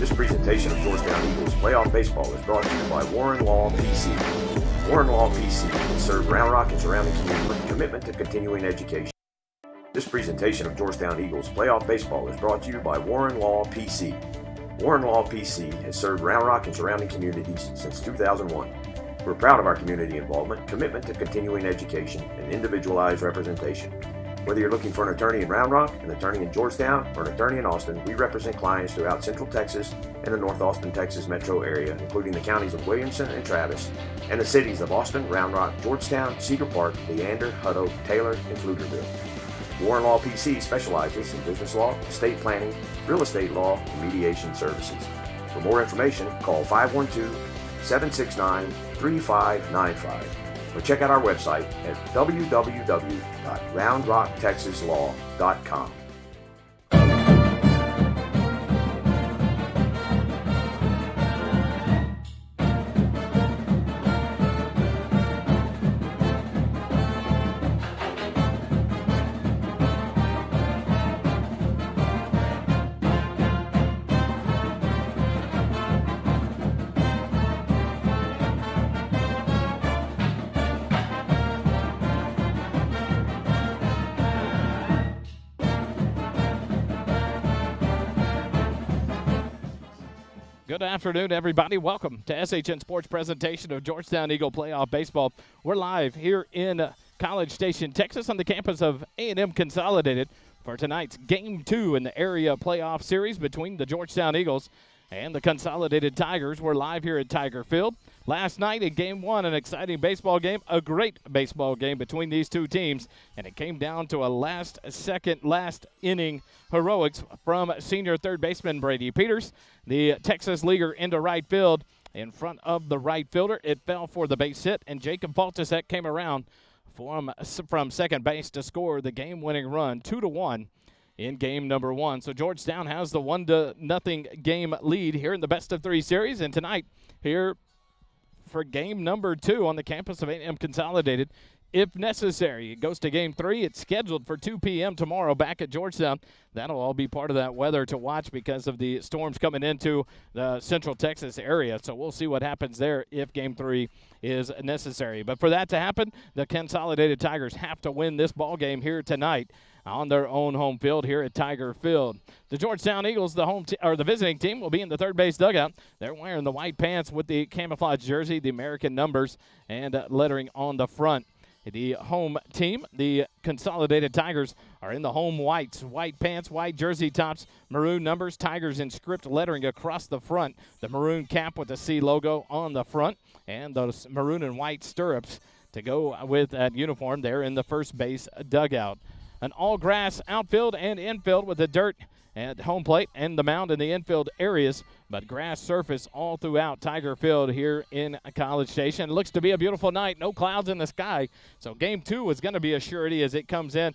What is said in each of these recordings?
This presentation of Georgetown Eagles playoff baseball is brought to you by Warren Law PC. Warren Law PC has served Round Rock and surrounding community with a commitment to continuing education. This presentation of Georgetown Eagles playoff baseball is brought to you by Warren Law PC. Warren Law PC has served Round Rock and surrounding communities since 2001. We're proud of our community involvement, commitment to continuing education, and individualized representation. Whether you're looking for an attorney in Round Rock, an attorney in Georgetown, or an attorney in Austin, we represent clients throughout Central Texas and the North Austin, Texas metro area, including the counties of Williamson and Travis, and the cities of Austin, Round Rock, Georgetown, Cedar Park, Leander, Hutto, Taylor, and Pflugerville. Warren Law PC specializes in business law, estate planning, real estate law, and mediation services. For more information, call 512-769-3595 or check out our website at www.roundrocktexaslaw.com. Good afternoon, everybody. Welcome to SHN Sports presentation of Georgetown Eagle Playoff Baseball. We're live here in College Station, Texas, on the campus of A&M Consolidated for tonight's Game 2 in the area playoff series between the Georgetown Eagles and the Consolidated Tigers were live here at Tiger Field. Last night in Game 1, an exciting baseball game, a great baseball game between these two teams, and it came down to a last inning heroics from senior third baseman Brady Peters. The Texas leaguer into right field in front of the right fielder. It fell for the base hit, and Jacob Faltisek came around from second base to score the game-winning run, 2-1. In game number 1. So Georgetown has the 1-0 game lead here in the best-of-3 series. And tonight, here for game number 2 on the campus of A&M Consolidated, if necessary, it goes to game 3. It's scheduled for 2 p.m. tomorrow back at Georgetown. That'll all be part of that weather to watch because of the storms coming into the central Texas area. So we'll see what happens there if game 3 is necessary. But for that to happen, the Consolidated Tigers have to win this ball game here tonight on their own home field here at Tiger Field. The Georgetown Eagles, the visiting team, will be in the third base dugout. They're wearing the white pants with the camouflage jersey, the American numbers, and lettering on the front. The home team, the Consolidated Tigers, are in the home whites, white pants, white jersey tops, maroon numbers, Tigers in script lettering across the front, the maroon cap with the C logo on the front, and those maroon and white stirrups to go with that uniform there in the first base dugout. An all-grass outfield and infield with the dirt at home plate and the mound in the infield areas, but grass surface all throughout Tiger Field here in College Station. It looks to be a beautiful night, no clouds in the sky, so Game 2 is going to be a surety as it comes in.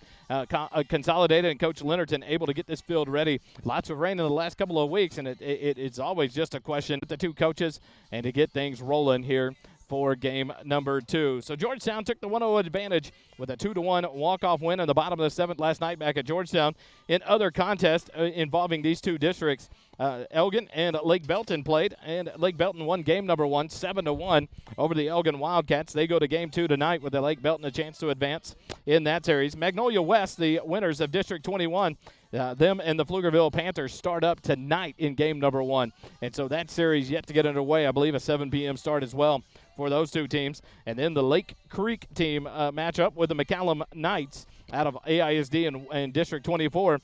Consolidated and Coach Leonardton able to get this field ready. Lots of rain in the last couple of weeks, and it's always just a question with the two coaches and to get things rolling here for game number 2. So Georgetown took the 1-0 advantage with a 2-1 walk-off win in the bottom of the 7th last night back at Georgetown. In other contests involving these two districts, Elgin and Lake Belton played, and Lake Belton won game number 1, 7-1 over the Elgin Wildcats. They go to game 2 tonight with the Lake Belton a chance to advance in that series. Magnolia West, the winners of District 21, them and the Pflugerville Panthers start up tonight in game number 1. And so that series yet to get underway. I believe a 7 p.m. start as well for those two teams. And then the Lake Creek team match up with the McCallum Knights out of AISD and District 24.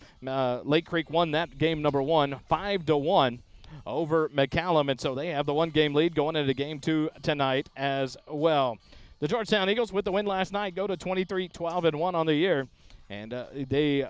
Lake Creek won that game number 1, 5-1 over McCallum. And so they have the 1-game lead going into game 2 tonight as well. The Georgetown Eagles, with the win last night, go to 23-12-1 on the year. And they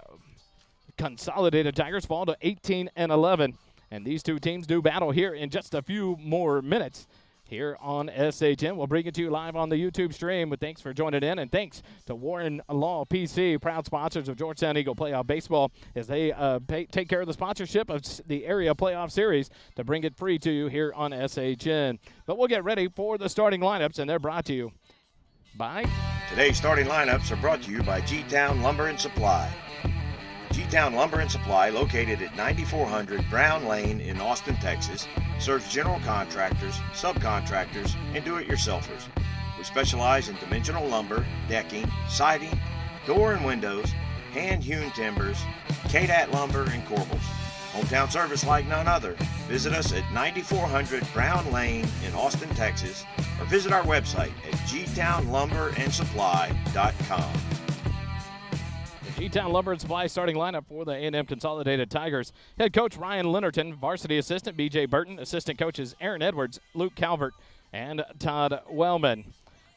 Consolidated Tigers fall to 18-11. And these two teams do battle here in just a few more minutes here on SHN. We'll bring it to you live on the YouTube stream. But thanks for joining in, and thanks to Warren Law PC, proud sponsors of Georgetown Eagle Playoff Baseball, as they take care of the sponsorship of the area playoff series to bring it free to you here on SHN. But we'll get ready for the starting lineups, and they're brought to you by... Today's starting lineups are brought to you by G-Town Lumber and Supply. G-Town Lumber and Supply, located at 9400 Brown Lane in Austin, Texas, serves general contractors, subcontractors, and do-it-yourselfers. We specialize in dimensional lumber, decking, siding, door and windows, hand-hewn timbers, KDAT lumber, and corbels. Hometown service like none other. Visit us at 9400 Brown Lane in Austin, Texas, or visit our website at gtownlumberandsupply.com. G-Town Lumber and Supply starting lineup for the A&M Consolidated Tigers. Head coach Ryan Leonardton, varsity assistant B.J. Burton, assistant coaches Aaron Edwards, Luke Calvert, and Todd Wellman.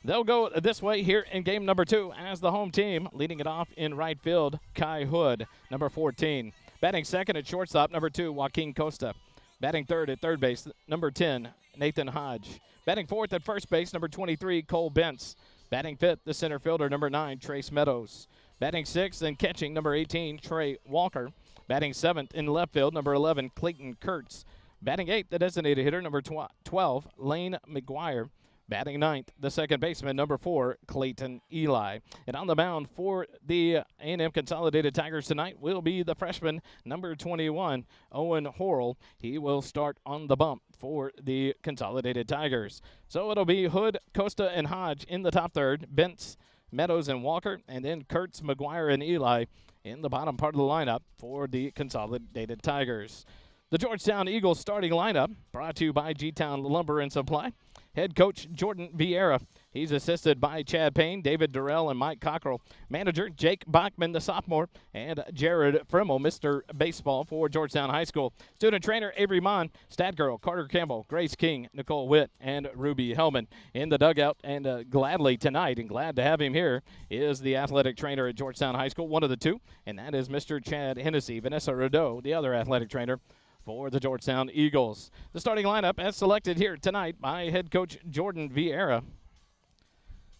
They'll go this way here in game number 2 as the home team, leading it off in right field, Kai Hood, number 14. Batting second at shortstop, number 2, Joaquin Costa. Batting third at third base, number 10, Nathan Hodge. Batting fourth at first base, number 23, Cole Bentz. Batting fifth, the center fielder, number 9, Trace Meadows. Batting sixth and catching, number 18, Trey Walker. Batting seventh in left field, number 11, Clayton Kurtz. Batting eighth, the designated hitter, number 12, Lane McGuire. Batting ninth, the second baseman, number 4, Clayton Eli. And on the mound for the A&M Consolidated Tigers tonight will be the freshman, number 21, Owen Horrell. He will start on the bump for the Consolidated Tigers. So it'll be Hood, Costa, and Hodge in the top third, Bentz, Meadows, and Walker, and then Kurtz, McGuire, and Eli in the bottom part of the lineup for the Consolidated Tigers. The Georgetown Eagles starting lineup brought to you by G-Town Lumber and Supply. Head coach Jordan Vieira. He's assisted by Chad Payne, David Durrell, and Mike Cockrell. Manager Jake Bachman, the sophomore, and Jared Frimmel, Mr. Baseball for Georgetown High School. Student trainer Avery Mon, stat girl Carter Campbell, Grace King, Nicole Witt, and Ruby Hellman. In the dugout, and gladly tonight, and glad to have him here, is the athletic trainer at Georgetown High School, one of the two, and that is Mr. Chad Hennessy. Vanessa Rideau, the other athletic trainer for the Georgetown Eagles. The starting lineup as selected here tonight by head coach Jordan Vieira.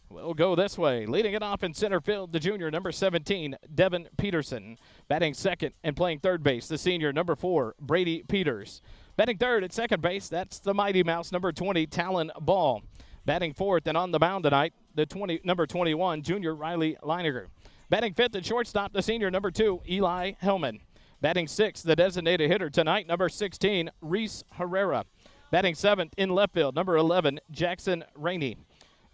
We'll go this way. Leading it off in center field, the junior, number 17, Devin Peterson. Batting second and playing third base, the senior, number 4, Brady Peters. Batting third at second base, that's the Mighty Mouse, number 20, Talon Ball. Batting fourth and on the mound tonight, the number 21, junior Riley Leiniger. Batting fifth at shortstop, the senior, number 2, Eli Hellman. Batting sixth, the designated hitter tonight, number 16, Reese Herrera. Batting seventh in left field, number 11, Jackson Rainey.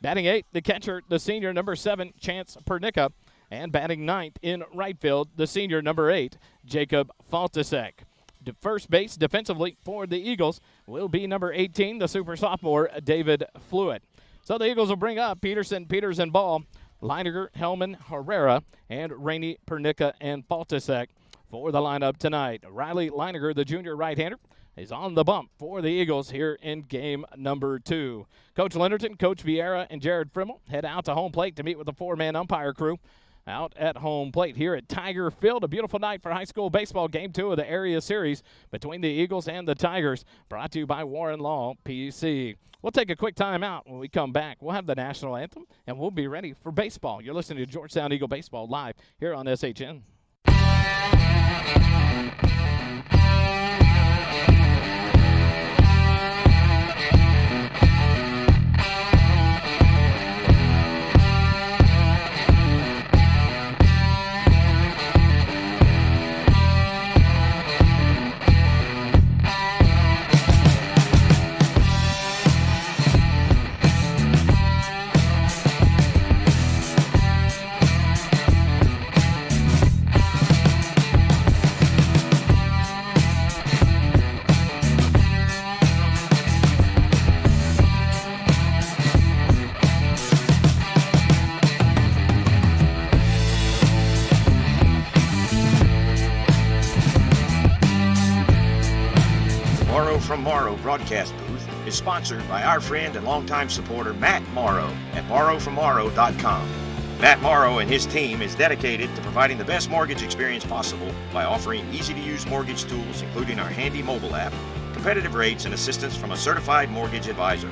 Batting eighth, the catcher, the senior, number 7, Chance Pernica. And batting ninth in right field, the senior, number 8, Jacob Faltasek. The first base defensively for the Eagles will be number 18, the super sophomore, David Fluitt. So the Eagles will bring up Peterson, Peters, and Ball, Leiniger, Hellman, Herrera, and Rainey, Pernica, and Faltasek for the lineup tonight. Riley Leiniger, the junior right-hander, is on the bump for the Eagles here in game number 2. Coach Lennerton, Coach Vieira, and Jared Frimmel head out to home plate to meet with the 4-man umpire crew out at home plate here at Tiger Field. A beautiful night for high school baseball, game 2 of the area series between the Eagles and the Tigers, brought to you by Warren Law PC. We'll take a quick time out. When we come back, we'll have the national anthem, and we'll be ready for baseball. You're listening to Georgetown Eagle Baseball live here on SHN. From Morrow broadcast booth is sponsored by our friend and longtime supporter Matt Morrow at borrowfrommorrow.com. Matt Morrow and his team is dedicated to providing the best mortgage experience possible by offering easy-to-use mortgage tools, including our handy mobile app, competitive rates, and assistance from a certified mortgage advisor.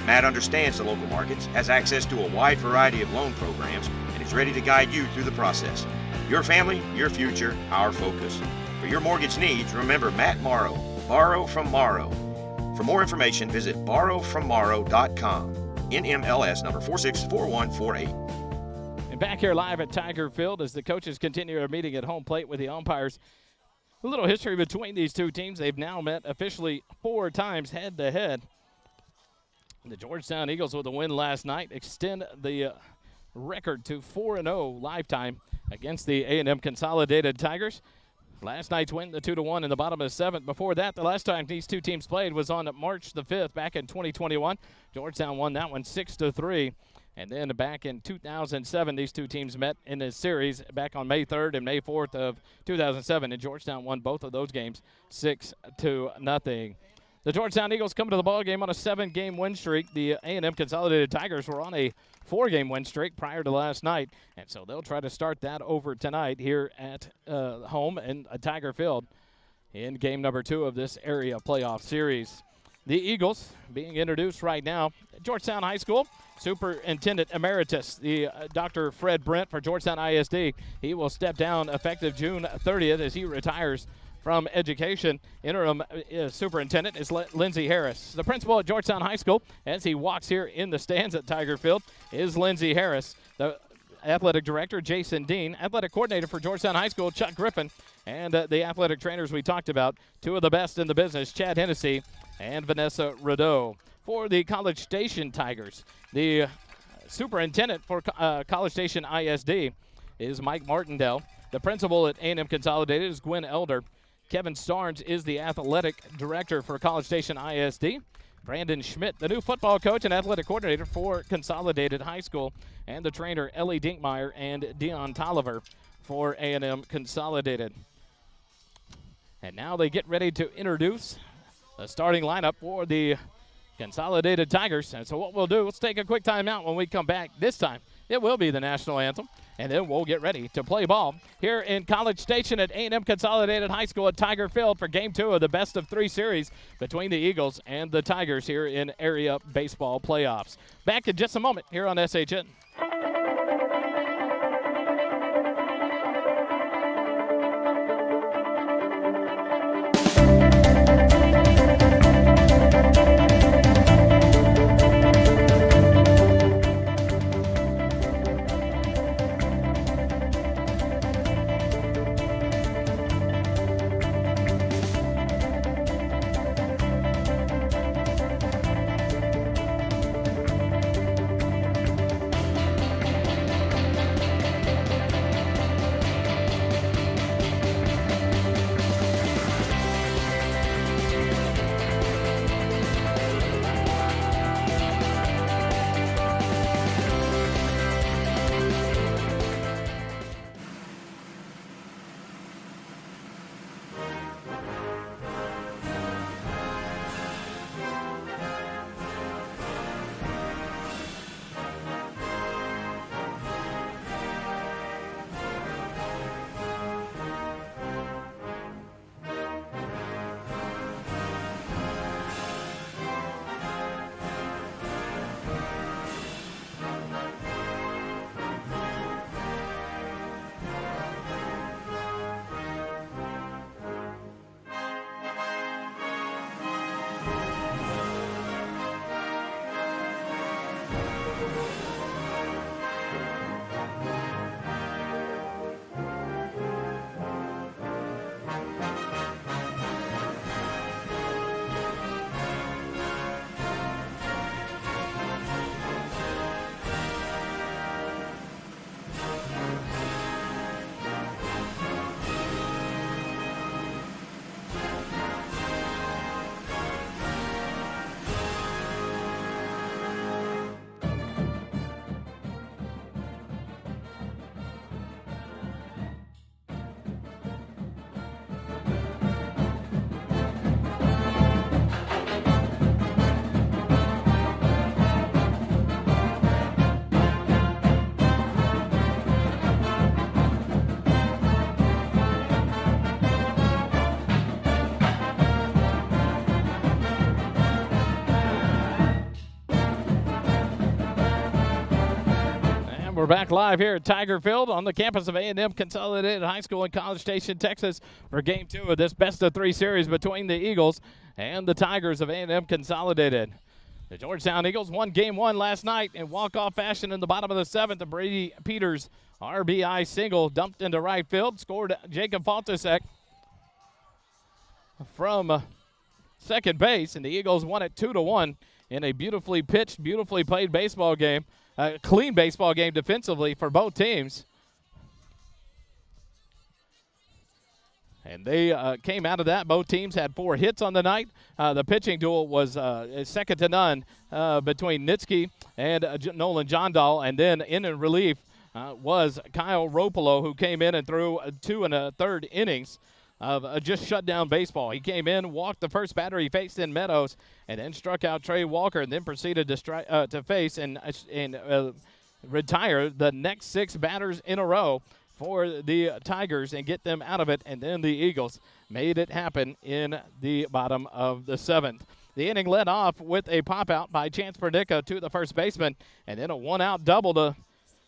Matt understands the local markets, has access to a wide variety of loan programs, and is ready to guide you through the process. Your family, your future, our focus. For your mortgage needs, remember Matt Morrow. Borrow from Morrow. For more information, visit borrowfrommorrow.com. NMLS number 464148. And back here live at Tiger Field as the coaches continue their meeting at home plate with the umpires. A little history between these two teams. They've now met officially 4 times head-to-head. The Georgetown Eagles, with a win last night, extend the record to 4-0 lifetime against the A&M Consolidated Tigers. Last night's win, the 2-1 in the bottom of the 7th. Before that, the last time these two teams played was on March the 5th back in 2021. Georgetown won that one 6-3. And then back in 2007, these two teams met in a series back on May 3rd and May 4th of 2007. And Georgetown won both of those games 6-0. The Georgetown Eagles come to the ballgame on a 7-game win streak. The A&M Consolidated Tigers were on a 4-game win streak prior to last night, and so they'll try to start that over tonight here at home in Tiger Field in game number 2 of this area playoff series. The Eagles being introduced right now at Georgetown High School. Superintendent Emeritus, the Dr. Fred Brent for Georgetown ISD. He will step down effective June 30th as he retires from education. Interim superintendent is Lindsey Harris. The principal at Georgetown High School, as he walks here in the stands at Tiger Field, is Lindsey Harris. The athletic director, Jason Dean. Athletic coordinator for Georgetown High School, Chuck Griffin. And the athletic trainers we talked about, 2 of the best in the business, Chad Hennessy and Vanessa Rideau. For the College Station Tigers, the superintendent for College Station ISD is Mike Martindale. The principal at A&M Consolidated is Gwen Elder. Kevin Starnes is the athletic director for College Station ISD. Brandon Schmidt, the new football coach and athletic coordinator for Consolidated High School, and the trainer Ellie Dinkmeyer and Dion Tolliver for A&M Consolidated. And now they get ready to introduce the starting lineup for the Consolidated Tigers. And so what we'll do, let's take a quick timeout. When we come back this time, it will be the national anthem, and then we'll get ready to play ball here in College Station at A&M Consolidated High School at Tiger Field for Game 2 of the best-of-3 series between the Eagles and the Tigers here in area baseball playoffs. Back in just a moment here on SHN. We're back live here at Tiger Field on the campus of A&M Consolidated High School in College Station, Texas for Game 2 of this best-of-3 series between the Eagles and the Tigers of A&M Consolidated. The Georgetown Eagles won Game 1 last night in walk-off fashion in the bottom of the 7th. The Brady Peters RBI single dumped into right field, scored Jacob Faltusek from second base, and the Eagles won it 2-1 in a beautifully pitched, beautifully played baseball game. A clean baseball game defensively for both teams. And they came out of that. Both teams had 4 hits on the night. The pitching duel was second to none between Nitsky and Nolan Jondahl. And then in relief was Kyle Ropolo, who came in and threw 2 1/3 innings of just shut down baseball. He came in, walked the first batter he faced in Meadows, and then struck out Trey Walker, and then proceeded to face and retire the next 6 batters in a row for the Tigers and get them out of it. And then the Eagles made it happen in the bottom of the 7th. The inning led off with a pop-out by Chance Pernicka to the first baseman, and then a one-out double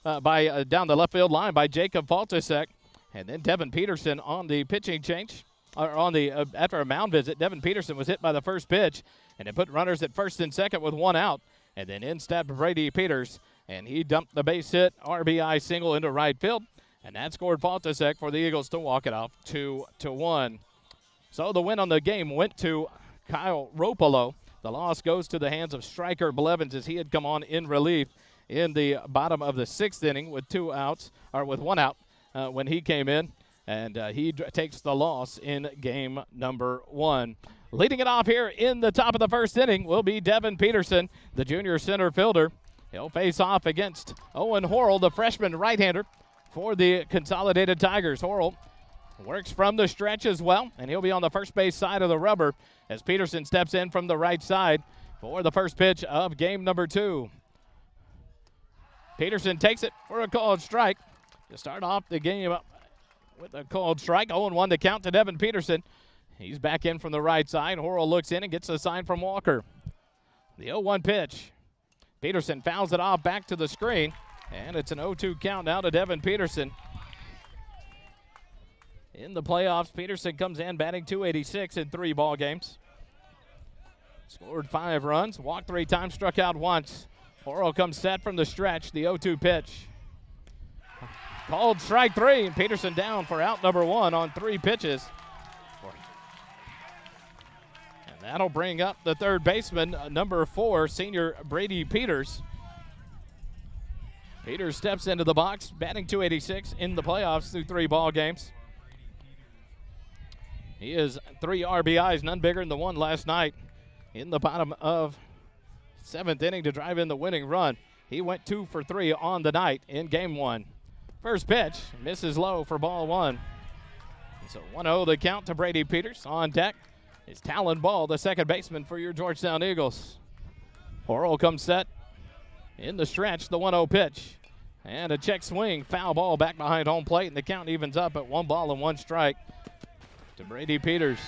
by down the left field line by Jacob Faltusek. And then Devin Peterson on the pitching change, or on the after a mound visit, Devin Peterson was hit by the first pitch, and it put runners at first and second with 1 out. And then in stepped Brady Peters, and he dumped the base hit RBI single into right field, and that scored Faltusek for the Eagles to walk it off 2-1. So the win on the game went to Kyle Ropolo. The loss goes to the hands of Striker Blevins as he had come on in relief in the bottom of the 6th inning with 2 outs, or with 1 out. When he came in, and he takes the loss in game number 1. Leading it off here in the top of the first inning will be Devin Peterson, the junior center fielder. He'll face off against Owen Horrell, the freshman right-hander for the Consolidated Tigers. Horrell works from the stretch as well, and he'll be on the first base side of the rubber as Peterson steps in from the right side for the first pitch of game number 2. Peterson takes it for a called strike to start off the game with a called strike. 0-1 the count to Devin Peterson. He's back in from the right side. Horrell looks in and gets a sign from Walker. The 0-1 pitch. Peterson fouls it off back to the screen, and it's an 0-2 count now to Devin Peterson. In the playoffs, Peterson comes in batting .286 in 3 ball games. Scored 5 runs, walked 3 times, struck out once. Horrell comes set from the stretch, the 0-2 pitch. Called strike 3, and Peterson down for out number 1 on 3 pitches. And that'll bring up the third baseman, number 4, senior Brady Peters. Peters steps into the box, batting .286 in the playoffs through 3 ball games. He is 3 RBIs, none bigger than the one last night in the bottom of 7th inning to drive in the winning run. He went 2 for 3 on the night in game 1. First pitch misses low for ball 1. So 1-0 the count to Brady Peters. On deck is Talon Ball, the second baseman for your Georgetown Eagles. Horrell comes set in the stretch, the 1-0 pitch. And a check swing, foul ball back behind home plate, and the count evens up at 1 ball and 1 strike to Brady Peters.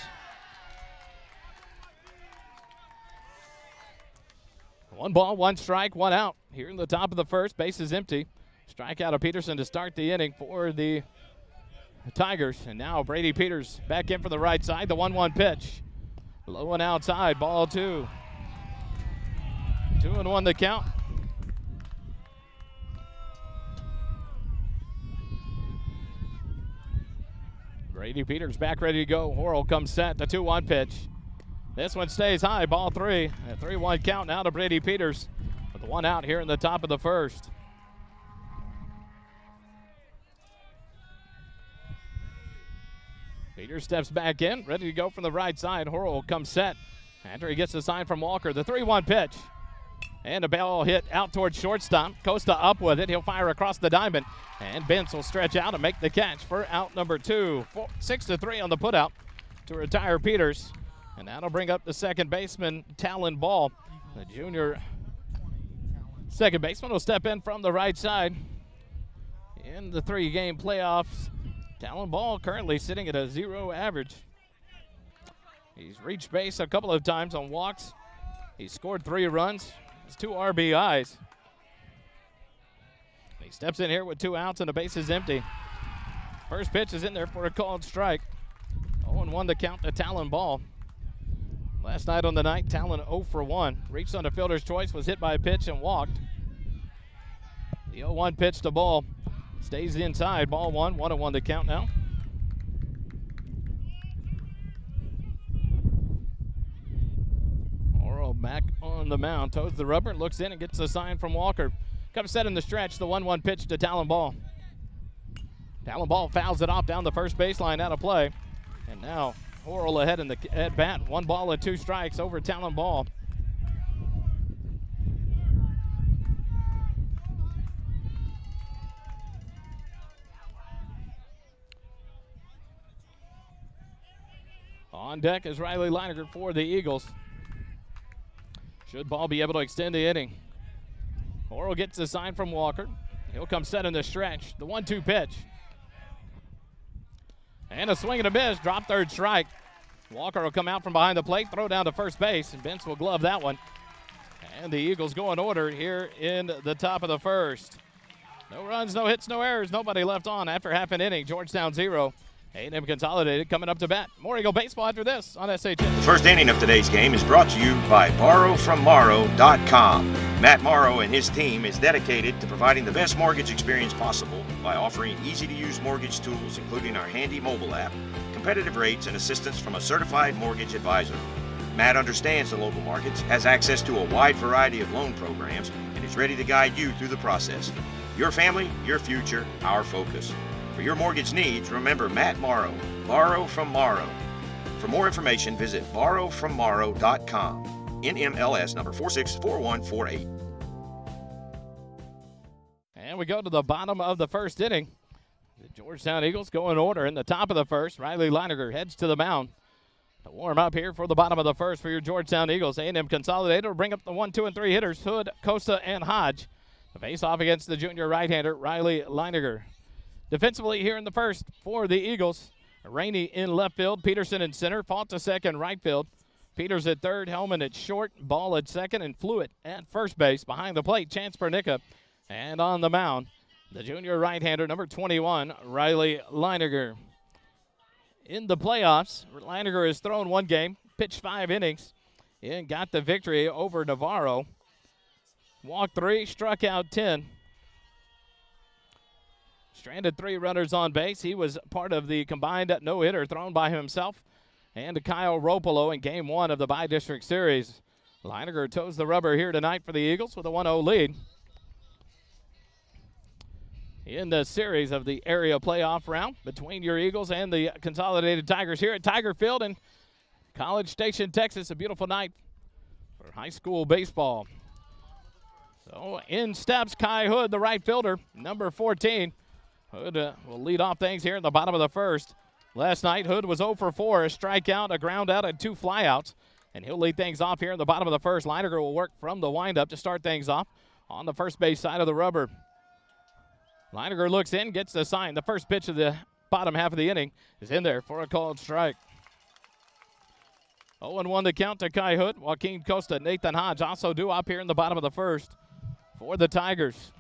One ball, 1 strike, 1 out. Here in the top of the first, base is empty. Strikeout of Peterson to start the inning for the Tigers. And now Brady Peters back in from the right side, the 1-1 pitch. Low and outside, ball 2. 2-1 the count. Brady Peters back ready to go. Horrell comes set, the 2-1 pitch. This one stays high, ball 3. A 3-1 count now to Brady Peters with 1 out here in the top of the first. Peters steps back in, ready to go from the right side. Horrell comes set after he gets the sign from Walker. The 3-1 pitch. And a ball hit out towards shortstop. Costa up with it. He'll fire across the diamond. And Bentz will stretch out and make the catch for out number 2. 6-3 on the putout to retire Peters. And that'll bring up the second baseman, Talon Ball. The junior second baseman will step in from the right side. In the 3-game playoffs, Talon Ball currently sitting at a 0 average. He's reached base a couple of times on walks. He's scored 3 runs. He's 2 RBIs. He steps in here with 2 outs and the base is empty. First pitch is in there for a called strike. 0-1 the count to Talon Ball. Last night on the night, Talon 0 for 1. Reached on the fielder's choice, was hit by a pitch and walked. The 0-1 pitch to Ball. Stays inside, ball 1, 1-1 the count now. Horrell back on the mound, toes the rubber, looks in and gets a sign from Walker. Comes set in the stretch, the 1-1 pitch to Talon Ball. Talon Ball fouls it off down the first baseline, out of play. And now Horrell ahead in the at bat. 1 ball and 2 strikes over Talon Ball. On deck is Riley Leininger for the Eagles. Should Ball be able to extend the inning. Horrell gets a sign from Walker. He'll come set in the stretch. The 1-2 pitch. And a swing and a miss. Drop third strike. Walker will come out from behind the plate, throw down to first base, and Bentz will glove that one. And the Eagles go in order here in the top of the first. No runs, no hits, no errors. Nobody left on after half an inning. Georgetown 0. A&M Consolidated coming up to bat. More Eagle baseball after this on SHN. The first inning of today's game is brought to you by borrowfrommorrow.com. Matt Morrow and his team is dedicated to providing the best mortgage experience possible by offering easy-to-use mortgage tools, including our handy mobile app, competitive rates, and assistance from a certified mortgage advisor. Matt understands the local markets, has access to a wide variety of loan programs, and is ready to guide you through the process. Your family, your future, our focus. For your mortgage needs, remember Matt Morrow. Borrow from Morrow. For more information, visit borrowfrommorrow.com. NMLS number 464148. And we go to the bottom of the first inning. The Georgetown Eagles go in order in the top of the first. Riley Leininger heads to the mound to warm up here for the bottom of the first for your Georgetown Eagles. A&M Consolidated will bring up the 1, 2, and 3 hitters, Hood, Costa, and Hodge. The face-off against the junior right-hander, Riley Leininger. Defensively here in the first for the Eagles, Rainey in left field, Peterson in center, Fault to second, right field. Peters at third, Hellman at short, Ball at second, and Fluid at first base. Behind the plate, Chance Pernica. And on the mound, the junior right-hander, number 21, Riley Leininger. In the playoffs, Leininger has thrown one game, pitched 5 innings, and got the victory over Navarro. Walked 3, struck out 10. Stranded 3 runners on base. He was part of the combined no-hitter thrown by himself and Kyle Ropolo in Game 1 of the Bi-District Series. Leininger toes the rubber here tonight for the Eagles with a 1-0 lead. In the series of the area playoff round between your Eagles and the Consolidated Tigers here at Tiger Field in College Station, Texas. A beautiful night for high school baseball. So in steps Kai Hood, the right fielder, number 14. Hood will lead off things here in the bottom of the first. Last night, Hood was 0 for 4, a strikeout, a ground out, and 2 flyouts. And he'll lead things off here in the bottom of the first. Leininger will work from the windup to start things off on the first base side of the rubber. Leininger looks in, gets the sign. The first pitch of the bottom half of the inning is in there for a called strike. 0-1 the count to Kai Hood. Joaquin Costa, Nathan Hodge also due up here in the bottom of the first for the Tigers.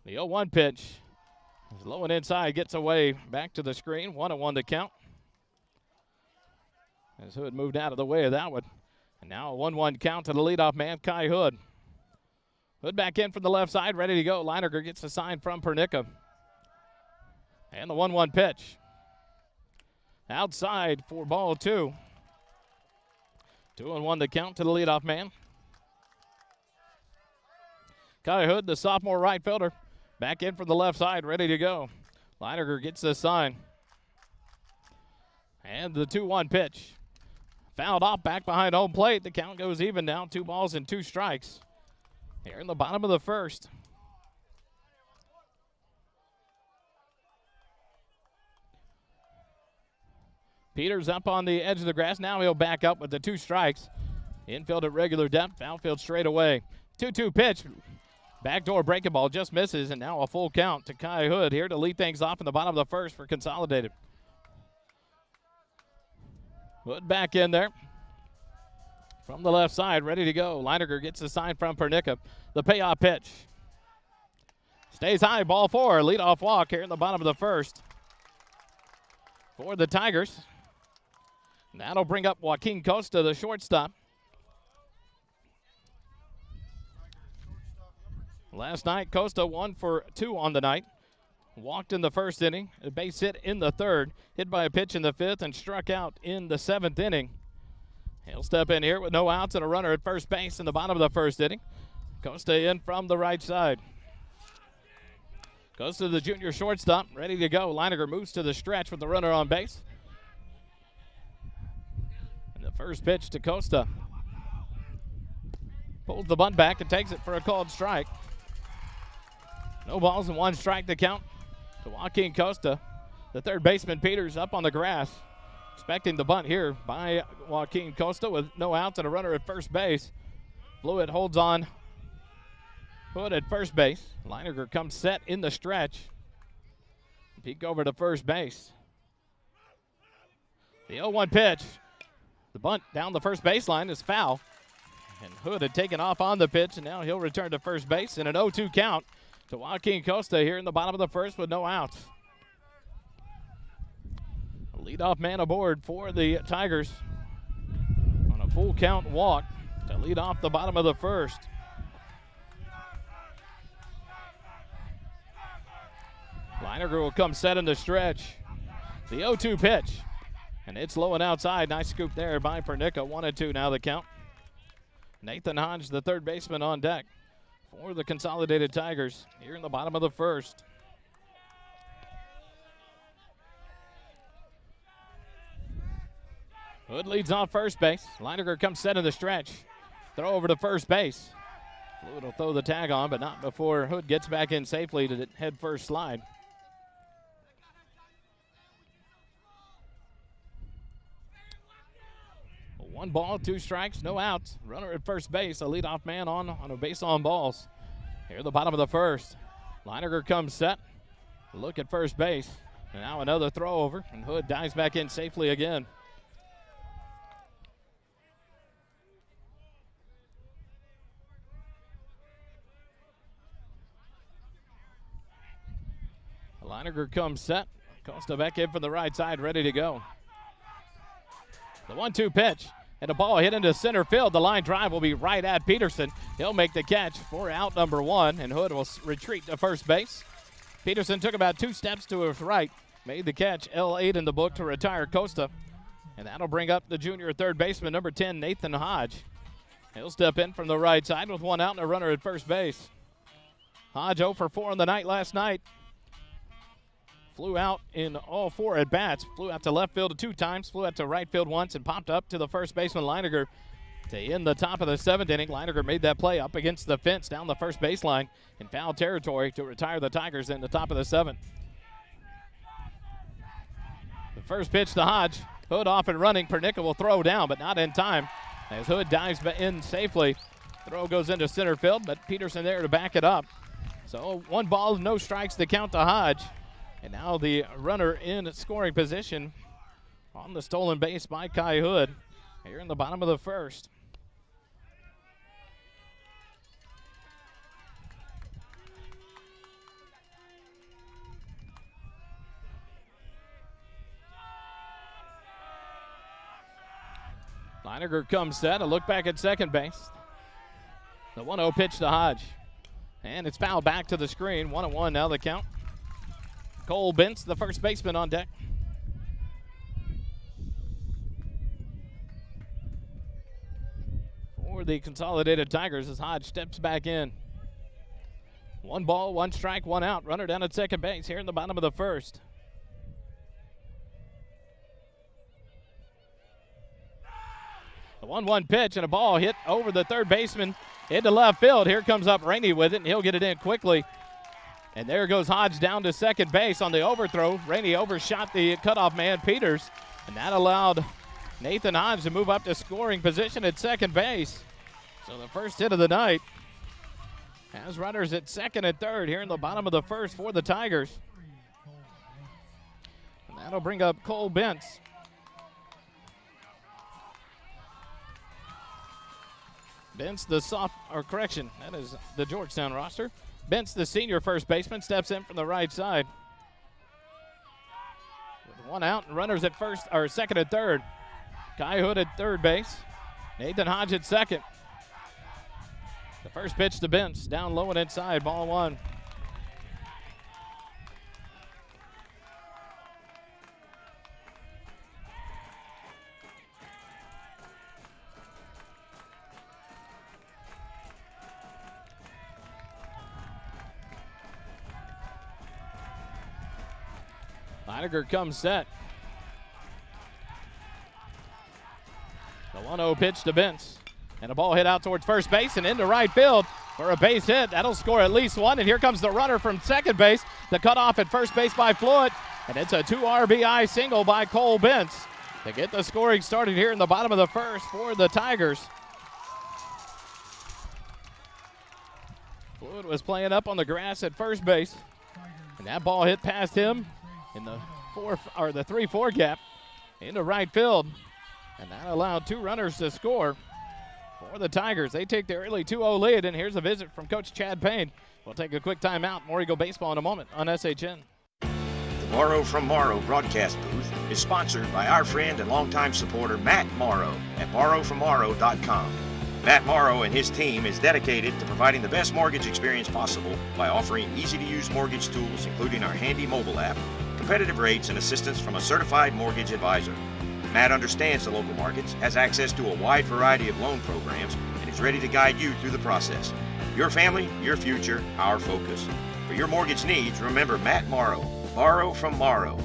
The 0-1 pitch is low and inside, gets away back to the screen. 1-1 the count. As Hood moved out of the way of that one. And now a 1-1 count to the leadoff man, Kai Hood. Hood back in from the left side, ready to go. Leininger gets the sign from Pernica. And the 1-1 pitch. Outside for ball 2. 2-1 the count to the leadoff man. Kai Hood, the sophomore right fielder, back in from the left side, ready to go. Leininger gets the sign. And the 2-1 pitch. Fouled off back behind home plate. The count goes even now. 2 balls and 2 strikes. Here in the bottom of the first. Peters up on the edge of the grass. Now he'll back up with the 2 strikes. Infield at regular depth. Outfield straight away. 2-2 pitch. Backdoor breaking ball just misses, and now a full count to Kai Hood here to lead things off in the bottom of the first for Consolidated. Hood back in there. From the left side, ready to go. Leininger gets the sign from Pernica. The payoff pitch. Stays high, ball 4. Leadoff walk here in the bottom of the first for the Tigers. And that'll bring up Joaquin Costa, the shortstop. Last night, Costa 1 for 2 on the night. Walked in the first inning, a base hit in the third, hit by a pitch in the 5th, and struck out in the 7th inning. He'll step in here with no outs and a runner at first base in the bottom of the first inning. Costa in from the right side. Goes to the junior shortstop, ready to go. Leininger moves to the stretch with the runner on base. And the first pitch to Costa. Pulls the bunt back and takes it for a called strike. No balls and 1 strike to count to Joaquin Costa. The third baseman, Peters, up on the grass. Expecting the bunt here by Joaquin Costa with no outs and a runner at first base. Fluid holds on. Hood at first base. Leininger comes set in the stretch. Peek over to first base. The 0-1 pitch. The bunt down the first baseline is foul. And Hood had taken off on the pitch, and now he'll return to first base in an 0-2 count to Joaquin Costa here in the bottom of the first with no outs. Leadoff man aboard for the Tigers on a full count walk to lead off the bottom of the first. Leininger will come set in the stretch. The 0-2 pitch, and it's low and outside. Nice scoop there by Pernica. 1-2 now the count. Nathan Hodge, the third baseman, on deck for the Consolidated Tigers here in the bottom of the first. Hood leads off first base. Leininger comes set in the stretch. Throw over to first base. Fluid will throw the tag on, but not before Hood gets back in safely to the head first slide. One ball, 2 strikes, no outs. Runner at first base, a leadoff man on a base on balls. Here at the bottom of the first. Leininger comes set. Look at first base. And now another throw over, and Hood dives back in safely again. Leininger comes set. Costa back in from the right side, ready to go. The 1-2 pitch. And a ball hit into center field. The line drive will be right at Peterson. He'll make the catch for out number 1, and Hood will retreat to first base. Peterson took about 2 steps to his right, made the catch, L8 in the book to retire Costa. And that'll bring up the junior third baseman, number 10, Nathan Hodge. He'll step in from the right side with 1 out and a runner at first base. Hodge 0 for 4 on the night last night. Flew out in all 4 at-bats. Flew out to left field 2 times, flew out to right field once, and popped up to the first baseman, Leininger, to end the top of the 7th inning. Leininger made that play up against the fence down the first baseline in foul territory to retire the Tigers in the top of the 7th. The first pitch to Hodge. Hood off and running. Pernica will throw down, but not in time as Hood dives in safely. Throw goes into center field, but Peterson there to back it up. So 1 ball, no strikes to count to Hodge. And now the runner in scoring position on the stolen base by Kai Hood here in the bottom of the first. Leininger comes set, a look back at second base. The 1-0 pitch to Hodge. And it's fouled back to the screen. 1-1 now the count. Cole Bentz, the first baseman, on deck. For the Consolidated Tigers as Hodge steps back in. 1 ball, 1 strike, 1 out. Runner down at second base here in the bottom of the first. The 1-1 pitch and a ball hit over the third baseman into left field. Here comes up Rainey with it, and he'll get it in quickly. And there goes Hodge down to second base on the overthrow. Rainey overshot the cutoff man, Peters, and that allowed Nathan Hodge to move up to scoring position at second base. So the first hit of the night has runners at second and third here in the bottom of the first for the Tigers. And that'll bring up Cole Bentz. Bentz, that is the Georgetown roster. Bentz, the senior first baseman, steps in from the right side. With 1 out and runners at second and third. Kai Hood at third base. Nathan Hodge at second. The first pitch to Bentz, down low and inside, ball 1. Leininger comes set. The 1-0 pitch to Bentz. And a ball hit out towards first base and into right field for a base hit. That'll score at least 1. And here comes the runner from second base. The cutoff at first base by Floyd. And it's a 2 RBI single by Cole Bentz to get the scoring started here in the bottom of the first for the Tigers. Floyd was playing up on the grass at first base. And that ball hit past him in the 3-4 gap into right field. And that allowed 2 runners to score for the Tigers. They take their early 2-0 lead, and here's a visit from Coach Chad Payne. We'll take a quick timeout. More Eagle baseball in a moment on SHN. The Morrow from Morrow broadcast booth is sponsored by our friend and longtime supporter Matt Morrow at borrowfrommorrow.com. Matt Morrow and his team is dedicated to providing the best mortgage experience possible by offering easy-to-use mortgage tools, including our handy mobile app, competitive rates, and assistance from a certified mortgage advisor. Matt understands the local markets, has access to a wide variety of loan programs, and is ready to guide you through the process. Your family, your future, our focus. For your mortgage needs, remember Matt Morrow, Borrow from Morrow.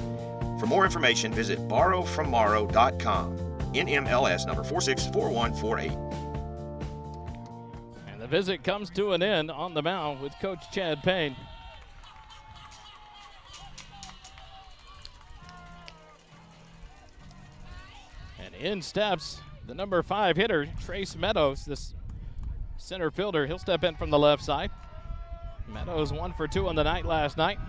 For more information, visit borrowfrommorrow.com. NMLS number 464148. And the visit comes to an end on the mound with Coach Chad Payne. And in steps the number 5 hitter, Trace Meadows, this center fielder. He'll step in from the left side. Meadows 1 for 2 on the night last night.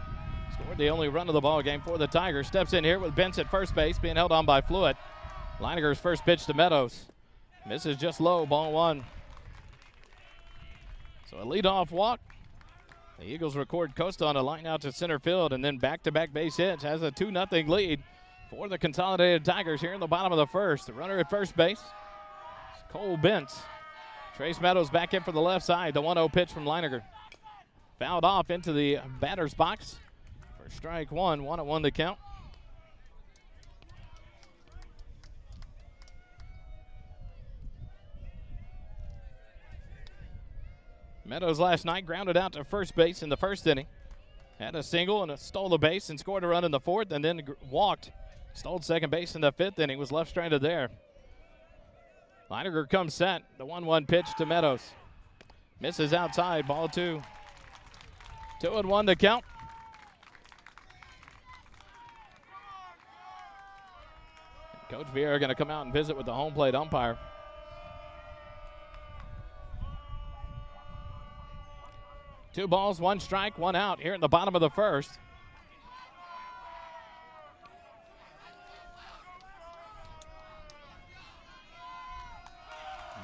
Scored the only run of the ball game for the Tigers. Steps in here with Benz at first base, being held on by Fluid. Leininger's first pitch to Meadows. Misses just low, ball 1. So a leadoff walk. The Eagles record Costa on a line out to center field, and then back-to-back base hits. Has a 2-0 lead for the Consolidated Tigers here in the bottom of the first. The runner at first base, Cole Bentz. Trace Meadows back in for the left side. The 1-0 pitch from Leininger. Fouled off into the batter's box for strike 1. 1-1 the count. Meadows last night grounded out to first base in the first inning. Had a single and stole the base and scored a run in the fourth, and then walked. Stole second base in the fifth inning. Was left stranded there. Leininger comes set. The 1-1 pitch to Meadows. Misses outside. Ball 2. 2-1 the count. Coach Vieira going to come out and visit with the home plate umpire. Two balls, 1 strike, 1 out here in the bottom of the first.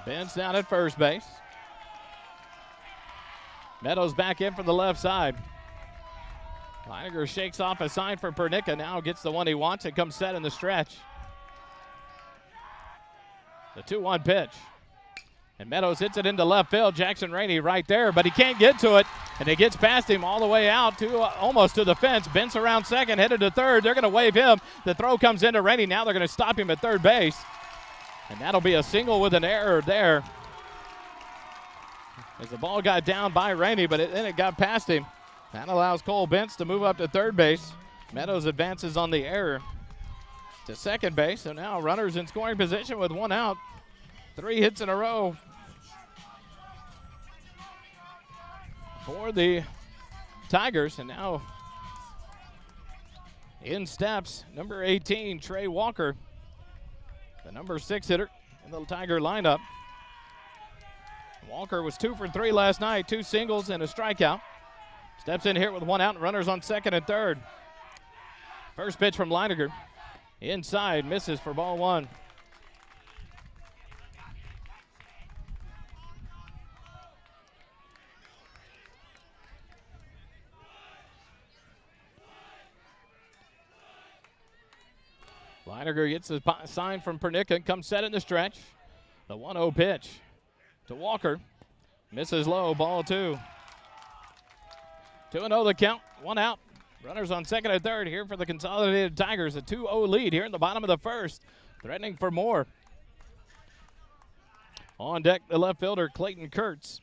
Ben's down at first base. Meadows back in from the left side. Leininger shakes off a sign for Pernica. Now gets the one he wants. It comes set in the stretch. The 2-1 pitch. And Meadows hits it into left field. Jackson Rainey right there, but he can't get to it. And it gets past him all the way out to almost to the fence. Bentz around second, headed to third. They're going to wave him. The throw comes into Rainey. Now they're going to stop him at third base. And that'll be a single with an error there. As the ball got down by Rainey, but then it got past him. That allows Cole Bentz to move up to third base. Meadows advances on the error to second base. So now runners in scoring position with 1 out. 3 hits in a row for the Tigers. And now in steps number 18, Trey Walker, the number 6 hitter in the Tiger lineup. Walker was 2 for 3 last night, 2 singles and a strikeout. Steps in here with 1 out and runners on second and third. First pitch from Leininger. Inside, misses for ball 1. Leininger gets the sign from Pernica and comes set in the stretch. The 1-0 pitch to Walker. Misses low, ball 2. 2-0 the count, 1 out. Runners on second and third here for the Consolidated Tigers. A 2-0 lead here in the bottom of the first. Threatening for more. On deck, the left fielder, Clayton Kurtz.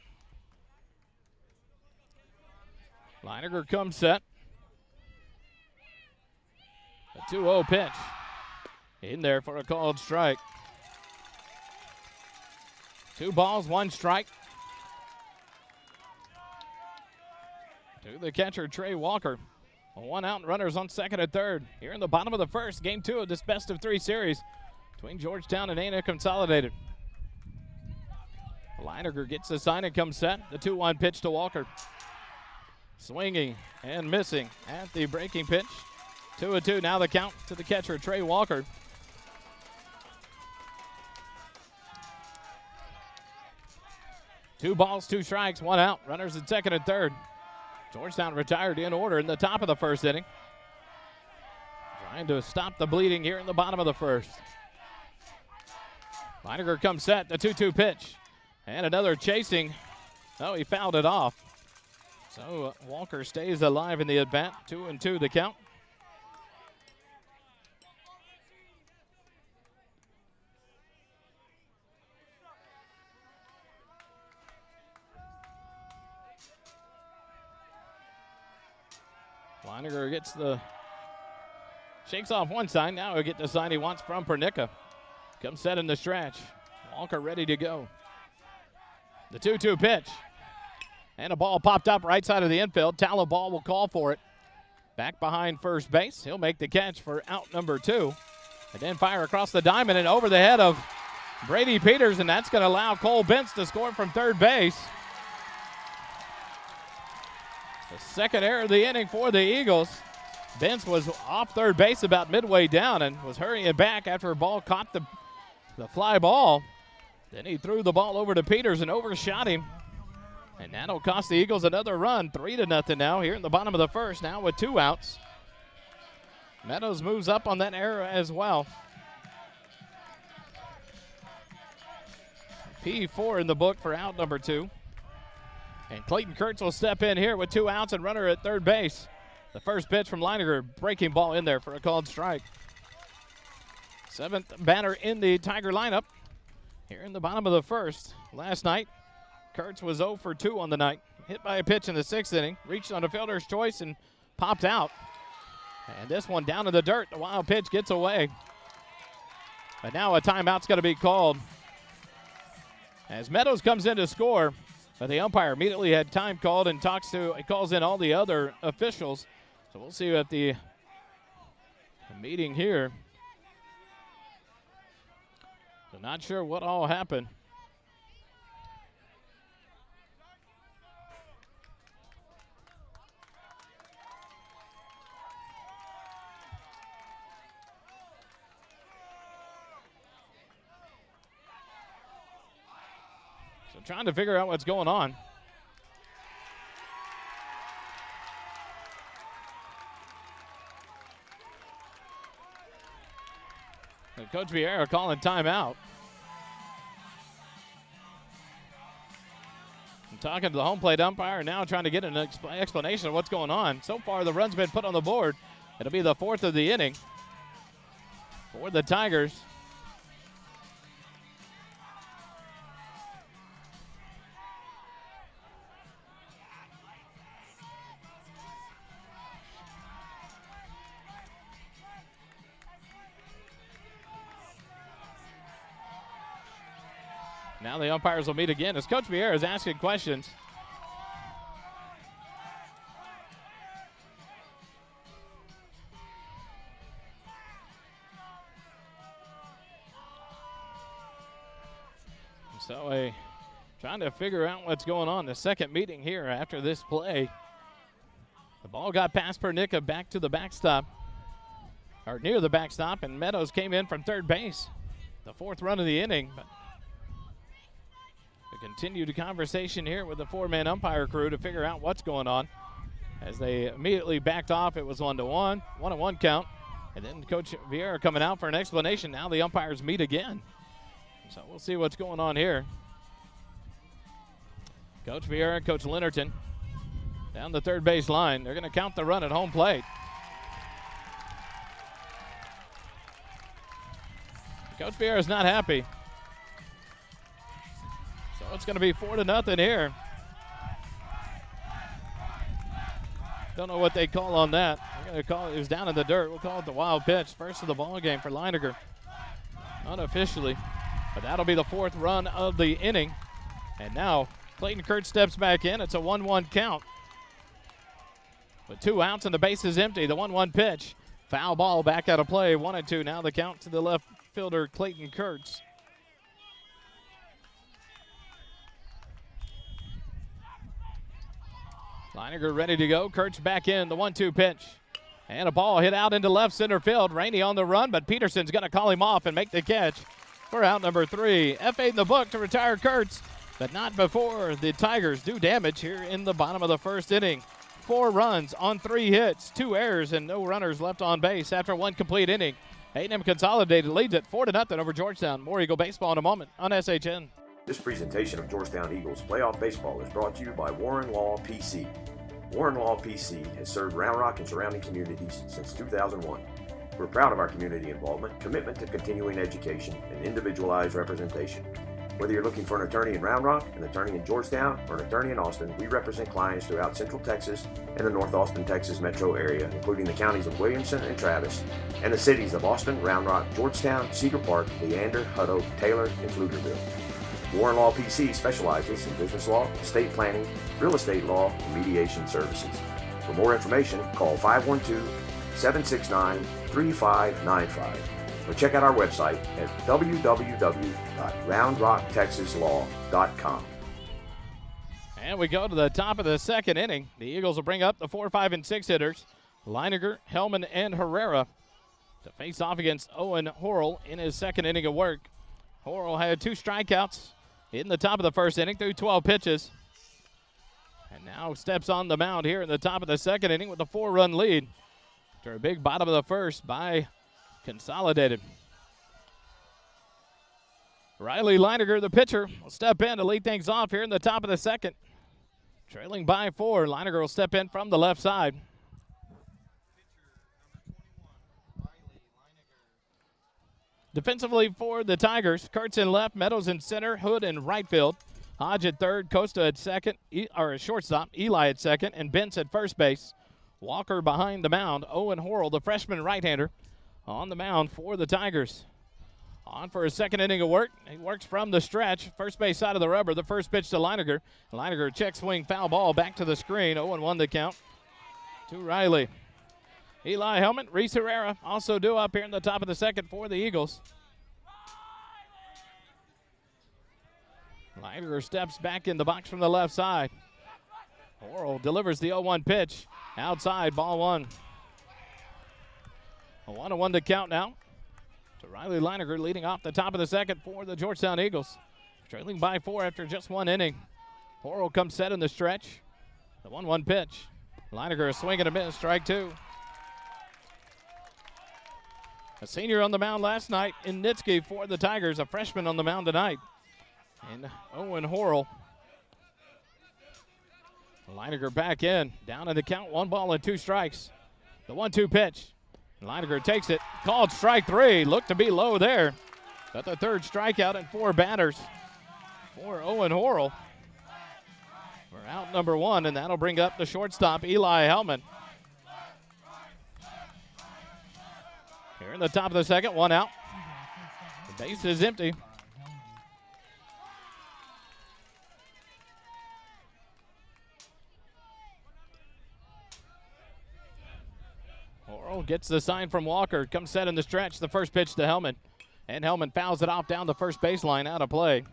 Leininger comes set. A 2-0 pitch. In there for a called strike. 2 balls, 1 strike. To the catcher, Trey Walker. 1 out and runners on second and third. Here in the bottom of the first, game 2 of this best-of-3 series between Georgetown and A&M Consolidated. Leininger gets the sign and comes set. The 2-1 pitch to Walker. Swinging and missing at the breaking pitch. 2-2 now the count to the catcher, Trey Walker. Two balls, 2 strikes, 1 out. Runners at second and third. Georgetown retired in order in the top of the first inning. Trying to stop the bleeding here in the bottom of the first. Leininger comes set, the 2-2 pitch. And another chasing. Oh, he fouled it off. So Walker stays alive in the at-bat. 2-2 the count. Leininger gets shakes off one sign. Now he'll get the sign he wants from Pernica. Comes set in the stretch. Walker ready to go. The 2-2 pitch. And a ball popped up right side of the infield. Tallow Ball will call for it. Back behind first base. He'll make the catch for out number 2. And then fire across the diamond and over the head of Brady Peters, and that's going to allow Cole Bentz to score from third base. The second error of the inning for the Eagles. Bentz was off third base about midway down and was hurrying back after a ball caught the fly ball. Then he threw the ball over to Peters and overshot him. And that'll cost the Eagles another run, 3-0 now here in the bottom of the first, now with 2 outs. Meadows moves up on that error as well. P4 in the book for out number 2. And Clayton Kurtz will step in here with 2 outs and runner at third base. The first pitch from Leininger, breaking ball in there for a called strike. 7th batter in the Tiger lineup here in the bottom of the first. Last night, Kurtz was 0 for 2 on the night. Hit by a pitch in the 6th inning, reached on a fielder's choice and popped out. And this one down in the dirt. The wild pitch gets away. But now a timeout's going to be called as Meadows comes in to score. But the umpire immediately had time called and calls in all the other officials. So we'll see at the meeting here. So not sure what all happened. So trying to figure out what's going on. And Coach Vieira calling timeout. I'm talking to the home plate umpire now, trying to get an explanation of what's going on. So far, the run's been put on the board. It'll be the 4th of the inning for the Tigers. Now the umpires will meet again as Coach Vieira is asking questions. So trying to figure out what's going on. The second meeting here after this play. The ball got past Pernica back to the backstop, or near the backstop, and Meadows came in from third base. The 4th run of the inning. But a continued conversation here with the 4-man umpire crew to figure out what's going on. As they immediately backed off, it was 1-1, 1-1 count. And then Coach Vieira coming out for an explanation. Now the umpires meet again. So we'll see what's going on here. Coach Vieira and Coach Leonardton down the third base line. They're going to count the run at home plate. Coach Vieira is not happy. So it's going to be 4-0 here. Don't know what they call on that. We're going to call it was down in the dirt. We'll call it the wild pitch. First of the ball game for Leininger. Unofficially. But that'll be the 4th run of the inning. And now Clayton Kurtz steps back in. It's a 1-1 count. With 2 outs and the base is empty. The 1-1 pitch. Foul ball back out of play. 1-2. Now the count to the left fielder, Clayton Kurtz. Leininger ready to go. Kurtz back in. The 1-2 pitch. And a ball hit out into left center field. Rainey on the run, but Peterson's going to call him off and make the catch for out number 3. F8 in the book to retire Kurtz, but not before the Tigers do damage here in the bottom of the first inning. 4 runs on 3 hits, 2 errors, and no runners left on base after 1 complete inning. A&M Consolidated leads it 4-0 over Georgetown. More Eagle baseball in a moment on SHN. This presentation of Georgetown Eagles playoff baseball is brought to you by Warren Law PC. Warren Law PC has served Round Rock and surrounding communities since 2001. We're proud of our community involvement, commitment to continuing education, and individualized representation. Whether you're looking for an attorney in Round Rock, an attorney in Georgetown, or an attorney in Austin, we represent clients throughout Central Texas and the North Austin, Texas metro area, including the counties of Williamson and Travis, and the cities of Austin, Round Rock, Georgetown, Cedar Park, Leander, Hutto, Taylor, and Pflugerville. Warren Law PC specializes in business law, estate planning, real estate law, and mediation services. For more information, call 512-769-3595 or check out our website at www.roundrocktexaslaw.com. And we go to the top of the second inning. The Eagles will bring up the 4, 5, and 6 hitters, Leiniger, Hellman, and Herrera, to face off against Owen Horrell in his second inning of work. Horrell had 2 strikeouts in the top of the first inning through 12 pitches. And now steps on the mound here in the top of the second inning with a 4-run lead after a big bottom of the first by Consolidated. Riley Leiniger, the pitcher, will step in to lead things off here in the top of the second. Trailing by 4, Leiniger will step in from the left side. Defensively for the Tigers, Kurtz in left, Meadows in center, Hood in right field, Hodge at third, Costa at second, or shortstop, Eli at second, and Bentz at first base. Walker behind the mound. Owen Horrell, the freshman right-hander, on the mound for the Tigers. On for his second inning of work. He works from the stretch, first base side of the rubber. The first pitch to Leiniger. Leiniger check swing, foul ball, back to the screen. 0-1 the count to Riley. Eli Hellman, Reese Herrera also due up here in the top of the second for the Eagles. Leiniger steps back in the box from the left side. Horrell delivers the 0-1 pitch. Outside, ball 1. A 1-1 to count now to Riley Leiniger, leading off the top of the second for the Georgetown Eagles. Trailing by 4 after just 1 inning. Horrell comes set in the stretch. The 1-1 pitch. Leiniger a swing and a miss, strike 2. A senior on the mound last night in Nitsky for the Tigers, a freshman on the mound tonight. And Owen Horrell. Leiniger back in, down in the count, 1 ball and 2 strikes. The 1-2 pitch. Leiniger takes it, called strike 3, looked to be low there. Got the third strikeout and 4 batters for Owen Horrell. We're out number 1, and that'll bring up the shortstop, Eli Hellman. Here in the top of the second, 1 out. The base is empty. Horrell gets the sign from Walker. Comes set in the stretch. The first pitch to Hellman. And Hellman fouls it off down the first baseline, out of play.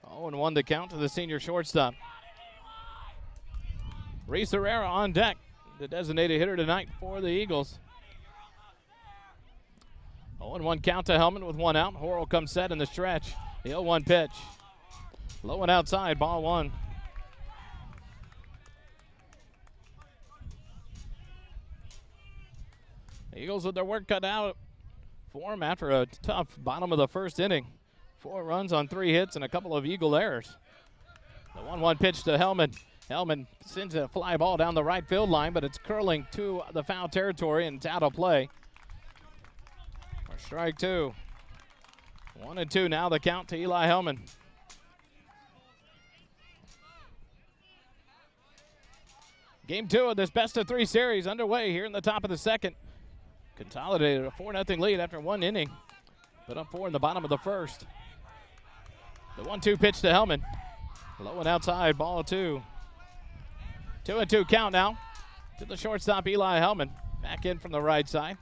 0-1 to count to the senior shortstop. Reese Herrera on deck, the designated hitter tonight for the Eagles. 0-1 count to Hellman with 1 out. Horrell comes set in the stretch. The 0-1 pitch. Low and outside, ball 1. The Eagles with their work cut out for them after a tough bottom of the first inning. 4 runs on 3 hits and a couple of Eagle errors. The 1-1 pitch to Hellman. Hellman sends a fly ball down the right field line, but it's curling to the foul territory and it's out of play. For strike 2. 1-2 now the count to Eli Hellman. Game 2 of this best-of-3 series underway here in the top of the second. Consolidated a 4-0 lead after 1 inning. Put up 4 in the bottom of the first. The 1-2 pitch to Hellman. Low and outside, ball 2. 2-2 count now to the shortstop, Eli Hellman. Back in from the right side.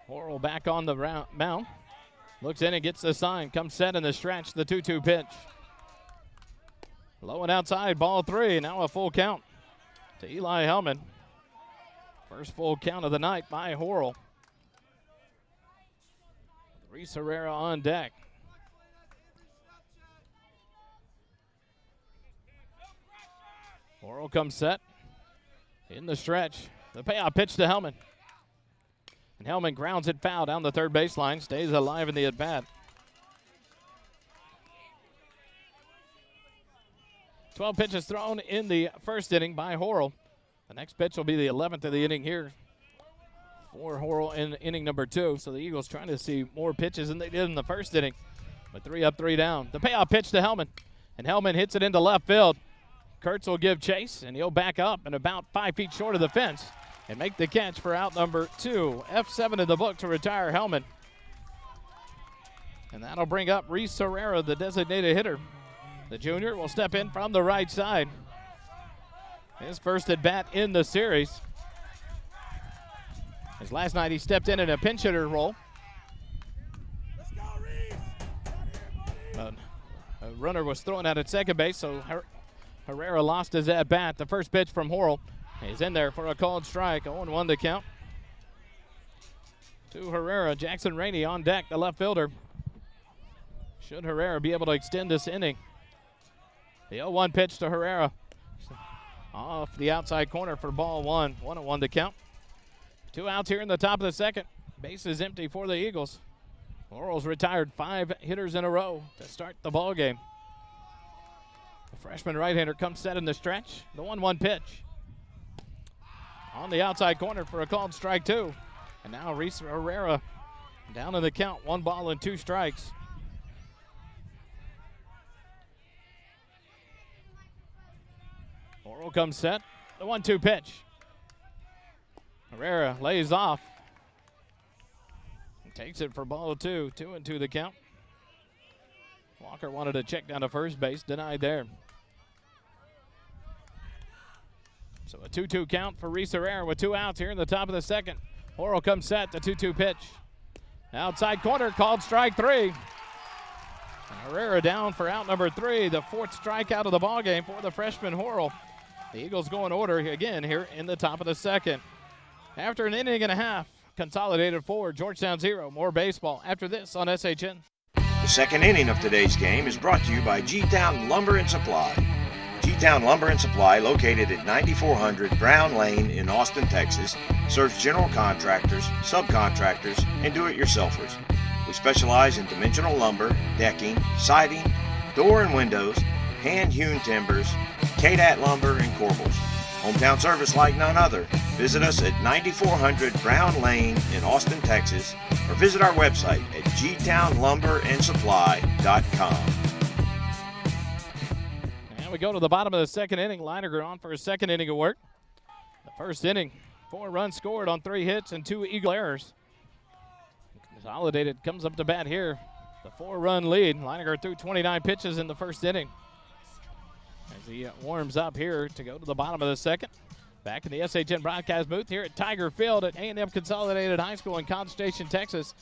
Horrell back on the mound. Looks in and gets the sign. Comes set in the stretch, the 2-2 pitch. Low and outside, ball 3. Now a full count to Eli Hellman. First full count of the night by Horrell. Reese Herrera on deck. Horrell comes set in the stretch. The payoff pitch to Hellman. And Hellman grounds it foul down the third baseline. Stays alive in the at-bat. 12 pitches thrown in the first inning by Horrell. The next pitch will be the 11th of the inning here for Horrell in inning number 2. So the Eagles trying to see more pitches than they did in the first inning. With 3 up, 3 down. The payoff pitch to Hellman, and Hellman hits it into left field. Kurtz will give chase, and he'll back up and about 5 feet short of the fence and make the catch for out number 2. F7 in the book to retire Hellman. And that'll bring up Reese Herrera, the designated hitter. The junior will step in from the right side. His first at bat in the series. As last night he stepped in a pinch hitter role. Let's go, Reese. A runner was thrown out at second base, so Herrera lost his at bat. The first pitch from Horrell is in there for a called strike. 0-1 to count. To Herrera, Jackson Rainey on deck, the left fielder. Should Herrera be able to extend this inning? The 0-1 pitch to Herrera. Off the outside corner for ball 1. 1-1 to count. 2 outs here in the top of the second. Base is empty for the Eagles. Laurel's retired 5 hitters in a row to start the ball game. The freshman right-hander comes set in the stretch. The 1-1 pitch. On the outside corner for a called strike 2. And now Reese Herrera down in the count. 1 ball and 2 strikes. Laurel comes set. The 1-2 pitch. Herrera lays off. Takes it for ball 2. 2-2 the count. Walker wanted to check down to first base. Denied there. So a 2-2 count for Reese Herrera with 2 outs here in the top of the second. Horrell comes set. The 2-2 pitch. Outside corner, called strike 3. And Herrera down for out number 3. The 4th strikeout of the ball game for the freshman Horrell. The Eagles go in order again here in the top of the second. After an inning and a half, Consolidated 4, Georgetown 0. More baseball after this on SHN. The second inning of today's game is brought to you by G-Town Lumber and Supply. G-Town Lumber and Supply, located at 9400 Brown Lane in Austin, Texas, serves general contractors, subcontractors, and do-it-yourselfers. We specialize in dimensional lumber, decking, siding, door and windows, hand-hewn timbers, KDAT lumber, and corbels. Hometown service like none other. Visit us at 9400 Brown Lane in Austin, Texas, or visit our website at gtownlumberandsupply.com. And we go to the bottom of the second inning. Leininger on for his second inning of work. The first inning, 4 runs scored on 3 hits and 2 Eagle errors. Consolidated comes up to bat here. The 4-run lead. Leininger threw 29 pitches in the first inning. As he warms up here to go to the bottom of the second. Back in the SHN broadcast booth here at Tiger Field at A&M Consolidated High School in College Station, Texas.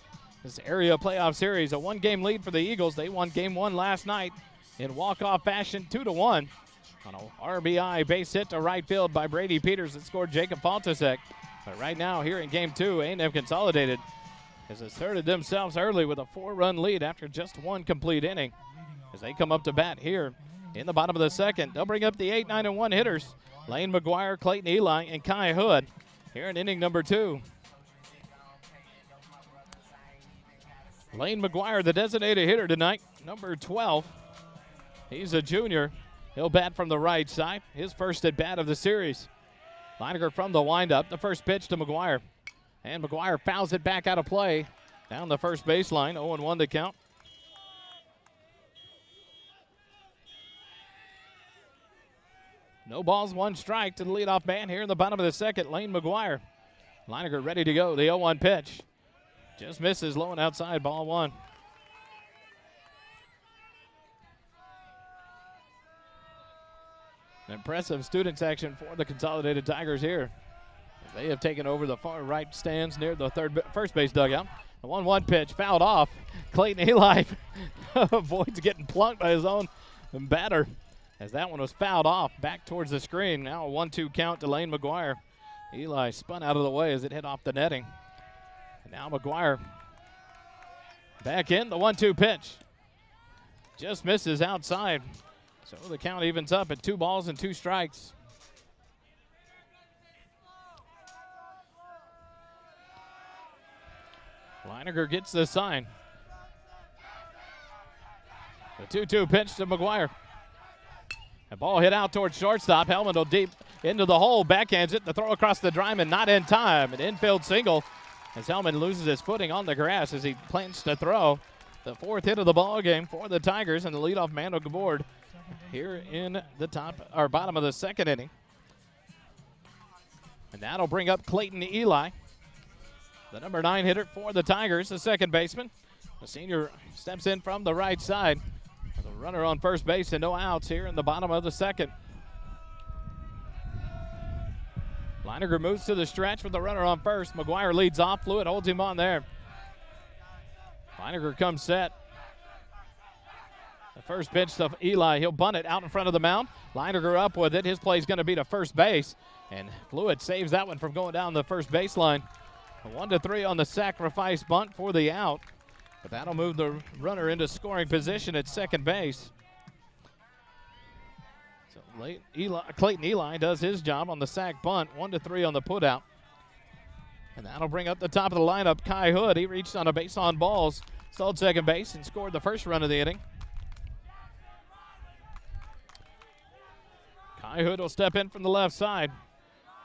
This area playoff series, a 1-game lead for the Eagles. They won game 1 last night in walk-off fashion, 2-1. On a RBI base hit to right field by Brady Peters that scored Jacob Faltasek. But right now here in game 2, A&M Consolidated has asserted themselves early with a 4-run lead after just 1 complete inning. As they come up to bat here in the bottom of the second, they'll bring up the 8, 9, and 1 hitters. Lane McGuire, Clayton Eli, and Kai Hood here in inning number 2. Lane McGuire, the designated hitter tonight, number 12. He's a junior. He'll bat from the right side. His first at bat of the series. Leininger from the windup. The first pitch to McGuire. And McGuire fouls it back out of play down the first baseline. 0-1 to count. No balls, 1 strike to the leadoff man here in the bottom of the second, Lane McGuire. Leininger ready to go. The 0-1 pitch. Just misses low and outside, ball 1. Impressive student section for the Consolidated Tigers here. They have taken over the far right stands near the first base dugout. The 1-1 pitch fouled off. Clayton Eli avoids getting plunked by his own batter as that one was fouled off back towards the screen. Now a 1-2 count to Lane McGuire. Eli spun out of the way as it hit off the netting. And now McGuire back in. The 1-2 pitch just misses outside. So the count evens up at 2 balls and 2 strikes. Leininger gets the sign. The 2-2 pitch to McGuire. A ball hit out towards shortstop. Hellman will deep into the hole. Backhands it. The throw across the diamond, not in time. An infield single as Hellman loses his footing on the grass as he plants to throw. the 4th hit of the ball game for the Tigers, and the leadoff man on the board here in the bottom of the 2nd inning. And that'll bring up Clayton Eli, the number 9 hitter for the Tigers, the second baseman. The senior steps in from the right side with a runner on first base and no outs here in the bottom of the 2nd. Leininger moves to the stretch with the runner on first. McGuire leads off. Fluid holds him on there. Leininger comes set. The first pitch to Eli. He'll bunt it out in front of the mound. Leininger up with it. His play is going to be to first base. And Fluid saves that one from going down the first baseline. 1-3 on the sacrifice bunt for the out. But that'll move the runner into scoring position at second base. So Clayton Eli does his job on the sac bunt. 1-3 on the putout. And that'll bring up the top of the lineup Kai Hood. He reached on a base on balls, stole second base, and scored the first run of the inning. Kai Hood will step in from the left side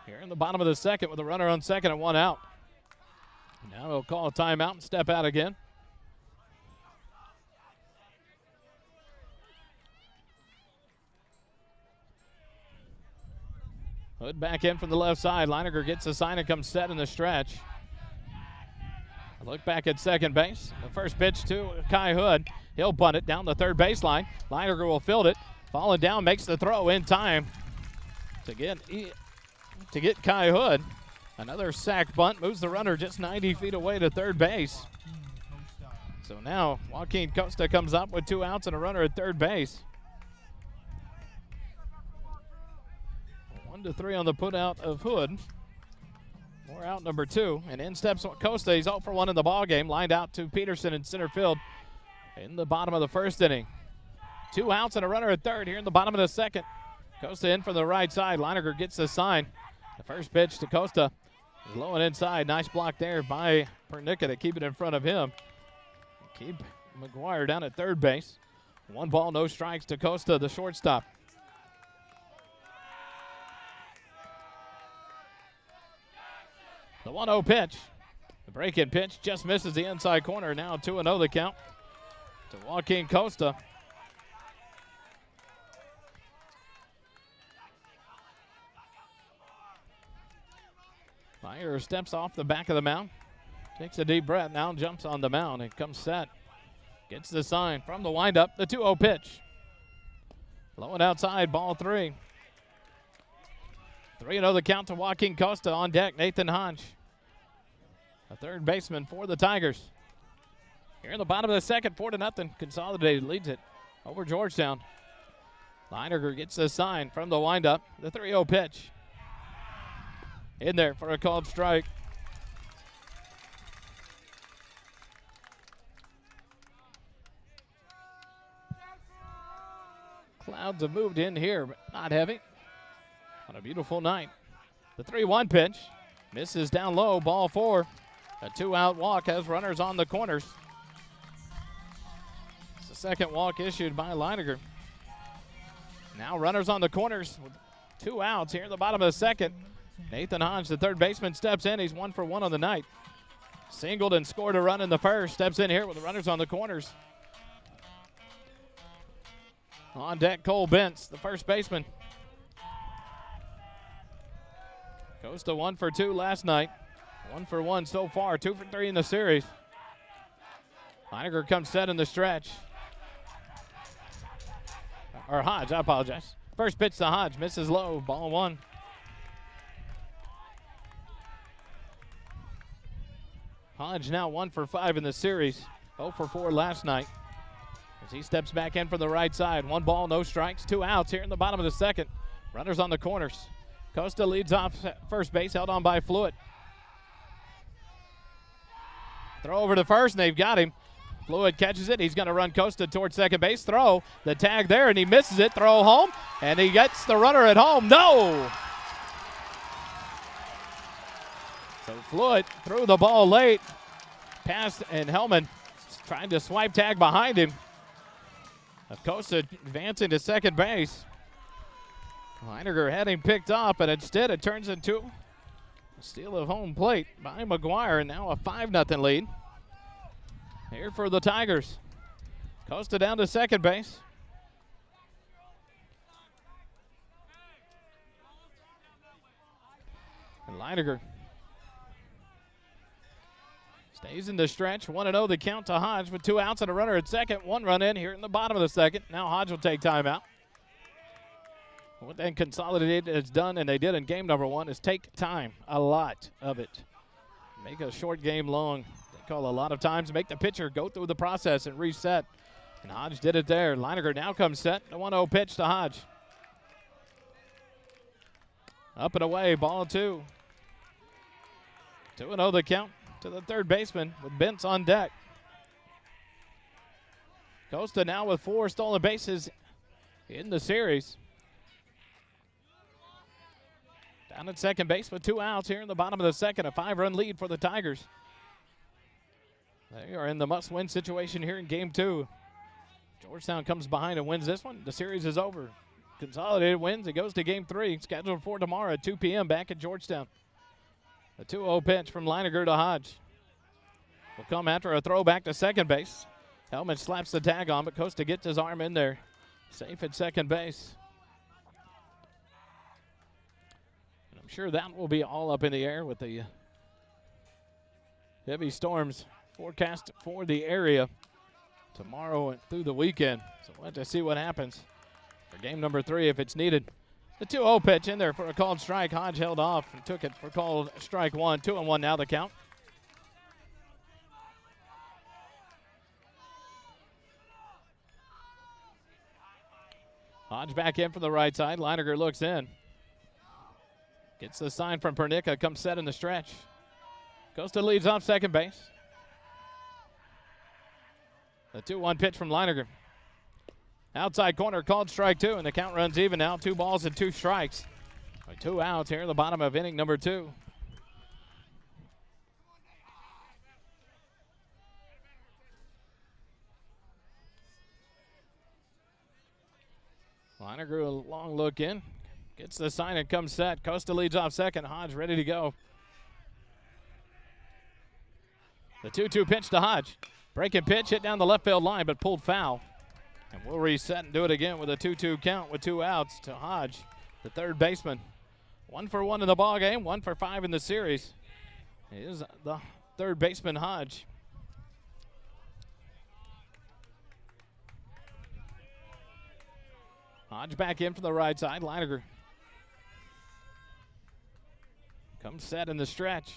here in the bottom of the 2nd with a runner on second and 1 out. Now he'll call a timeout and step out again. Hood back in from the left side. Leininger gets a sign and comes set in the stretch. A look back at second base. The first pitch to Kai Hood. He'll bunt it down the third baseline. Leininger will field it. Falling down, makes the throw in time to get Kai Hood. Another sac bunt moves the runner just 90 feet away to third base. So now Joaquin Costa comes up with 2 outs and a runner at third base. 1-3 on the putout of Hood. More out number 2. And in steps Costa. He's 0 for 1 in the ball game. Lined out to Peterson in center field in the bottom of the 1st inning. 2 outs and a runner at third here in the bottom of the 2nd. Costa in from the right side. Leininger gets the sign. The first pitch to Costa is low and inside. Nice block there by Pernica to keep it in front of him. Keep McGuire down at third base. 1 ball, no strikes to Costa, the shortstop. The 1-0 pitch. The break-in pitch just misses the inside corner. Now 2-0 the count to Joaquin Costa. Fire steps off the back of the mound. Takes a deep breath. Now jumps on the mound and comes set. Gets the sign from the windup. The 2-0 pitch. Low and outside, ball 3. 3-0 the count to Joaquin Costa. On deck, Nathan Hodge, a third baseman for the Tigers. Here in the bottom of the 2nd, 4-0. Consolidated leads it over Georgetown. Leininger gets the sign from the windup. The 3-0 pitch. In there for a called strike. Clouds have moved in here, but not heavy. On a beautiful night. The 3-1 pitch. Misses down low, ball 4. A 2-out walk has runners on the corners. It's the 2nd walk issued by Leininger. Now runners on the corners with 2 outs here in the bottom of the 2nd. Nathan Hodge, the third baseman, steps in. He's 1 for 1 on the night. Singled and scored a run in the first. Steps in here with the runners on the corners. On deck, Cole Bentz, the first baseman. Costa 1 for 2 last night. 1 for 1 so far. 2 for 3 in the series. Leininger comes set in the stretch. Or Hodge, I apologize. First pitch to Hodge, misses low, ball 1. Hodge now 1 for 5 in the series. 0 for 4 last night. As he steps back in from the right side. 1 ball, no strikes, 2 outs here in the bottom of the 2nd. Runners on the corners. Costa leads off first base, held on by Fluid. Throw over to first, and they've got him. Fluid catches it. He's going to run Costa towards second base. Throw, the tag there, and he misses it. Throw home, and he gets the runner at home. No! So Fluid threw the ball late. Passed, and Hellman trying to swipe tag behind him. Costa advancing to second base. Leininger had him picked up, and instead it turns into a steal of home plate by McGuire, and now a 5-0 lead here for the Tigers. Costa down to second base. And Leininger stays in the stretch. 1-0 the count to Hodge with 2 outs and a runner at second. 1 run in here in the bottom of the second. Now Hodge will take timeout. What then Consolidated has done, and they did in game number 1, is take time, a lot of it. Make a short game long. They call a lot of times, make the pitcher go through the process and reset. And Hodge did it there. Leininger now comes set. The 1-0 pitch to Hodge. Up and away, ball 2. 2-0 the count to the third baseman with Bentz on deck. Costa now with 4 stolen bases in the series. Down at second base with 2 outs here in the bottom of the second. A 5-run lead for the Tigers. They are in the must-win situation here in game 2. Georgetown comes behind and wins this one. The series is over. Consolidated wins. It goes to game 3, scheduled for tomorrow at 2 p.m. back at Georgetown. The 2-0 pitch from Leininger to Hodge will come after a throw back to second base. Hellman slaps the tag on, but Costa gets his arm in there. Safe at second base. And I'm sure that will be all up in the air with the heavy storms forecast for the area tomorrow and through the weekend. So we'll have to see what happens for game number 3 if it's needed. The 2-0 pitch in there for a called strike. Hodge held off and took it for called strike 1. 2-1 now the count. Hodge back in from the right side. Leininger looks in. Gets the sign from Pernica. Comes set in the stretch. Costa leads off second base. The 2-1 pitch from Leininger. Outside corner called strike 2, and the count runs even now. 2 balls and 2 strikes. 2 outs here in the bottom of inning number 2. Leininger a long look in. Gets the sign and comes set. Costa leads off second. Hodge ready to go. The 2-2 pitch to Hodge. Breaking pitch, hit down the left field line, but pulled foul. And we'll reset and do it again with a 2-2 count with 2 outs to Hodge, the third baseman. 1 for 1 in the ball game, 1 for 5 in the series. He is the third baseman, Hodge. Hodge back in from the right side. Leininger comes set in the stretch.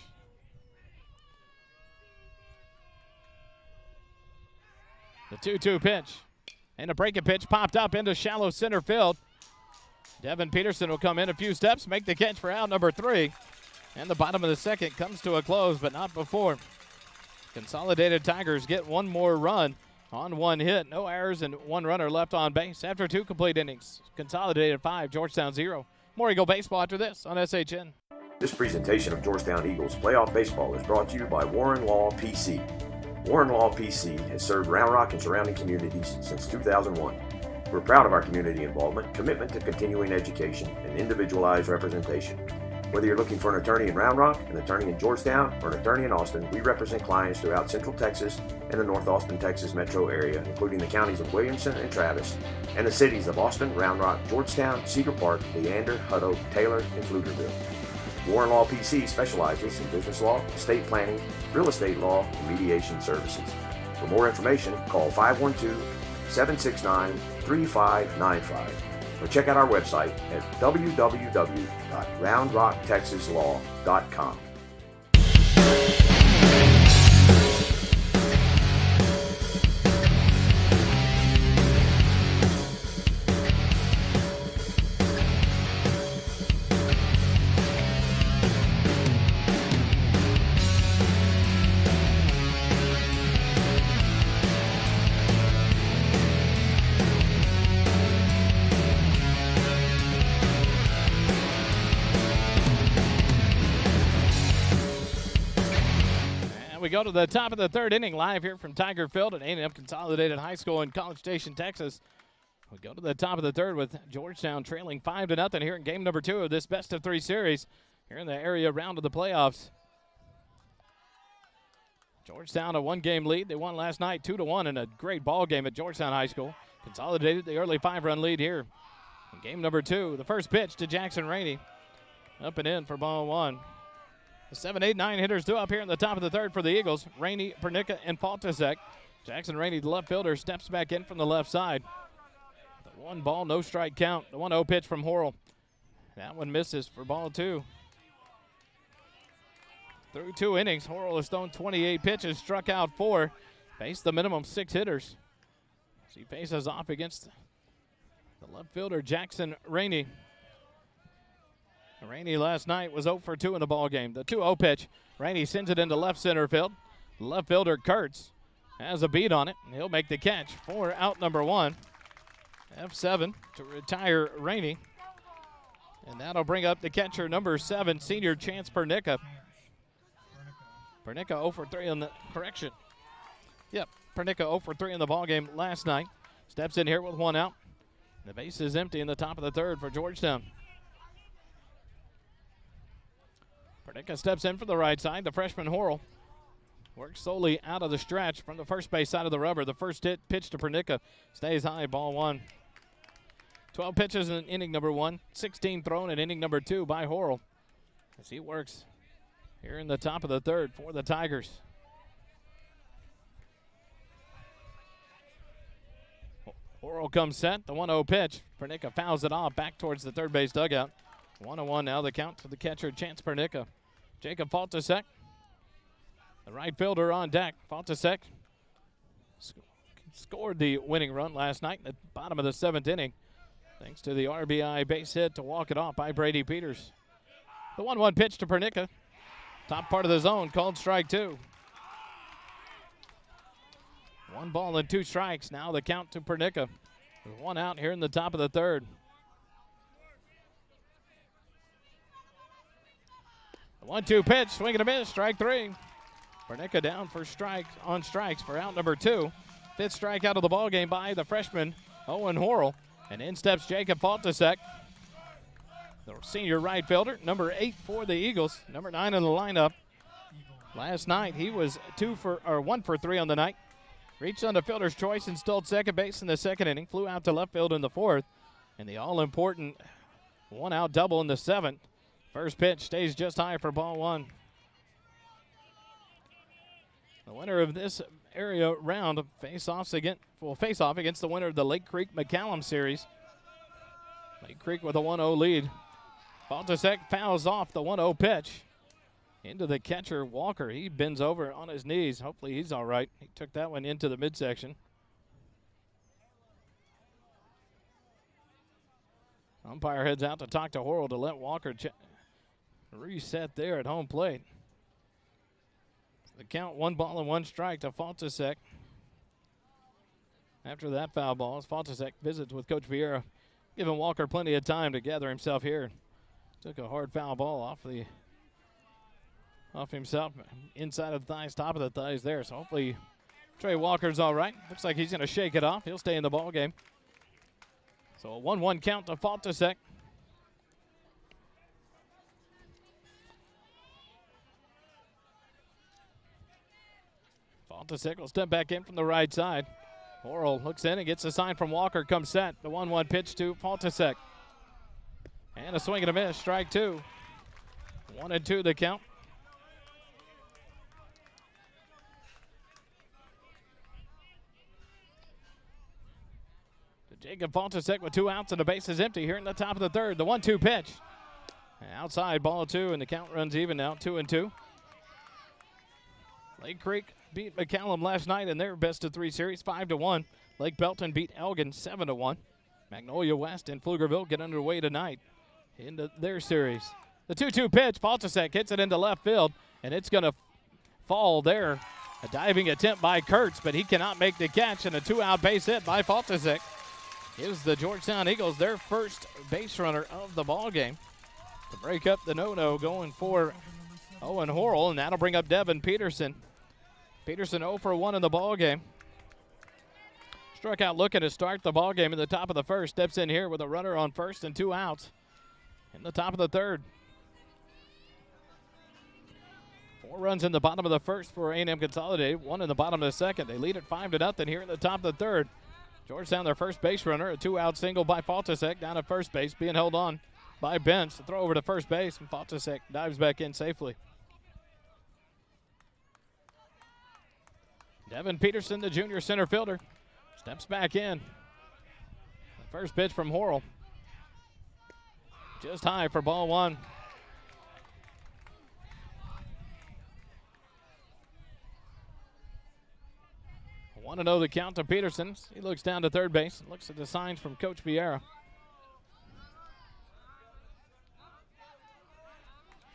The 2-2 pitch. And a breaking pitch popped up into shallow center field. Devin Peterson will come in a few steps, make the catch for out number 3. And the bottom of the second comes to a close, but not before. Consolidated Tigers get 1 more run on 1 hit. No errors and 1 runner left on base after 2 complete innings. Consolidated 5, Georgetown 0. More Eagle baseball after this on SHN. This presentation of Georgetown Eagles playoff baseball is brought to you by Warren Law PC. Warren Law PC has served Round Rock and surrounding communities since 2001. We're proud of our community involvement, commitment to continuing education, and individualized representation. Whether you're looking for an attorney in Round Rock, an attorney in Georgetown, or an attorney in Austin, we represent clients throughout Central Texas and the North Austin, Texas metro area, including the counties of Williamson and Travis, and the cities of Austin, Round Rock, Georgetown, Cedar Park, Leander, Hutto, Taylor, and Pflugerville. Warren Law PC specializes in business law, estate planning, real estate law, and mediation services. For more information, call 512-769-3595 or check out our website at www.roundrocktexaslaw.com. We go to the top of the third inning live here from Tiger Field at A&M Consolidated High School in College Station, Texas. We go to the top of the third with Georgetown trailing 5-0 here in game number 2 of this best-of-3 series here in the area round of the playoffs. Georgetown a one-game lead. They won last night 2-1 in a great ball game at Georgetown High School. Consolidated the early 5-run lead here in game number 2. The first pitch to Jackson Rainey. Up and in for ball 1. The 7, 8, 9 hitters due up here in the top of the third for the Eagles. Rainey, Pernica, and Faltasek. Jackson Rainey, the left fielder, steps back in from the left side. The 1 ball, no strike count. The 1-0 pitch from Horrell. That one misses for ball 2. Through 2 innings, Horrell has thrown 28 pitches, struck out 4, faced the minimum 6 hitters. As he faces off against the left fielder, Jackson Rainey. Rainey last night was 0 for 2 in the ball game. The 2-0 pitch, Rainey sends it into left center field. Left fielder Kurtz has a beat on it, and he'll make the catch for out number 1. F7 to retire Rainey. And that'll bring up the catcher number 7, senior Chance Pernica. Pernica 0 for 3 on the correction. Yep, Pernica 0 for 3 in the ball game last night. Steps in here with 1 out. The base is empty in the top of the third for Georgetown. Pernica steps in for the right side. The freshman Horrell works solely out of the stretch from the first base side of the rubber. The first pitch to Pernica stays high, ball 1. 12 pitches in inning number 1. 16 thrown in inning number 2 by Horrell as he works here in the top of the third for the Tigers. Horrell comes set. The 1-0 pitch. Pernica fouls it off back towards the third base dugout. 1-1 now the count to the catcher, Chance Pernica. Jacob Faltasek, the right fielder on deck. Faltasek scored the winning run last night in the bottom of the 7th inning, thanks to the RBI base hit to walk it off by Brady Peters. The 1-1 pitch to Pernica. Top part of the zone, called strike 2. 1 ball and 2 strikes. Now the count to Pernica with 1 out here in the top of the third. The 1-2 pitch, swing and a miss, strike 3. Pernica down for strikes for out number 2. 5th strikeout of the ball game by the freshman Owen Horrell. And in steps Jacob Faltasek, the senior right fielder, number 8 for the Eagles, number 9 in the lineup. Last night he was 1 for 3 on the night. Reached on the fielder's choice and stole second base in the 2nd inning. Flew out to left field in the 4th. And the all-important 1-out double in the 7th. First pitch stays just high for ball 1. The winner of this area round will face off against the winner of the Lake Creek McCallum series. Lake Creek with a 1-0 lead. Faltasek fouls off the 1-0 pitch into the catcher Walker. He bends over on his knees. Hopefully he's all right. He took that one into the midsection. Umpire heads out to talk to Horrell to let Walker reset there at home plate. The count, 1 ball and 1 strike to Faltasek. After that foul ball, as Faltasek visits with Coach Vieira, giving Walker plenty of time to gather himself here. Took a hard foul ball off himself, inside of the thighs, top of the thighs there. So hopefully Trey Walker's all right. Looks like he's going to shake it off. He'll stay in the ball game. So a 1-1 count to Faltasek. Faltasek will step back in from the right side. Horrell looks in and gets a sign from Walker, comes set. The 1-1 pitch to Faltasek. And a swing and a miss, strike 2. 1-2 the count. To Jacob Faltasek with 2 outs and the base is empty here in the top of the third. The 1-2 pitch. Outside, ball 2, and the count runs even now, 2-2. Lake Creek beat McCallum last night in their best-of-3 series, 5-1. Lake Belton beat Elgin, 7-1. Magnolia West and Pflugerville get underway tonight into their series. The 2-2 pitch, Faltasek hits it into left field, and it's going to fall there. A diving attempt by Kurtz, but he cannot make the catch, and a 2-out base hit by Faltasek gives the Georgetown Eagles their first base runner of the ball game to break up the no-no going for Owen Horrell, and that'll bring up Devin Peterson. Peterson 0 for 1 in the ball game. Struck out looking to start the ball game in the top of the first. Steps in here with a runner on first and 2 outs in the top of the third. 4 runs in the bottom of the first for A&M Consolidated, 1 in the bottom of the second. They lead at 5-0 here in the top of the third. Georgetown, their first base runner, a 2-out single by Faltasek down at first base, being held on by Bench. The throw over to first base, and Faltasek dives back in safely. Devin Peterson, the junior center fielder, steps back in. The first pitch from Horrell. Just high for ball 1. Want to know the count to Peterson. He looks down to third base and looks at the signs from Coach Vieira.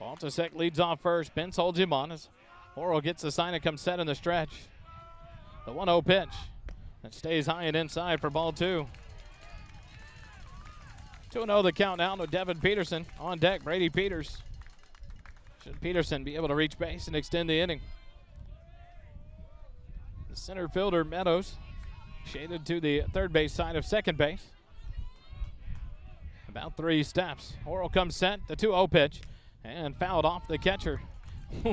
Faltasek leads off first. Benz holds him on as Horrell gets the sign and comes set in the stretch. The 1-0 pitch. That stays high and inside for ball 2. 2-0 the count now to Devin Peterson. On deck, Brady Peters. Should Peterson be able to reach base and extend the inning? The center fielder, Meadows, shaded to the third base side of second base. About 3 steps. Horrell comes set, the 2-0 pitch, and fouled off the catcher,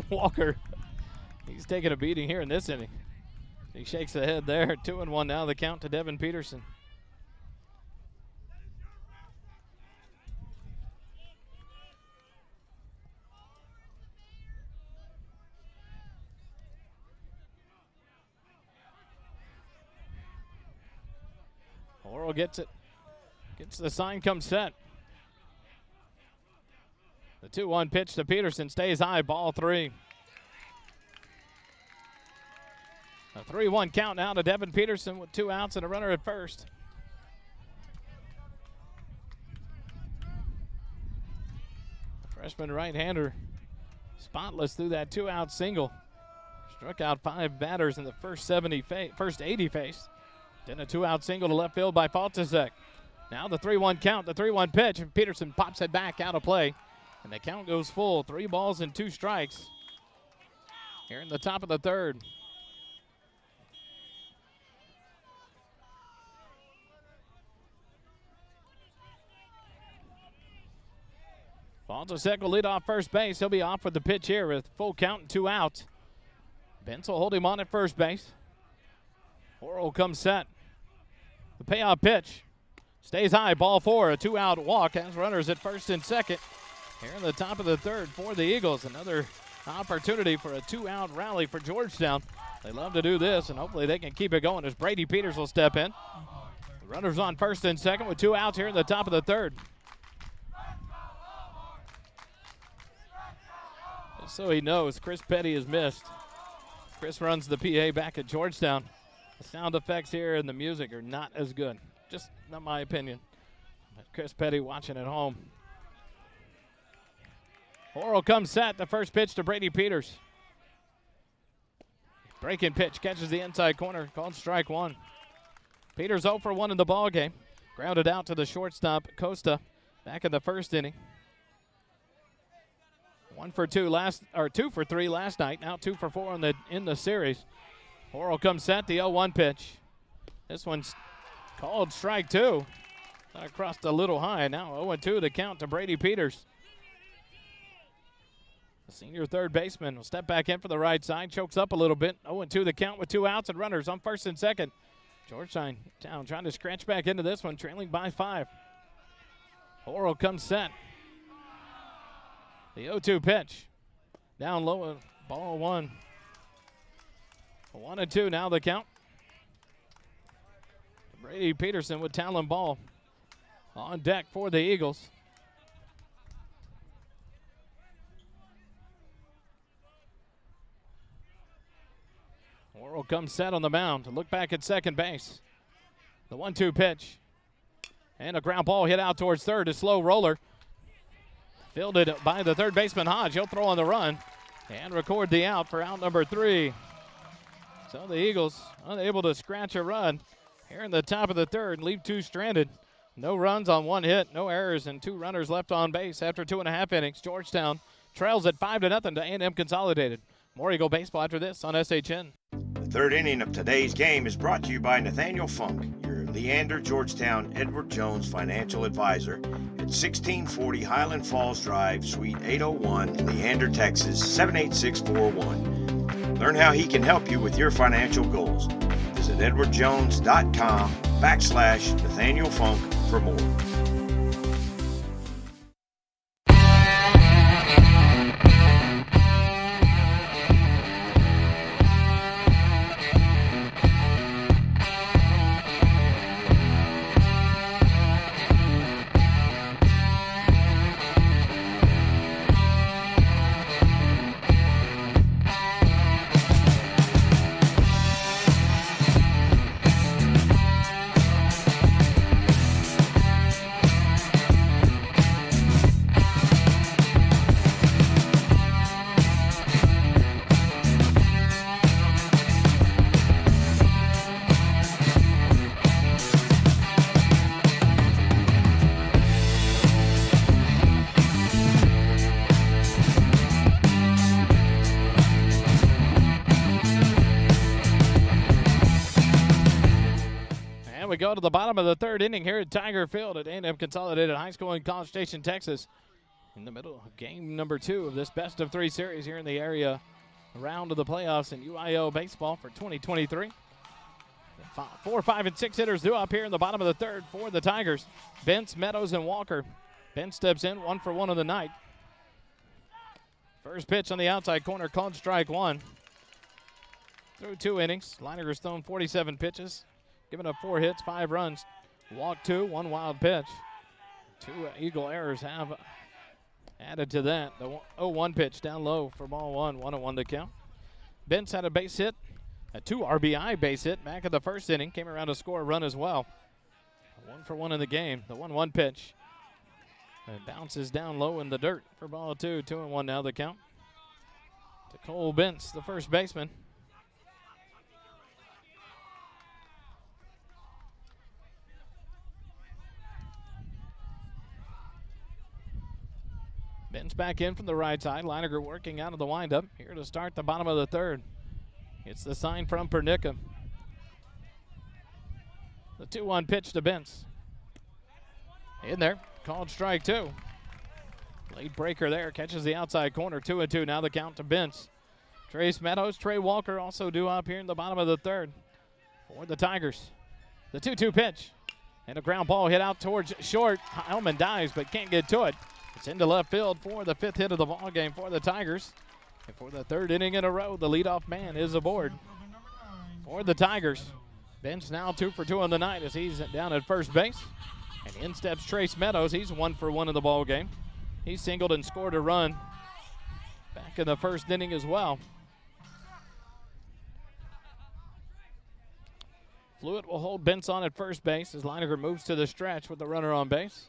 Walker. He's taking a beating here in this inning. He shakes the head there. 2-1 now, the count to Devin Peterson. Horrell gets it. Gets the sign, comes set. The 2-1 pitch to Peterson stays high, ball 3. A 3-1 count now to Devin Peterson with 2 outs and a runner at first. The freshman right-hander spotless through that 2-out single. Struck out 5 batters in the first 80 faced. Then a 2-out single to left field by Faltasek. Now the 3-1 count, the 3-1 pitch, and Peterson pops it back out of play. And the count goes full, 3 balls and 2 strikes. Here in the top of the third. Faltasek will lead off first base. He'll be off with the pitch here with full count and 2 outs. Bentz will hold him on at first base. Horrell comes set. The payoff pitch stays high, ball 4, a 2-out walk as runners at first and second. Here in the top of the third for the Eagles, another opportunity for a 2-out rally for Georgetown. They love to do this, and hopefully they can keep it going as Brady Peters will step in. The runners on first and second with 2 outs here in the top of the third. Just so he knows, Chris Petty is missed. Chris runs the PA back at Georgetown. The sound effects here and the music are not as good. Just not my opinion. But Chris Petty watching at home. Horrell comes set. The first pitch to Brady Peters. Breaking pitch catches the inside corner. Called strike 1. Peters 0 for 1 in the ball game. Grounded out to the shortstop Costa back in the first inning. 2 for 3 last night. Now 2 for 4 in the series. Horrell comes set, the 0-1 pitch. This one's called strike 2. Crossed a little high. Now 0-2 the count to Brady Peters. The senior third baseman will step back in for the right side. Chokes up a little bit. 0-2 the count with 2 outs and runners on first and second. Georgetown trying to scratch back into this one, trailing by 5. Horrell comes set. The 0-2 pitch. Down low, ball 1. 1-2 now the count. Brady Peterson with Talon Ball on deck for the Eagles. Horrell comes set on the mound to look back at second base. The 1-2 pitch. And a ground ball hit out towards third. A slow roller. Fielded by the third baseman Hodge. He'll throw on the run and record the out for out number 3. So the Eagles unable to scratch a run here in the top of the third and leave 2 stranded. No runs on 1 hit, no errors, and 2 runners left on base after 2.5 innings. Georgetown trails at 5-0 to A&M Consolidated. More Eagle baseball after this on SHN. The third inning of today's game is brought to you by Nathaniel Funk, your Leander Georgetown Edward Jones Financial Advisor at 1640 Highland Falls Drive, Suite 801, Leander, Texas 78641. Learn how he can help you with your financial goals. Visit edwardjones.com/Nathaniel Funk for more. We go to the bottom of the third inning here at Tiger Field at A&M Consolidated High School in College Station, Texas. In the middle of game number 2 of this best-of-3 series here in the area round of the playoffs in UIL baseball for 2023. 4, 5, and 6 hitters due up here in the bottom of the third for the Tigers. Bentz, Meadows, and Walker. Bentz steps in 1 for 1 on the night. First pitch on the outside corner, called strike 1. Through 2 innings, Leininger's thrown 47 pitches. Giving up 4 hits, 5 runs. Walk 2, 1 wild pitch. 2 Eagle errors have added to that. The 0-1 pitch down low for ball 1, 1-1 the count. Bentz had a base hit, a 2 RBI base hit back in the first inning. Came around to score a run as well. 1 for 1 in the game. The 1-1 pitch. It bounces down low in the dirt for ball 2, 2-1 now the count. To Cole Bentz, the first baseman. Bentz back in from the right side. Leininger working out of the windup. Here to start the bottom of the third. It's the sign from Pernica. The 2-1 pitch to Bentz. In there. Called strike 2. Late breaker there. Catches the outside corner. 2-2. Now the count to Bentz. Trace Meadows, Trey Walker also due up here in the bottom of the third for the Tigers. The 2-2 pitch. And a ground ball hit out towards short. Hellman dives but can't get to it. It's into left field for the 5th hit of the ball game for the Tigers. And for the 3rd inning in a row, the leadoff man is aboard for the Tigers. Bentz now 2 for 2 on the night as he's down at first base. And in steps Trace Meadows. He's 1 for 1 in the ball game. He singled and scored a run back in the first inning as well. Fluid will hold Bentz on at first base as Leininger moves to the stretch with the runner on base.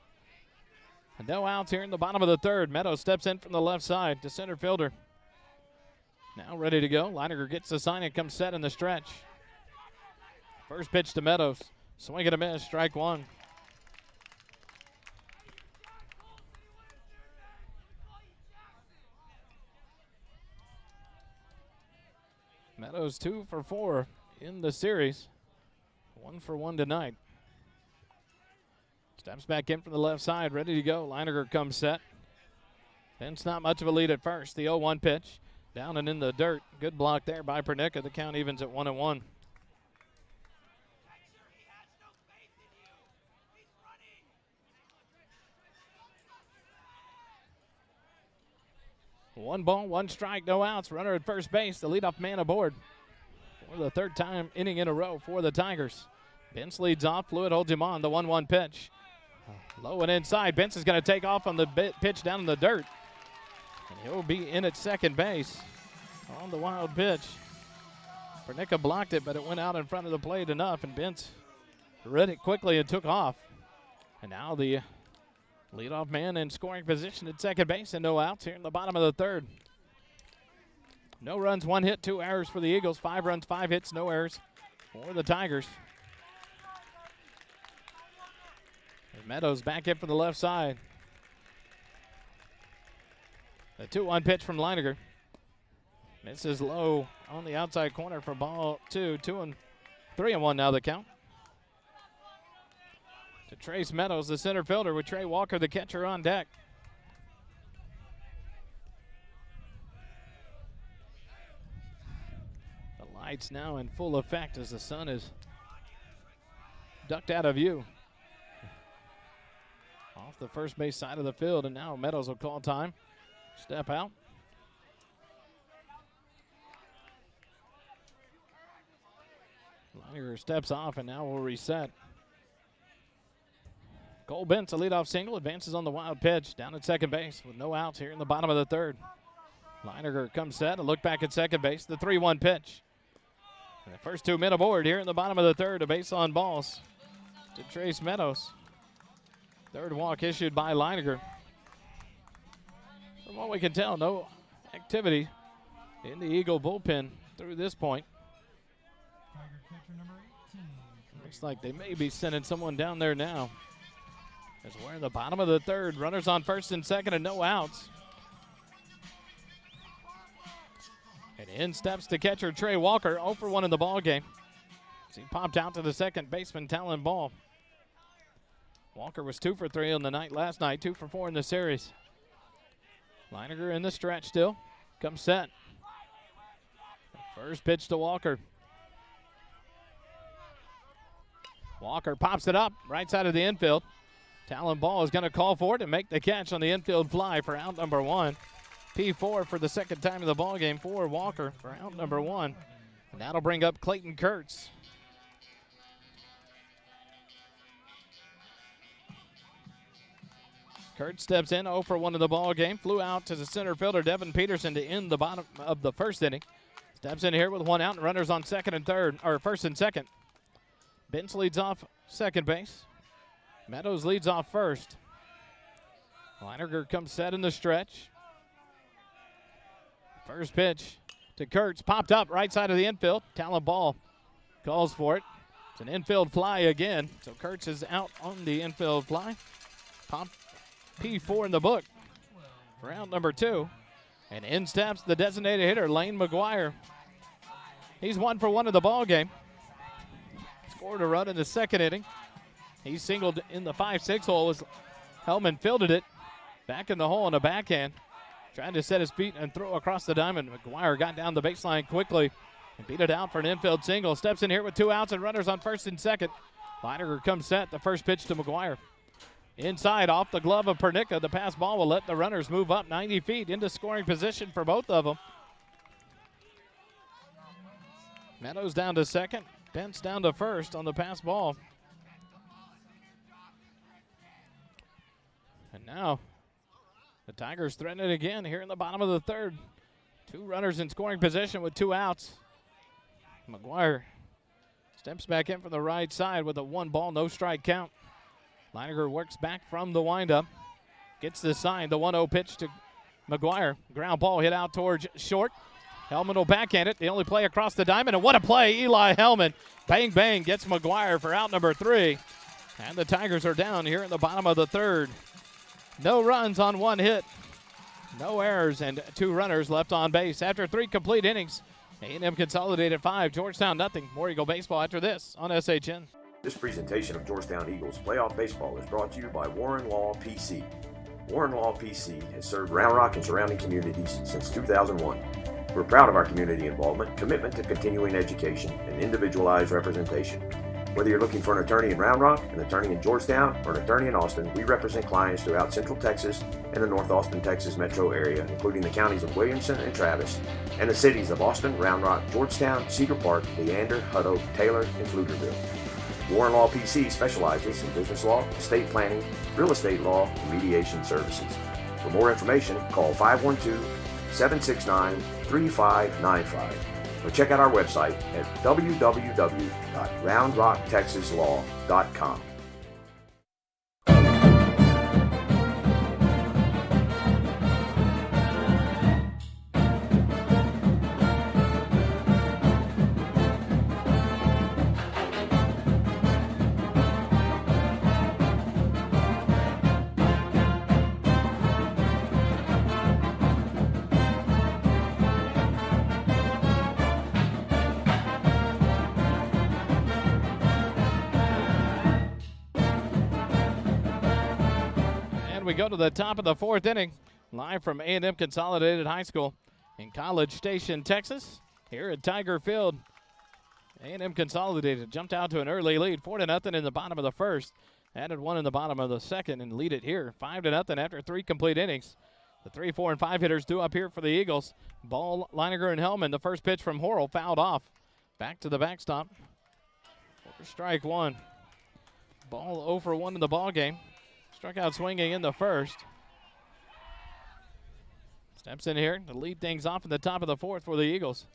And no outs here in the bottom of the third. Meadows steps in from the left side to center fielder. Now ready to go. Leininger gets the sign and comes set in the stretch. First pitch to Meadows. Swing and a miss, strike 1. Meadows 2 for 4 in the series. 1 for 1 tonight. Steps back in from the left side, ready to go. Leininger comes set. Bentz not much of a lead at first. The 0-1 pitch, down and in the dirt. Good block there by Pernica. The count evens at 1-1. One ball, 1 strike, no outs. Runner at first base, the leadoff man aboard for the 3rd time inning in a row for the Tigers. Bentz leads off. Fluid holds him on. The 1-1 pitch. Low and inside. Bentz is going to take off on the pitch down in the dirt. And he'll be in at second base on the wild pitch. Pernica blocked it, but it went out in front of the plate enough, and Bentz read it quickly and took off. And now the leadoff man in scoring position at second base and no outs here in the bottom of the third. No runs, 1 hit, 2 errors for the Eagles. 5 runs, 5 hits, no errors for the Tigers. Meadows back in from the left side. The 2-1 pitch from Leininger. Misses low on the outside corner for ball 2. 3-1 now the count. Trace Meadows, the center fielder, with Trey Walker, the catcher, on deck. The lights now in full effect as the sun is ducked out of view. Off the first base side of the field, and now Meadows will call time. Step out. Leininger steps off, and now we'll reset. Cole Bentz, a leadoff single, advances on the wild pitch down at second base with no outs here in the bottom of the third. Leininger comes set, a look back at second base, the 3-1 pitch. And the first 2 men aboard here in the bottom of the third, a base on balls to Trace Meadows. Third walk issued by Leininger. From what we can tell, no activity in the Eagle bullpen through this point. Looks like they may be sending someone down there now. As we're in the bottom of the third, runners on first and second and no outs. And in steps the catcher Trey Walker, 0 for 1 in the ball game. As he popped out to the second baseman Talon Ball. Walker was 2 for 3 on the night last night, 2 for 4 in the series. Leininger in the stretch still, comes set. First pitch to Walker. Walker pops it up, right side of the infield. Talon Ball is going to call for it and make the catch on the infield fly for out number 1. P4 for the second time in the ballgame for Walker for out number 1. And that'll bring up Clayton Kurtz. Kurtz steps in, 0 for 1 in the ballgame. Flew out to the center fielder Devin Peterson to end the bottom of the first inning. Steps in here with 1 out and runners on second and third, or first and second. Bentz leads off second base. Meadows leads off first. Leininger comes set in the stretch. First pitch to Kurtz, popped up right side of the infield. Talon Ball calls for it. It's an infield fly again. So Kurtz is out on the infield fly. Pop P4 in the book for out number 2. And in steps the designated hitter, Lane McGuire. He's 1 for 1 in the ball game. Scored a run in the second inning. He singled in the 5-6 hole as Hellman fielded it. Back in the hole on a backhand. Trying to set his feet and throw across the diamond. McGuire got down the baseline quickly and beat it out for an infield single. Steps in here with 2 outs and runners on first and second. Leininger comes set. The first pitch to McGuire. Inside, off the glove of Pernica. The pass ball will let the runners move up 90 feet into scoring position for both of them. Meadows down to second. Bentz down to first on the pass ball. And now the Tigers threaten it again here in the bottom of the third. 2 runners in scoring position with 2 outs. McGuire steps back in from the right side with a 1-ball, no strike count. Leininger works back from the windup. Gets the sign, the 1-0 pitch to McGuire. Ground ball hit out towards short. Hellman will backhand it. The only play across the diamond, and what a play, Eli Hellman. Bang, bang, gets McGuire for out number 3. And the Tigers are down here in the bottom of the third. No runs on 1 hit. No errors and 2 runners left on base. After 3 complete innings, A&M Consolidated 5, Georgetown nothing. More Eagle baseball after this on SHN. This presentation of Georgetown Eagles playoff baseball is brought to you by Warren Law PC. Warren Law PC has served Round Rock and surrounding communities since 2001. We're proud of our community involvement, commitment to continuing education, and individualized representation. Whether you're looking for an attorney in Round Rock, an attorney in Georgetown, or an attorney in Austin, we represent clients throughout Central Texas and the North Austin, Texas metro area, including the counties of Williamson and Travis, and the cities of Austin, Round Rock, Georgetown, Cedar Park, Leander, Hutto, Taylor, and Pflugerville. Warren Law PC specializes in business law, estate planning, real estate law, and mediation services. For more information, call 512-769-3595 or check out our website at www.roundrocktexaslaw.com. we go to the top of the 4th inning, live from A&M Consolidated High School in College Station, Texas. Here at Tiger Field, A&M Consolidated jumped out to an early lead, 4-0 in the bottom of the 1st. Added 1 in the bottom of the 2nd and lead it here, 5-0 after 3 complete innings. The 3, 4, and 5 hitters due up here for the Eagles. Ball, Leininger, and Hellman. The first pitch from Horrell fouled off. Back to the backstop for strike 1. Ball 0 for 1 in the ball game. Struck out swinging in the 1st. Steps in here to lead things off in the top of the 4th for the Eagles.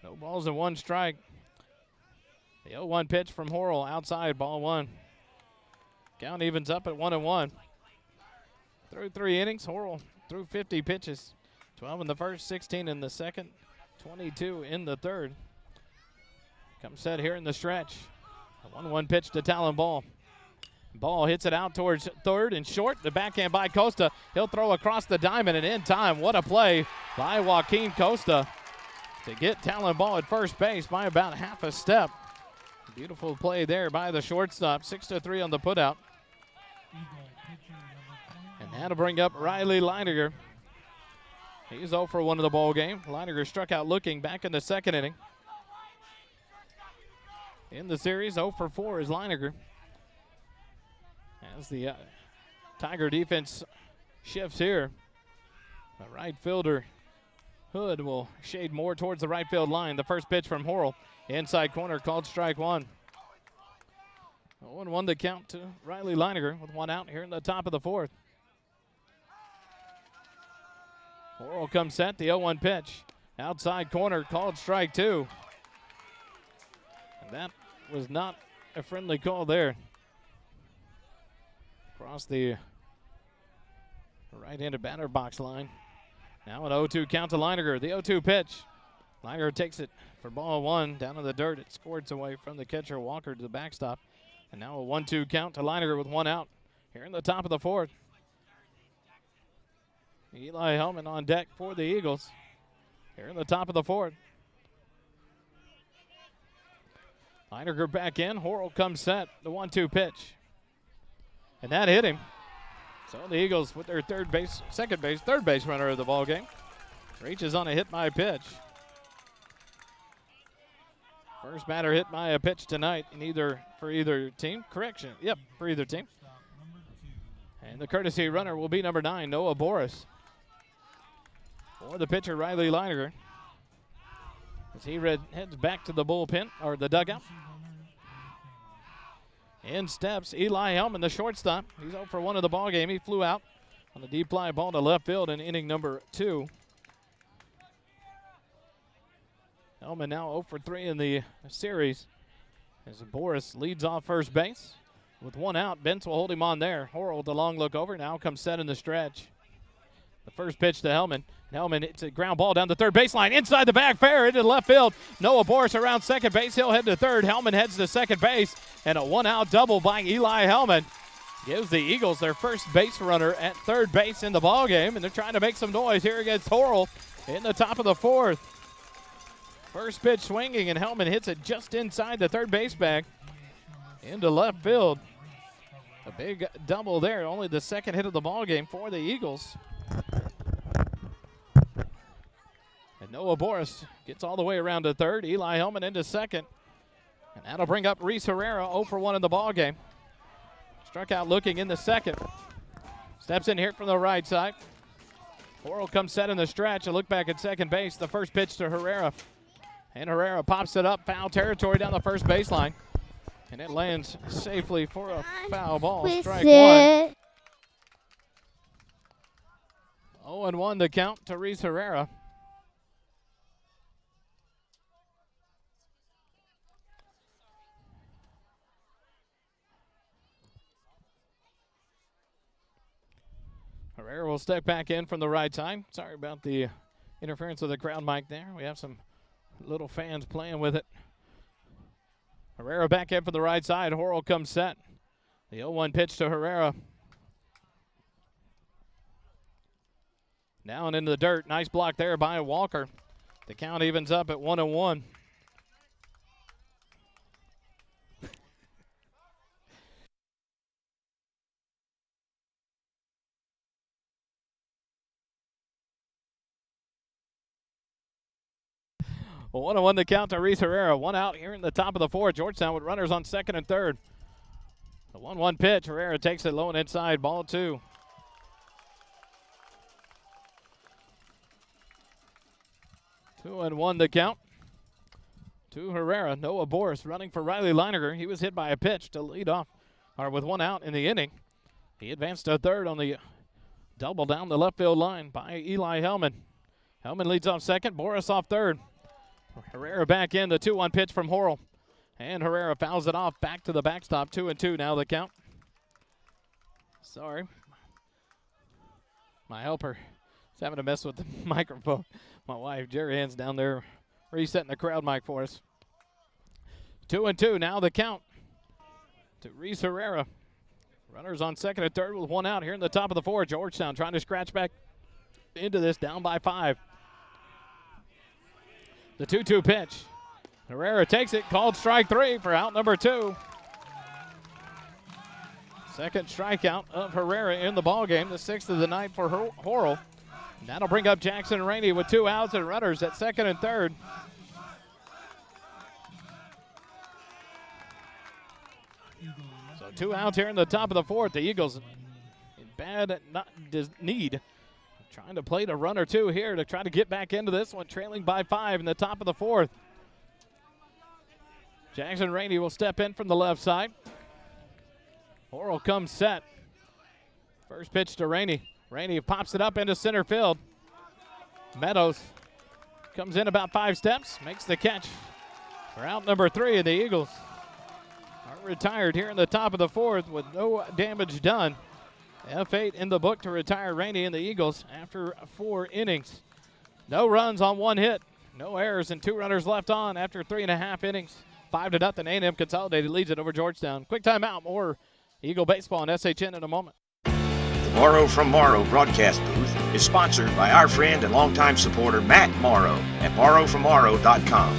No balls and 1 strike. The 0-1 pitch from Horrell outside, ball 1. Count evens up at 1-1. Through 3 innings, Horrell threw 50 pitches. 12 in the 1st, 16 in the 2nd, 22 in the 3rd. Comes set here in the stretch. A 1-1 pitch to Talon Ball. Ball hits it out towards 3rd and short. The backhand by Costa. He'll throw across the diamond and in time. What a play by Joaquin Costa to get Talon Ball at first base by about half a step. Beautiful play there by the shortstop. 6-3 on the putout. And that'll bring up Riley Leininger. He's 0 for 1 in the ball game. Leininger struck out looking back in the 2nd inning. In the series, 0 for 4 is Leininger. As the Tiger defense shifts here, the right fielder Hood will shade more towards the right field line. The first pitch from Horrell, inside corner, called strike 1. 0-1 the count to Riley Leininger with 1 out here in the top of the 4th. Horrell comes set, the 0-1 pitch. Outside corner, called strike 2. And that was not a friendly call there. Across the right-handed batter box line. Now an 0-2 count to Leininger. The 0-2 pitch. Leininger takes it for ball 1 down in the dirt. It squirts away from the catcher Walker to the backstop. And now a 1-2 count to Leininger with 1 out here in the top of the 4th. Eli Hellman on deck for the Eagles here in the top of the 4th. Leininger back in. Horrell comes set. The 1-2 pitch. And that hit him. So the Eagles with their third base runner of the ball game reaches on a hit by pitch. First batter hit by a pitch tonight for either team. Correction. Yep, for either team. And the courtesy runner will be number 9, Noah Boris. For the pitcher, Riley Leininger. As he heads back to the bullpen, or the dugout. In steps Eli Hellman, the shortstop. He's 0 for 1 of the ball game. He flew out on a deep fly ball to left field in inning number 2. Hellman now 0 for 3 in the series as Boris leads off first base. With 1 out, Bentz will hold him on there. Horrell with the long look over. Now comes set in the stretch. The first pitch to Hellman. Hellman hits a ground ball down the third baseline. Inside the bag, fair into left field. Noah Boris around second base. He'll head to third. Hellman heads to second base. And a 1-out double by Eli Hellman gives the Eagles their first base runner at third base in the ball game. And they're trying to make some noise here against Horrell in the top of the 4th. First pitch swinging, and Hellman hits it just inside the third base bag into left field. A big double there, only the 2nd hit of the ball game for the Eagles. And Noah Boris gets all the way around to third. Eli Hellman into 2nd. And that'll bring up Reese Herrera, 0 for 1 in the ball game. Struck out looking in the 2nd. Steps in here from the right side. Horrell comes set in the stretch. A look back at second base. The first pitch to Herrera. And Herrera pops it up. Foul territory down the first baseline. And it lands safely for a foul ball. Strike 1. 0-1 the count to Reese Herrera. Herrera will step back in from the right side. Sorry about the interference with the crowd mic there. We have some little fans playing with it. Herrera back in from the right side. Horrell comes set. The 0-1 pitch to Herrera. Down into the dirt. Nice block there by Walker. The count evens up at 1-1. Well, 1-1 the count to Reese Herrera. One out here in the top of the fourth. Georgetown with runners on second and third. The 1-1 pitch. Herrera takes it low and inside. Ball 2. Two and 1 the count to Herrera. Noah Boris running for Riley Leininger. He was hit by a pitch to lead off, or with one out in the inning. He advanced to third on the double down the left field line by Eli Hellman. Hellman leads off second. Boris off third. Herrera back in. The 2-1 pitch from Horrell. And Herrera fouls it off back to the backstop. 2-2 now the count. Sorry. My helper is having to mess with the microphone. My wife, Jerry Ann's down there resetting the crowd mic for us. 2-2 now the count to Reese Herrera. Runners on second and third with one out here in the top of the fourth. Georgetown trying to scratch back into this, down by 5. The 2-2 pitch. Herrera takes it, called strike 3 for out number 2. Second strikeout of Herrera in the ballgame, the 6th of the night for Horrell. That'll bring up Jackson Rainey with 2 outs and runners at second and third. So 2 outs here in the top of the fourth. The Eagles in bad need. Trying to play to run or 2 here to try to get back into this one, trailing by 5 in the top of the fourth. Jackson Rainey will step in from the left side. Horrell comes set. First pitch to Rainey. Rainey pops it up into center field. Meadows comes in about 5 steps, makes the catch for out number 3, and the Eagles are retired here in the top of the fourth with no damage done. F8 in the book to retire Rainey and the Eagles after 4 innings. No runs on 1 hit, no errors, and 2 runners left on after 3.5 innings. 5-0. A&M Consolidated leads it over Georgetown. Quick timeout. More Eagle baseball and SHN in a moment. The Morrow from Morrow broadcast booth is sponsored by our friend and longtime supporter Matt Morrow at borrowfrommorrow.com.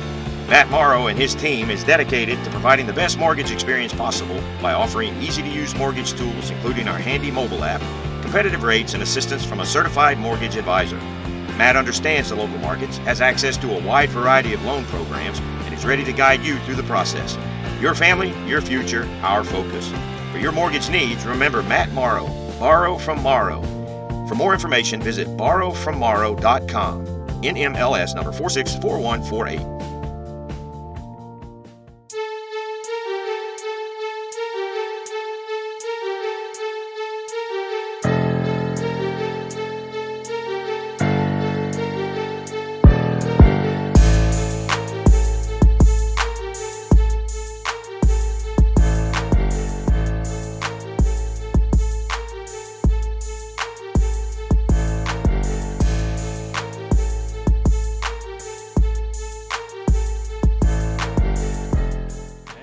Matt Morrow and his team is dedicated to providing the best mortgage experience possible by offering easy-to-use mortgage tools, including our handy mobile app, competitive rates, and assistance from a certified mortgage advisor. Matt understands the local markets, has access to a wide variety of loan programs, and is ready to guide you through the process. Your family, your future, our focus. For your mortgage needs, remember Matt Morrow. Borrow from Morrow. For more information, visit borrowfrommorrow.com. NMLS number 464148.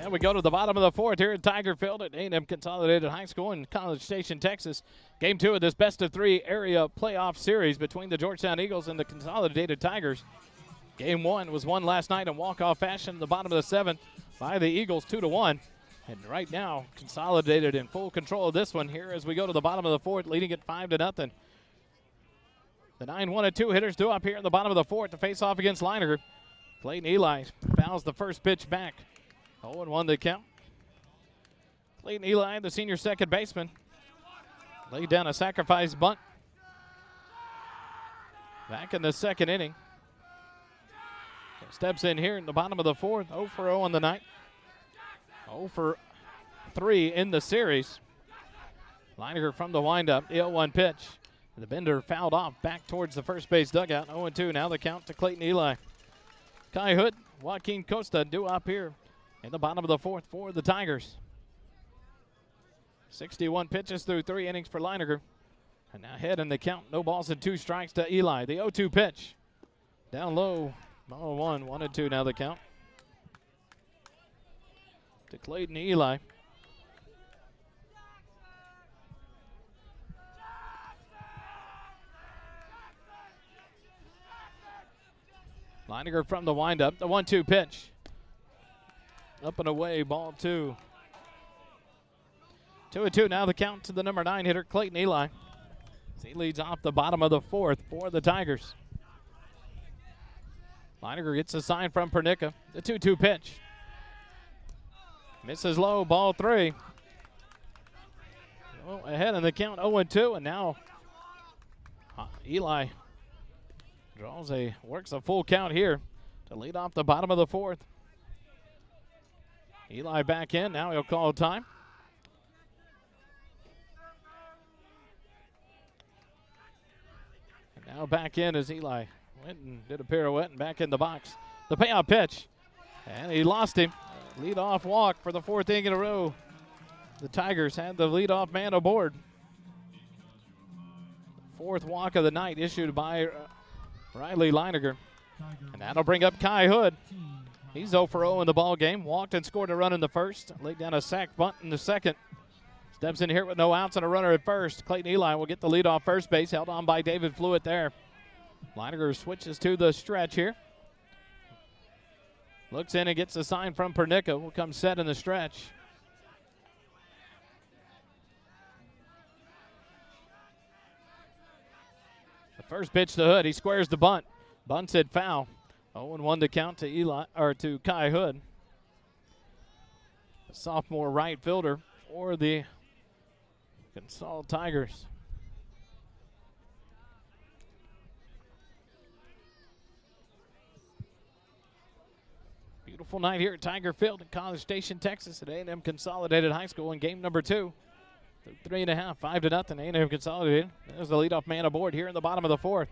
We go to the bottom of the fourth here at Tiger Field at A&M Consolidated High School in College Station, Texas. Game 2 of this best-of-3 area playoff series between the Georgetown Eagles and the Consolidated Tigers. Game 1 was won last night in walk-off fashion in the bottom of the 7th by the Eagles 2-1. And right now, Consolidated in full control of this one here as we go to the bottom of the fourth, leading it 5-0. The 9-1-2 hitters due up here in the bottom of the fourth to face off against Leininger. Clayton Eli fouls the first pitch back. 0-1 the count. Clayton Eli, the senior second baseman, laid down a sacrifice bunt back in the second inning. Steps in here in the bottom of the fourth, 0-0 on the night. 0-3 in the series. Leininger from the windup, the 0-1 pitch. The bender fouled off back towards the first base dugout. 0-2 now the count to Clayton Eli. Kai Hood, Joaquin Costa due up here in the bottom of the fourth for the Tigers. 61 pitches through 3 innings for Leininger. And now ahead in the count, no balls and 2 strikes to Eli. The 0-2 pitch. Down low, 0-1, 1-2 now the count. To Clayton Eli. Leininger from the windup, the 1-2 pitch. Up and away, ball 2. 2-2 now the count to the number 9 hitter, Clayton Eli. As he leads off the bottom of the fourth for the Tigers. Leininger gets a sign from Pernica. The 2-2 pitch. Misses low, ball 3. Well, ahead in the count, 0-2, and now Eli works a full count here to lead off the bottom of the 4th. Eli back in, now he'll call time. And now back in as Eli went and did a pirouette and back in the box. The payout pitch, and he lost him. Lead-off walk for the 4th inning in a row. The Tigers had the leadoff man aboard. 4th walk of the night issued by Riley Leininger. And that'll bring up Kai Hood. He's 0 for 0 in the ball game. Walked and scored a run in the 1st. Laid down a sac bunt in the 2nd. Steps in here with no outs and a runner at 1st. Clayton Eli will get the lead off first base. Held on by David Flewitt there. Leininger switches to the stretch here. Looks in and gets a sign from Pernica. Will come set in the stretch. The first pitch to Hood. He squares the bunt. Bunt said foul. 0-1 to count to Kai Hood. The sophomore right fielder for the Consolidated Tigers. Beautiful night here at Tiger Field in College Station, Texas at A&M Consolidated High School in game number 2. 3.5, 5-0, A&M Consolidated. There's the leadoff man aboard here in the bottom of the 4th.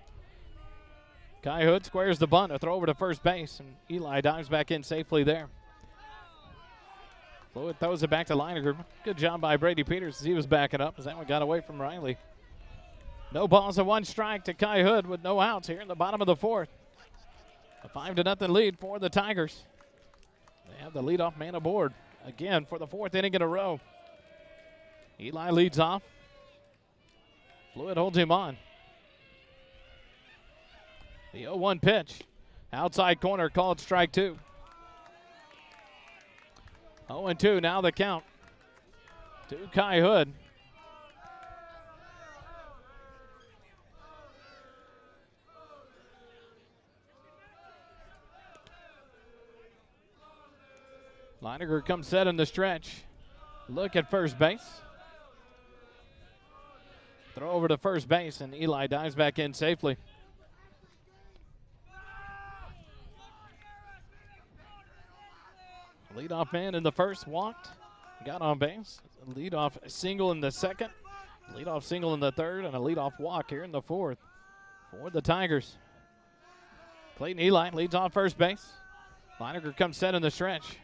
Kai Hood squares the bunt, a throw over to first base, and Eli dives back in safely there. Fluid throws it back to Leininger. Good job by Brady Peters as he was backing up as that one got away from Riley. No balls and 1 strike to Kai Hood with no outs here in the bottom of the 4th. A 5-0 lead for the Tigers. They have the leadoff man aboard again for the 4th inning in a row. Eli leads off. Fluid holds him on. The 0-1 pitch. Outside corner called strike 2. 0-2 now the count to Kai Hood. Leininger comes set in the stretch. Look at first base. Throw over to first base, and Eli dives back in safely. Leadoff man in the 1st walked, got on base. Leadoff single in the 2nd, leadoff single in the 3rd, and a leadoff walk here in the 4th for the Tigers. Clayton Eli leads off first base. Leininger comes set in the stretch.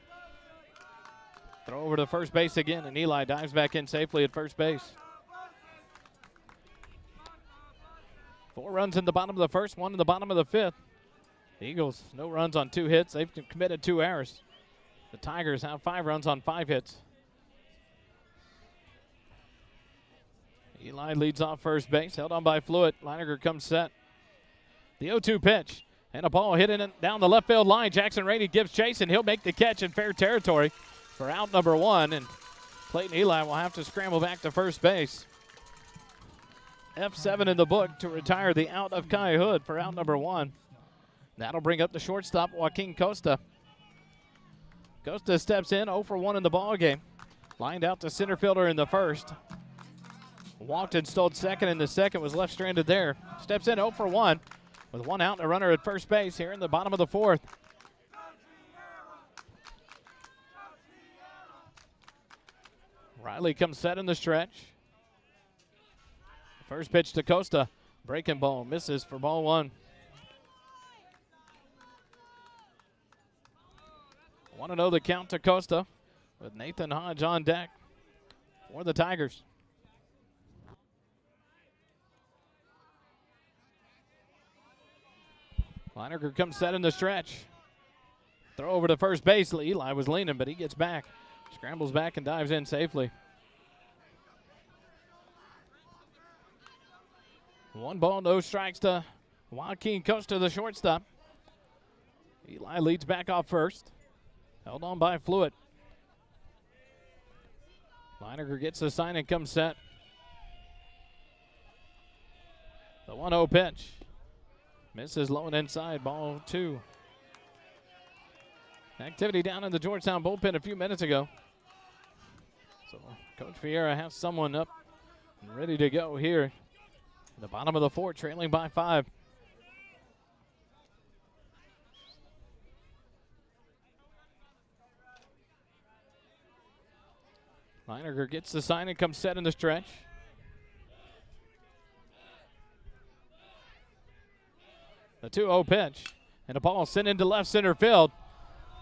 Throw over to first base again, and Eli dives back in safely at first base. 4 runs in the bottom of the 1st, 1 in the bottom of the 5th. The Eagles, no runs on 2 hits. They've committed 2 errors. The Tigers have 5 runs on 5 hits. Eli leads off first base, held on by Fluid. Leininger comes set. The 0-2 pitch, and a ball hit in down the left field line. Jackson Rainey gives chase, and he'll make the catch in fair territory for out number 1, and Clayton Eli will have to scramble back to first base. F7 in the book to retire the out of Kai Hood for out number 1. That'll bring up the shortstop, Joaquin Costa. Costa steps in, 0 for 1 in the ball game. Lined out to center fielder in the 1st. Walked and stole 2nd in the 2nd, was left stranded there. Steps in 0 for 1 with 1 out and a runner at first base here in the bottom of the 4th. Riley comes set in the stretch. First pitch to Costa. Breaking ball, misses for ball 1. 1-0 the count to Costa with Nathan Hodge on deck for the Tigers. Leininger comes set in the stretch. Throw over to first base. Eli was leaning, but he gets back. Scrambles back and dives in safely. 1 ball, no strikes to Joaquin Costa, the shortstop. Eli leads back off first. Held on by Fluid. Leininger gets the sign and comes set. The 1-0 pitch. Misses low and inside, ball 2. Activity down in the Georgetown bullpen a few minutes ago. So Coach Vieira has someone up and ready to go here. The bottom of the fourth, trailing by 5. Leininger gets the sign and comes set in the stretch. The 2-0 pitch. And a ball sent into left center field.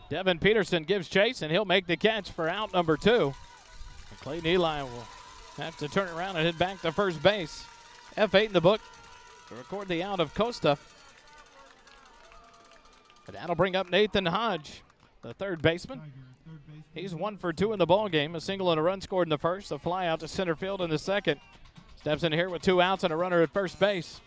Devin Peterson gives chase, and he'll make the catch for out number 2. And Clayton Eli will have to turn around and head back to first base. F8 in the book to record the out of Costa. And that'll bring up Nathan Hodge, the third baseman. He's 1 for 2 in the ball game. A single and a run scored in the first. A fly out to center field in the second. Steps in here with 2 outs and a runner at first base.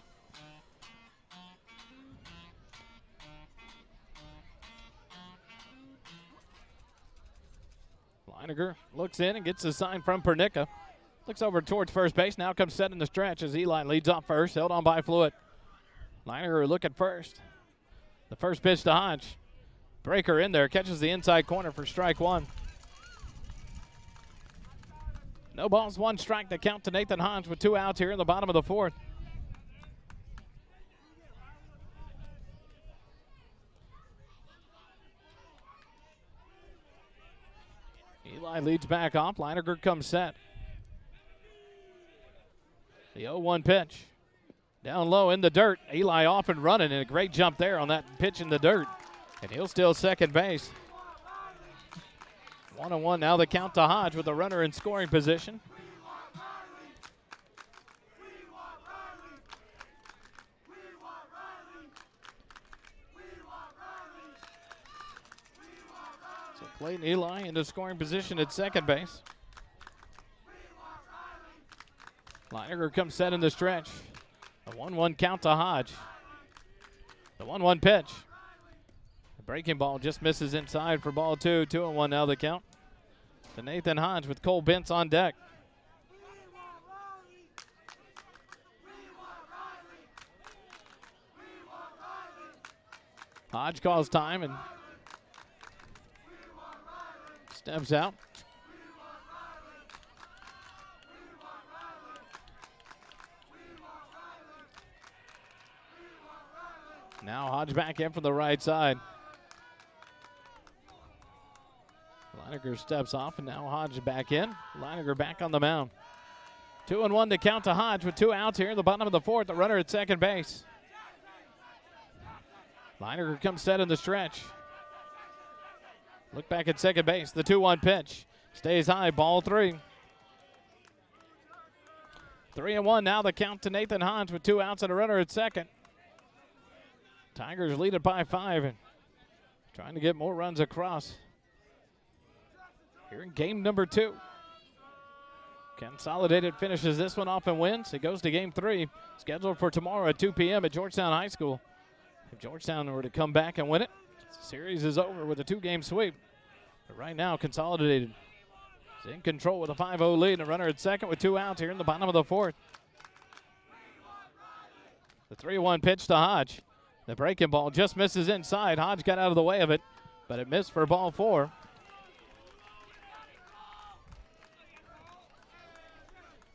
Leininger looks in and gets a sign from Pernica. Looks over towards first base. Now comes set in the stretch as Eli leads off first. Held on by Fluid. Leininger looking first. The first pitch to Hodge. Breaker in there. Catches the inside corner for strike 1. No balls, 1 strike to count to Nathan Hodge with 2 outs here in the bottom of the fourth. Eli leads back off. Leininger comes set. The 0-1 pitch. Down low in the dirt. Eli off and running, and a great jump there on that pitch in the dirt. And he'll steal second base. 1-1 now the count to Hodge with a runner in scoring position. So Clayton Eli into scoring position at second base. Leininger comes set in the stretch. A 1-1 count to Hodge. The 1-1 pitch. The breaking ball just misses inside for ball 2. 2-1 now the count to Nathan Hodge with Cole Bentz on deck. Hodge calls time and steps out. Now Hodge back in from the right side. Leininger steps off, and now Hodge back in. Leininger back on the mound. 2-1 to count to Hodge with 2 outs here in the bottom of the fourth. The runner at second base. Leininger comes set in the stretch. Look back at second base. The 2-1 pitch. Stays high, ball 3. 3-1 now the count to Nathan Hodge with 2 outs and a runner at second. Tigers lead it by 5 and trying to get more runs across here in game number 2. Consolidated finishes this one off and wins. It goes to game 3, scheduled for tomorrow at 2 p.m. at Georgetown High School. If Georgetown were to come back and win it, the series is over with a 2-game sweep. But right now, Consolidated is in control with a 5-0 lead and a runner at second with 2 outs here in the bottom of the fourth. The 3-1 pitch to Hodge. The breaking ball just misses inside. Hodge got out of the way of it, but it missed for ball 4.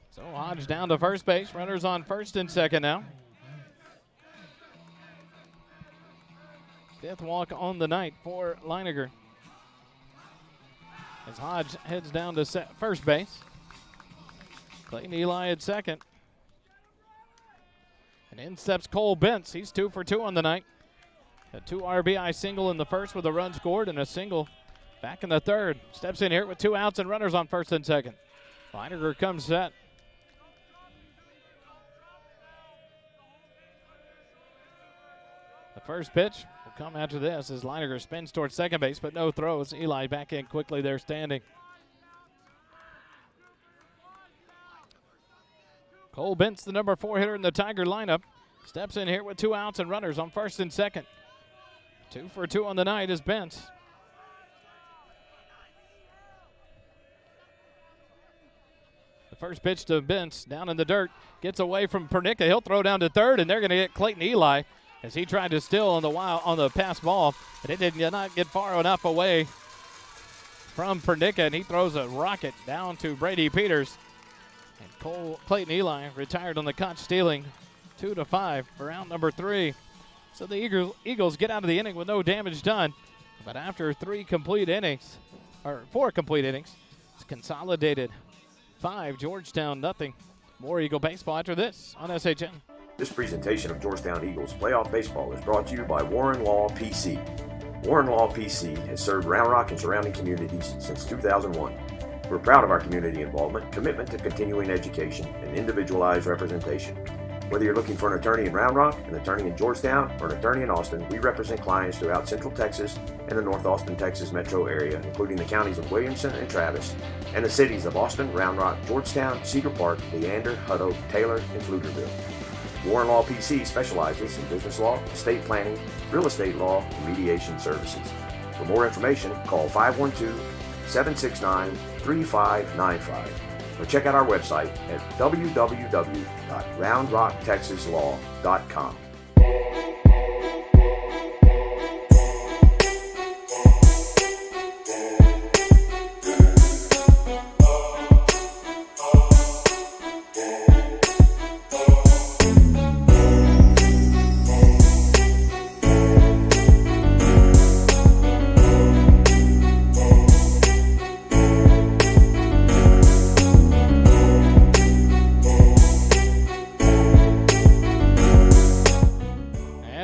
So Hodge down to first base. Runners on first and second now. 5th walk on the night for Leininger. As Hodge heads down to first base. Clayton Eli at second. And in steps Cole Bentz. He's 2 for 2 on the night. A 2 RBI single in the first with a run scored and a single back in the third. Steps in here with 2 outs and runners on first and second. Leininger comes set. The first pitch will come after this as Leininger spins towards second base, but no throws. Eli back in quickly there standing. Cole Bentz, the number 4 hitter in the Tiger lineup, steps in here with 2 outs and runners on first and second. 2 for 2 on the night is Bentz. The first pitch to Bentz down in the dirt, gets away from Pernica. He'll throw down to third, and they're going to get Clayton Eli. as he tried to steal on the pass ball, but it did not get far enough away from Pernica, and he throws a rocket down to Brady Peters. And Clayton Eli retired on the caught stealing, 2-5 for round number 3. So the Eagles get out of the inning with no damage done. But after 4 complete innings, it's Consolidated 5, Georgetown nothing. More Eagle baseball after this on SHN. This presentation of Georgetown Eagles playoff baseball is brought to you by Warren Law PC. Warren Law PC has served Round Rock and surrounding communities since 2001. We're proud of our community involvement, commitment to continuing education, and individualized representation. Whether you're looking for an attorney in Round Rock, an attorney in Georgetown, or an attorney in Austin, we represent clients throughout Central Texas and the North Austin, Texas metro area, including the counties of Williamson and Travis, and the cities of Austin, Round Rock, Georgetown, Cedar Park, Leander, Hutto, Taylor, and Pflugerville. Warren Law PC specializes in business law, estate planning, real estate law, and mediation services. For more information, call 512-769-3595 or check out our website at www.roundrocktexaslaw.com.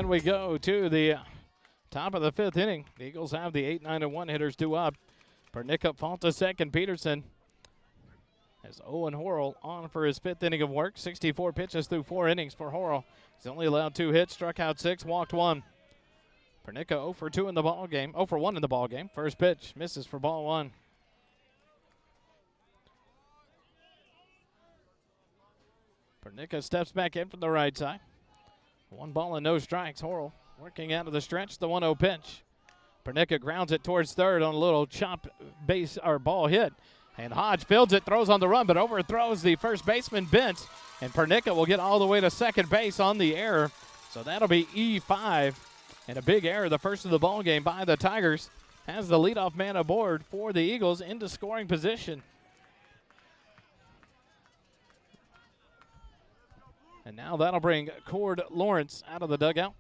We go to the top of the 5th inning. The Eagles have the 8, 9, and 1 hitters due up. Pernica, Faltasek, and Peterson. As Owen Horrell on for his 5th inning of work. 64 pitches through 4 innings for Horrell. He's only allowed 2 hits, struck out 6, walked 1. Pernica 0 for 2 in the ball game. 0 for 1 in the ball game. First pitch misses for ball 1. Pernica steps back in from the right side. 1 ball and no strikes. Horrell working out of the stretch, the 1-0 pitch. Pernica grounds it towards third on a little chop base or ball hit. And Hodge fields it, throws on the run, but overthrows the first baseman Bent. And Pernica will get all the way to second base on the error. So that'll be E5. And a big error, the first of the ball game by the Tigers, has the leadoff man aboard for the Eagles into scoring position. And now that'll bring Cord Lawrence out of the dugout.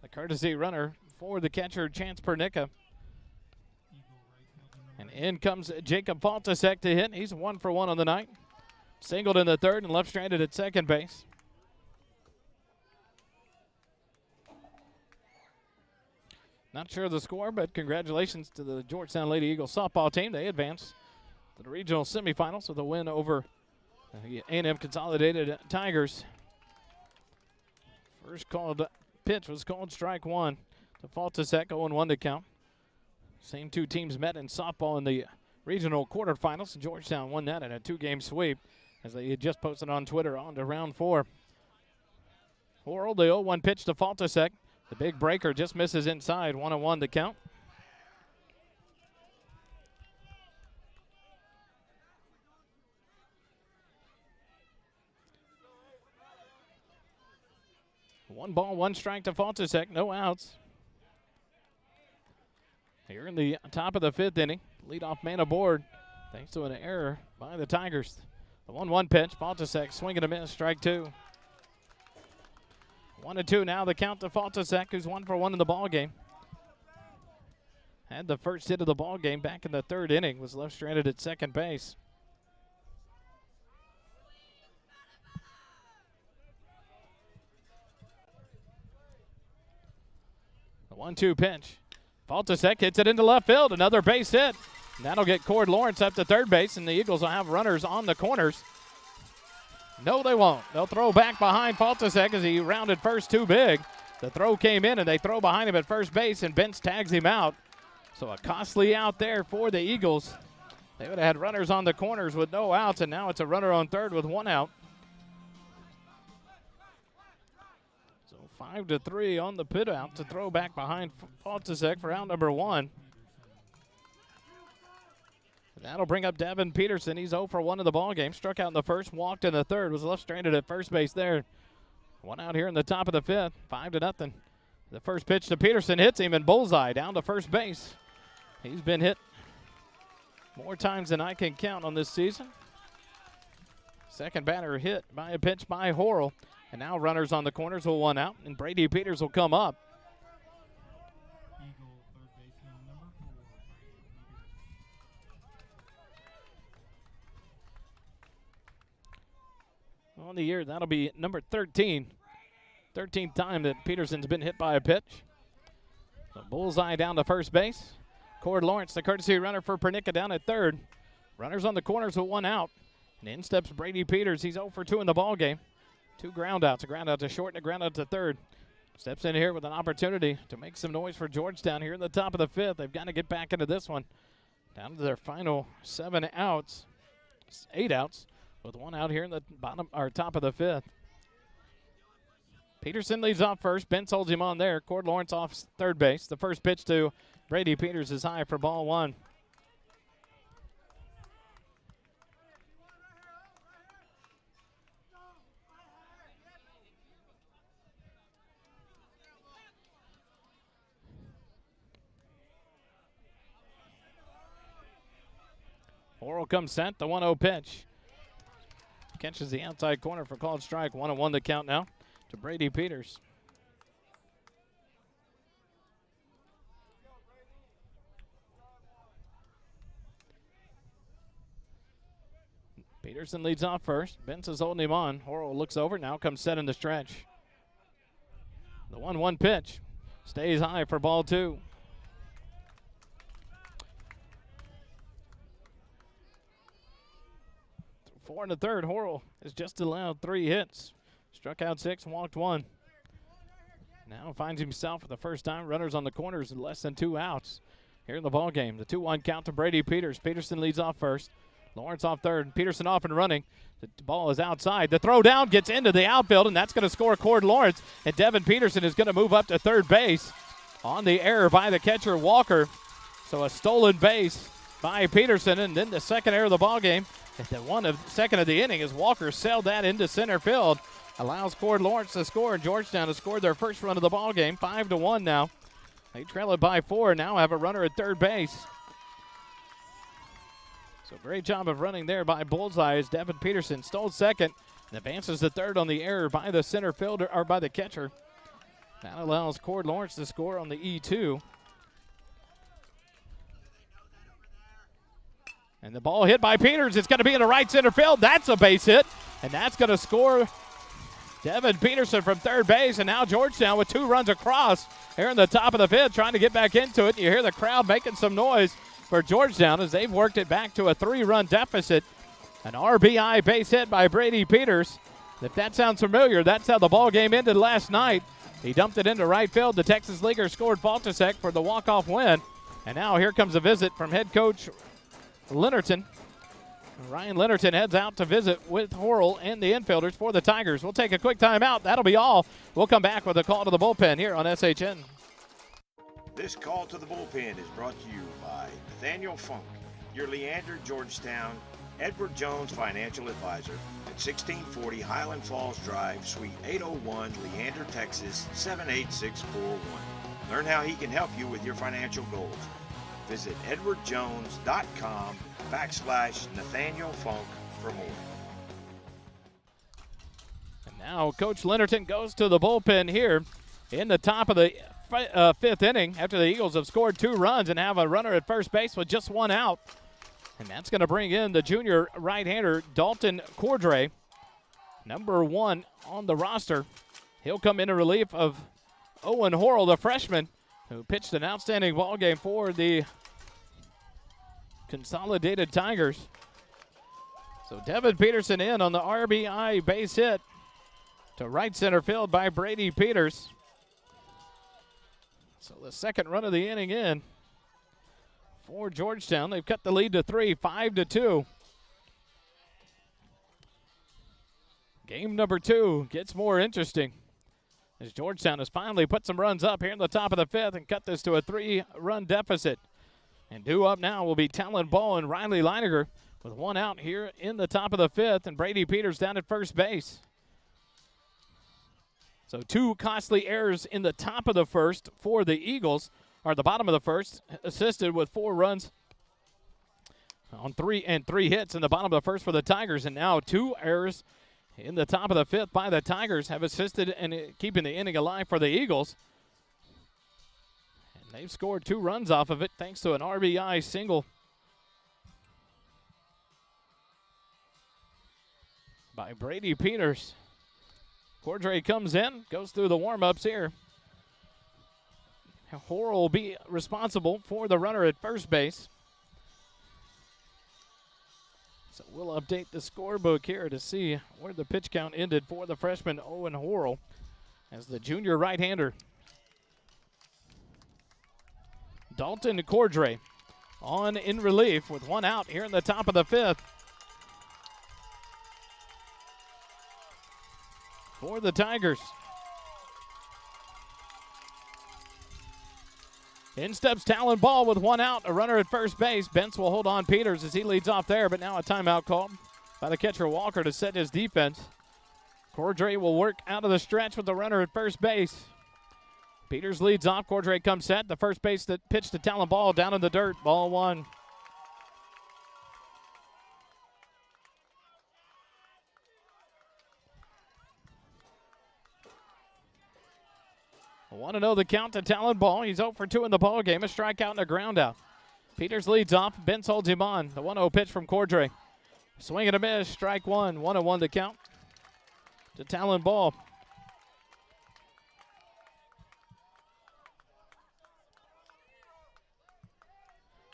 The courtesy runner for the catcher, Chance Pernica. And in comes Jacob Faltasek to hit. He's 1 for 1 on the night. Singled in the third and left stranded at second base. Not sure of the score, but congratulations to the Georgetown Lady Eagles softball team. They advance to the regional semifinals with a win over the A&M Consolidated Tigers. First called pitch was called strike 1 to Faltasek, 0-1 to count. Same 2 teams met in softball in the regional quarterfinals. Georgetown won that in a 2-game sweep, as they had just posted on Twitter on to round 4. Horrell, the 0-1 pitch to Faltasek. The big breaker just misses inside, 1-1 to count. One ball, 1 strike to Faltasek, no outs. Here in the top of the 5th inning, leadoff man aboard thanks to an error by the Tigers. The 1-1 pitch, Faltasek swinging a miss, strike 2. 1-2 now the count to Faltasek, who's 1 for 1 in the ball game. Had the first hit of the ball game back in the 3rd inning, was left stranded at second base. The 1-2 pitch. Faltasek hits it into left field. Another base hit. And that'll get Cord Lawrence up to third base, and the Eagles will have runners on the corners. No, they won't. They'll throw back behind Faltasek as he rounded first too big. The throw came in, and they throw behind him at first base, and Bentz tags him out. So a costly out there for the Eagles. They would have had runners on the corners with no outs, and now it's a runner on third with 1 out. 5-3 on the pit out to throw back behind Faltasek for out number 1. That'll bring up Devin Peterson. He's 0 for 1 in the ball game. Struck out in the first, walked in the third, was left stranded at first base there. One out here in the top of the fifth, 5-0. The first pitch to Peterson hits him and bullseye down to first base. He's been hit more times than I can count on this season. Second batter hit by a pitch by Horrell. And now runners on the corners will one out, and Brady Peters will come up. Eagle, third baseman, number 4. On the year, that'll be number 13. 13th time that Peterson's been hit by a pitch. The bullseye down to first base. Cord Lawrence, the courtesy runner for Pernica, down at third. Runners on the corners with one out. And in steps Brady Peters. He's 0 for 2 in the ball game. 2 ground outs, a ground out to short and a ground out to third. Steps in here with an opportunity to make some noise for Georgetown here in the top of the fifth. They've got to get back into this one. Down to their final 7 outs, 8 outs, with one out here in the bottom or top of the fifth. Peterson leads off first. Bentz holds him on there. Cord Lawrence off third base. The first pitch to Brady Peters is high for ball 1. Horrell comes set, the 1-0 pitch. Catches the outside corner for called strike. 1-1 the count now to Brady Peters. Peterson leads off first. Bentz is holding him on. Horrell looks over, now comes set in the stretch. The 1-1 pitch stays high for ball 2. Four in the third. Horrell has just allowed 3 hits. Struck out 6, walked 1. Now finds himself for the first time runners on the corners and less than 2 outs here in the ball game. The 2-1 count to Brady Peters. Peterson leads off first. Lawrence off third. Peterson off and running. The ball is outside. The throw down gets into the outfield, and that's going to score Cord Lawrence. And Devin Peterson is going to move up to third base on the error by the catcher Walker. So a stolen base by Peterson, and then the second error of the ball game. At the second of the inning as Walker sailed that into center field. Allows Cord Lawrence to score, and Georgetown has scored their first run of the ball game, 5-1 now. They trail it by 4, now have a runner at third base. So great job of running there by Bullseye as Devin Peterson stole second and advances to third on the error by the center fielder, or by the catcher. That allows Cord Lawrence to score on the E2. And the ball hit by Peters. It's going to be in the right center field. That's a base hit. And that's going to score Devin Peterson from third base. And now Georgetown with 2 runs across here in the top of the fifth, trying to get back into it. You hear the crowd making some noise for Georgetown as they've worked it back to a 3-run deficit. An RBI base hit by Brady Peters. If that sounds familiar, that's how the ball game ended last night. He dumped it into right field. The Texas Leaguer scored Faltasek for the walk-off win. And now here comes a visit from head coach Leonardton. Ryan Leonardton heads out to visit with Horrell and the infielders for the Tigers. We'll take a quick timeout. That'll be all. We'll come back with a call to the bullpen here on SHN. This call to the bullpen is brought to you by Nathaniel Funk, your Leander, Georgetown, Edward Jones financial advisor at 1640 Highland Falls Drive, Suite 801, Leander, Texas 78641. Learn how he can help you with your financial goals. Visit edwardjones.com/Nathaniel Funk for more. And now Coach Leonardton goes to the bullpen here in the top of the fifth inning after the Eagles have scored 2 runs and have a runner at first base with just 1 out. And that's going to bring in the junior right-hander Dalton Cordray, number 1 on the roster. He'll come in relief of Owen Horrell, the freshman, who pitched an outstanding ball game for the Consolidated Tigers. So Devin Peterson in on the RBI base hit to right center field by Brady Peters. So the second run of the inning in for Georgetown. They've cut the lead to 3, 5-2. Game number 2 gets more interesting as Georgetown has finally put some runs up here in the top of the fifth and cut this to a 3-run deficit. And due up now will be Talon Ball and Riley Leiniger with 1 out here in the top of the fifth, and Brady Peters down at first base. So 2 costly errors in the top of the first for the Eagles, or the bottom of the first, assisted with 4 runs on 3 hits in the bottom of the first for the Tigers. And now 2 errors in the top of the 5th by the Tigers have assisted in keeping the inning alive for the Eagles. And they've scored 2 runs off of it thanks to an RBI single by Brady Peters. Cordray comes in, goes through the warm-ups here. Horrell will be responsible for the runner at first base. So we'll update the scorebook here to see where the pitch count ended for the freshman Owen Horrell as the junior right-hander. Dalton Cordray on in relief with 1 out here in the top of the 5th. For the Tigers. In steps Talon Ball with 1 out, a runner at first base. Bentz will hold on Peters as he leads off there, but now a timeout called by the catcher Walker to set his defense. Cordray will work out of the stretch with the runner at first base. Peters leads off. Cordray comes set. The first base that pitch to Talon Ball down in the dirt. Ball 1. I want to know the count to Talon Ball. He's 0 for 2 in the ball game. A strikeout and a ground out. Peters leads off. Bentz holds him on. The 1-0 pitch from Cordray. Swing and a miss. Strike 1. 1-1 the count to Talon Ball.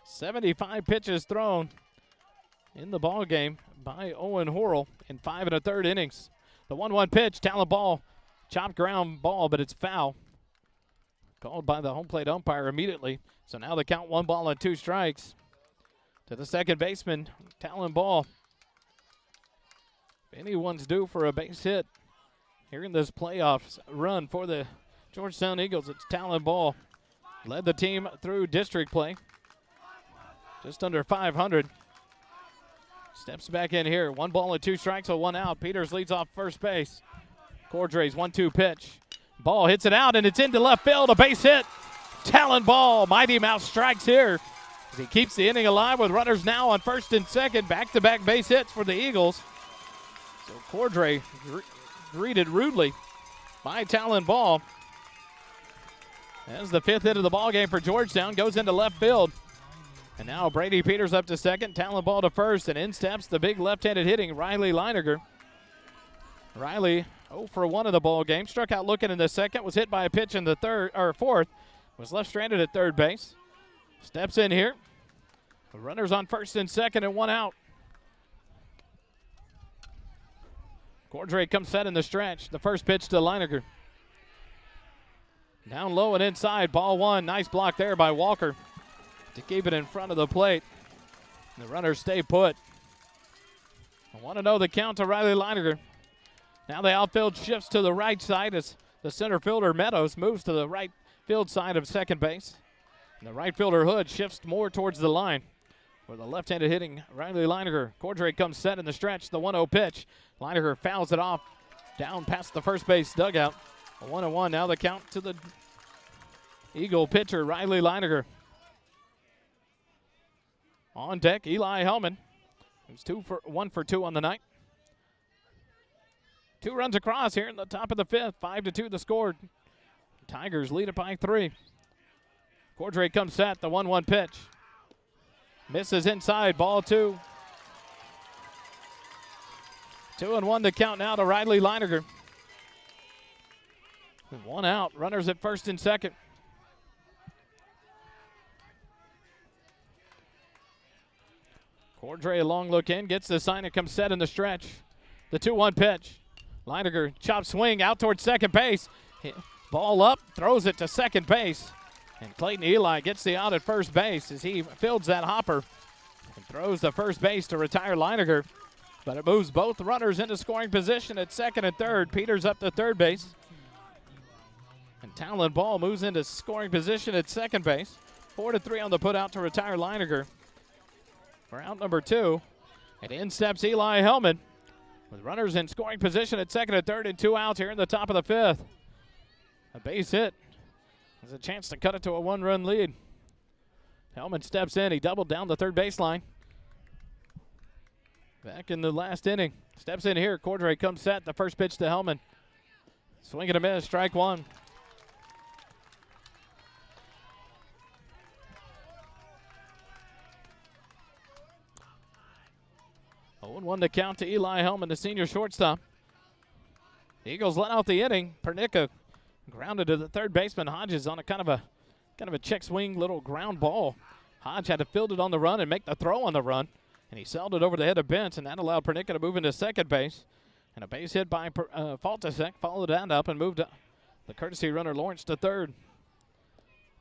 .75 pitches thrown in the ball game by Owen Horrell in 5 1/3 innings. The 1-1 pitch. Talon Ball. Chopped ground ball, but it's foul. Called by the home plate umpire immediately. So now the count 1 ball and 2 strikes to the second baseman, Talon Ball. If anyone's due for a base hit here in this playoffs run for the Georgetown Eagles, it's Talon Ball. Led the team through district play. Just under 500. Steps back in here. 1 ball and 2 strikes, so 1 out. Peters leads off first base. Cordray's 1-2 pitch. Ball hits it out, and it's into left field. A base hit. Talon Ball, Mighty Mouse strikes here as he keeps the inning alive with runners now on first and second. Back-to-back base hits for the Eagles. So Cordray greeted rudely by Talon Ball. As the 5th hit of the ball game for Georgetown goes into left field. And now Brady Peters up to second. Talon Ball to first, and in steps the big left-handed hitting Riley Leininger. Riley 0 for 1 in the ball game. Struck out looking in the second. Was hit by a pitch in the 4th. Was left stranded at third base. Steps in here. The runners on first and second and 1 out. Cordray comes set in the stretch. The first pitch to Leininger. Down low and inside. Ball 1. Nice block there by Walker to keep it in front of the plate. The runners stay put. I want to know the count to Riley Leininger. Now the outfield shifts to the right side as the center fielder Meadows moves to the right field side of second base. And the right fielder Hood shifts more towards the line for the left-handed hitting Riley Leininger. Cordray comes set in the stretch. The 1-0 pitch. Leininger fouls it off down past the first base dugout. A 1-1. Now the count to the Eagle pitcher Riley Leininger. On deck, Eli Hellman, who's 1 for 2 on the night. 2 runs across here in the top of the 5th. 5-2 the score. Tigers lead it by 3. Cordray comes set. The 1-1 pitch. Misses inside. Ball 2. 2-1 the count now to Riley Leininger. 1 out. Runners at first and second. Cordray a long look in. Gets the sign and comes set in the stretch. The 2-1 pitch. Leininger chop swing out towards second base. Ball up, throws it to second base. And Clayton Eli gets the out at first base as he fields that hopper and throws the first base to retire Leininger. But it moves both runners into scoring position at second and third. Peters up to third base. And Talon Ball moves into scoring position at second base. 4-3 on the put out to retire Leininger for out number 2. And in steps Eli Hellman with runners in scoring position at second and third and 2 outs here in the top of the 5th. A base hit. There's a chance to cut it to a 1-run lead. Hellman steps in. He doubled down the third baseline. Back in the last inning. Steps in here. Cordray comes set. The first pitch to Hellman. Swing and a miss. Strike one. Oh, 1 to count to Eli Hellman, the senior shortstop. The Eagles let out the inning. Pernica grounded to the third baseman. Hodges on a kind of a check swing little ground ball. Hodge had to field it on the run and make the throw on the run, and he sailed it over the head of Bentz, and that allowed Pernica to move into second base. And a base hit by Faltasek followed that up and moved the courtesy runner Lawrence to third.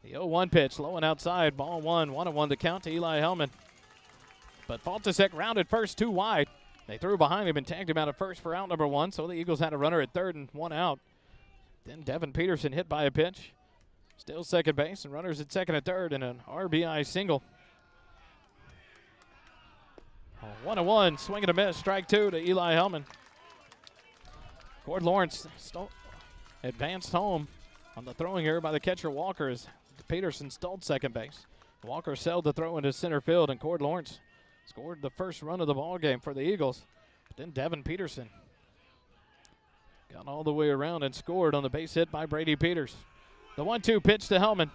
The 0-1 pitch, low and outside, ball one. 1-1 to count to Eli Hellman. But Faltasek rounded first, 2 wide. They threw behind him and tagged him out at first for out number 1, so the Eagles had a runner at third and 1 out. Then Devin Peterson hit by a pitch. Still second base, and runners at second and third, and an RBI single. 1-1, swing and a miss, strike 2 to Eli Hellman. Cord Lawrence advanced home on the throwing error by the catcher Walker as Peterson stole second base. Walker sailed the throw into center field, and Cord Lawrence scored the first run of the ball game for the Eagles. But then Devin Peterson got all the way around and scored on the base hit by Brady Peters. The 1-2 pitch to Hellman.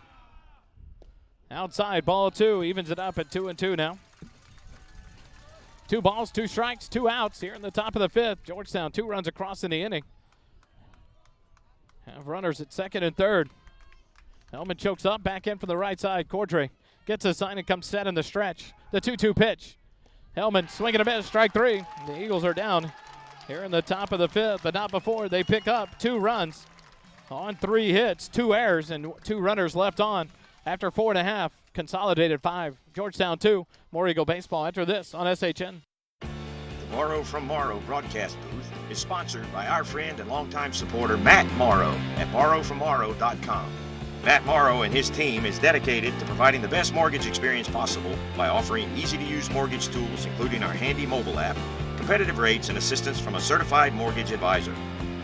Outside, ball 2, evens it up at 2-2 now. 2 balls, 2 strikes, 2 outs here in the top of the 5th. Georgetown 2 runs across in the inning. Have runners at second and third. Hellman chokes up, back in from the right side. Cordray gets a sign and comes set in the stretch. The 2-2 pitch. Hellman swinging a miss, strike 3. The Eagles are down here in the top of the 5th, but not before they pick up 2 runs on 3 hits, 2 errors, and 2 runners left on after 4.5. Consolidated 5, Georgetown 2. More Eagle baseball after this on SHN. The Morrow from Morrow broadcast booth is sponsored by our friend and longtime supporter Matt Morrow at borrowfrommorrow.com. Matt Morrow and his team is dedicated to providing the best mortgage experience possible by offering easy-to-use mortgage tools, including our handy mobile app, competitive rates, and assistance from a certified mortgage advisor.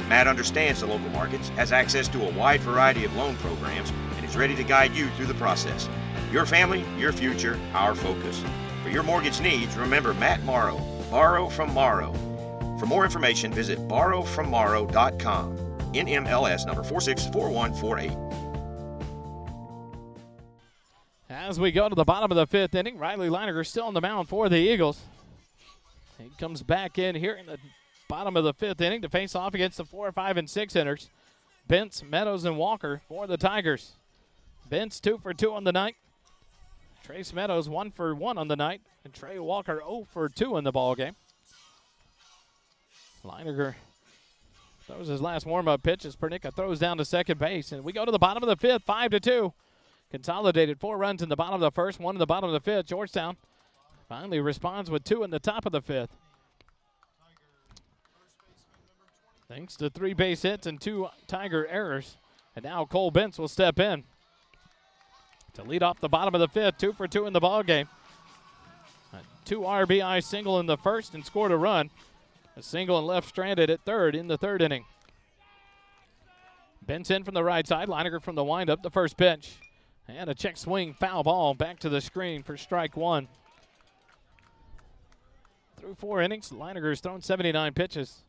Matt understands the local markets, has access to a wide variety of loan programs, and is ready to guide you through the process. Your family, your future, our focus. For your mortgage needs, remember Matt Morrow, Borrow from Morrow. For more information, visit borrowfrommorrow.com. NMLS number 464148. As we go to the bottom of the 5th inning, Riley Leininger still on the mound for the Eagles. He comes back in here in the bottom of the 5th inning to face off against the 4, 5, and 6 inners. Bentz, Meadows, and Walker for the Tigers. Bentz 2 for 2 on the night. Trace Meadows 1 for 1 on the night. And Trey Walker 0 for 2 in the ball game. Leininger throws his last warm-up pitch as Pernica throws down to second base. And we go to the bottom of the 5th, 5-2. Consolidated 4 runs in the bottom of the 1st, 1 in the bottom of the 5th. Georgetown finally responds with 2 in the top of the 5th. Thanks to 3 base hits and 2 Tiger errors. And now Cole Bentz will step in to lead off the bottom of the 5th, 2 for 2 in the ball game. A 2 RBI single in the 1st and scored a run. A single and left stranded at 3rd in the 3rd inning. Bentz in from the right side, Leininger from the windup, the first pitch. And a check swing, foul ball, back to the screen for strike 1. Through 4 innings, Leininger's thrown 79 pitches.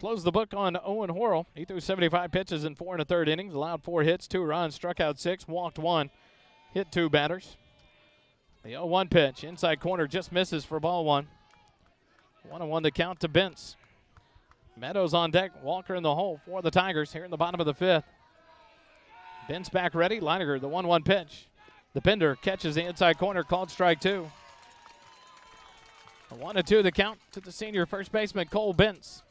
Closed the book on Owen Horrell. He threw 75 pitches in 4 1/3 innings, allowed 4 hits, 2 runs, struck out 6, walked 1, hit 2 batters. The 0-1 pitch, inside corner, just misses for ball 1. 1-1 to count to Bentz. Meadows on deck, Walker in the hole for the Tigers here in the bottom of the 5th. Bentz back ready, Leininger, the 1-1 pitch. The Bender catches the inside corner, called strike 2. A 1-2 the count to the senior first baseman, Cole Bentz.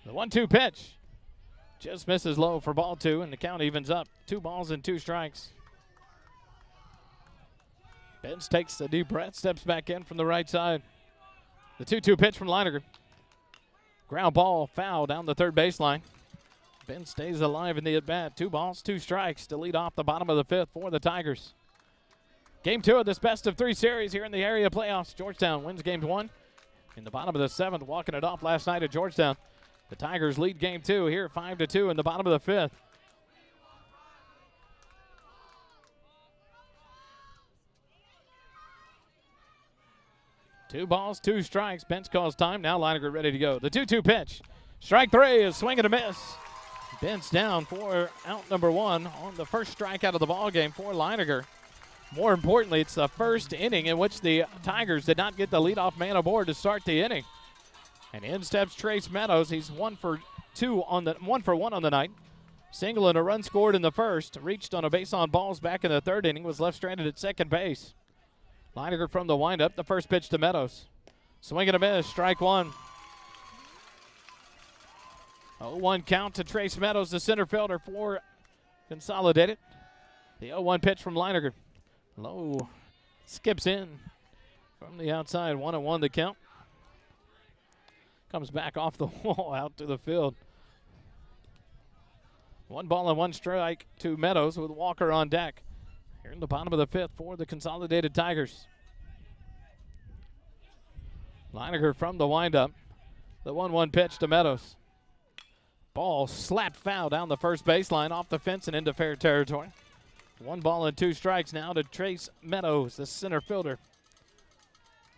The 1-2 pitch just misses low for ball 2, and the count evens up. 2 balls and 2 strikes. Bentz takes a deep breath, steps back in from the right side. The 2-2 pitch from Leininger. Ground ball, foul down the 3rd baseline. Bentz stays alive in the at-bat. 2 balls, 2 strikes to lead off the bottom of the 5th for the Tigers. Game 2 of this best-of-3 series here in the area playoffs. Georgetown wins game 1 in the bottom of the 7th, walking it off last night at Georgetown. The Tigers lead game 2 here 5-2 in the bottom of the 5th. Two balls, two strikes. Bench calls time. Now Leininger ready to go. The 2-2 pitch. Strike 3 is swing and a miss. Bench down for out number 1 on the first strikeout of the ball game for Leininger. More importantly, it's the first inning in which the Tigers did not get the leadoff man aboard to start the inning. And in steps Trace Meadows. He's 1 for 1 on the night. Single and a run scored in the first. Reached on a base on balls back in the 3rd inning. Was left stranded at second base. Leininger from the windup. The first pitch to Meadows. Swing and a miss. Strike 1. 0-1 count to Trace Meadows, the center fielder for Consolidated. The 0-1 pitch from Leininger. Low skips in from the outside. 1-1 the count. Comes back off the wall out to the field. 1 ball and 1 strike to Meadows with Walker on deck. Here in the bottom of the 5th for the Consolidated Tigers. Leininger from the windup. The 1-1 pitch to Meadows. Ball slapped foul down the first baseline off the fence and into fair territory. 1 ball and 2 strikes now to Trace Meadows, the center fielder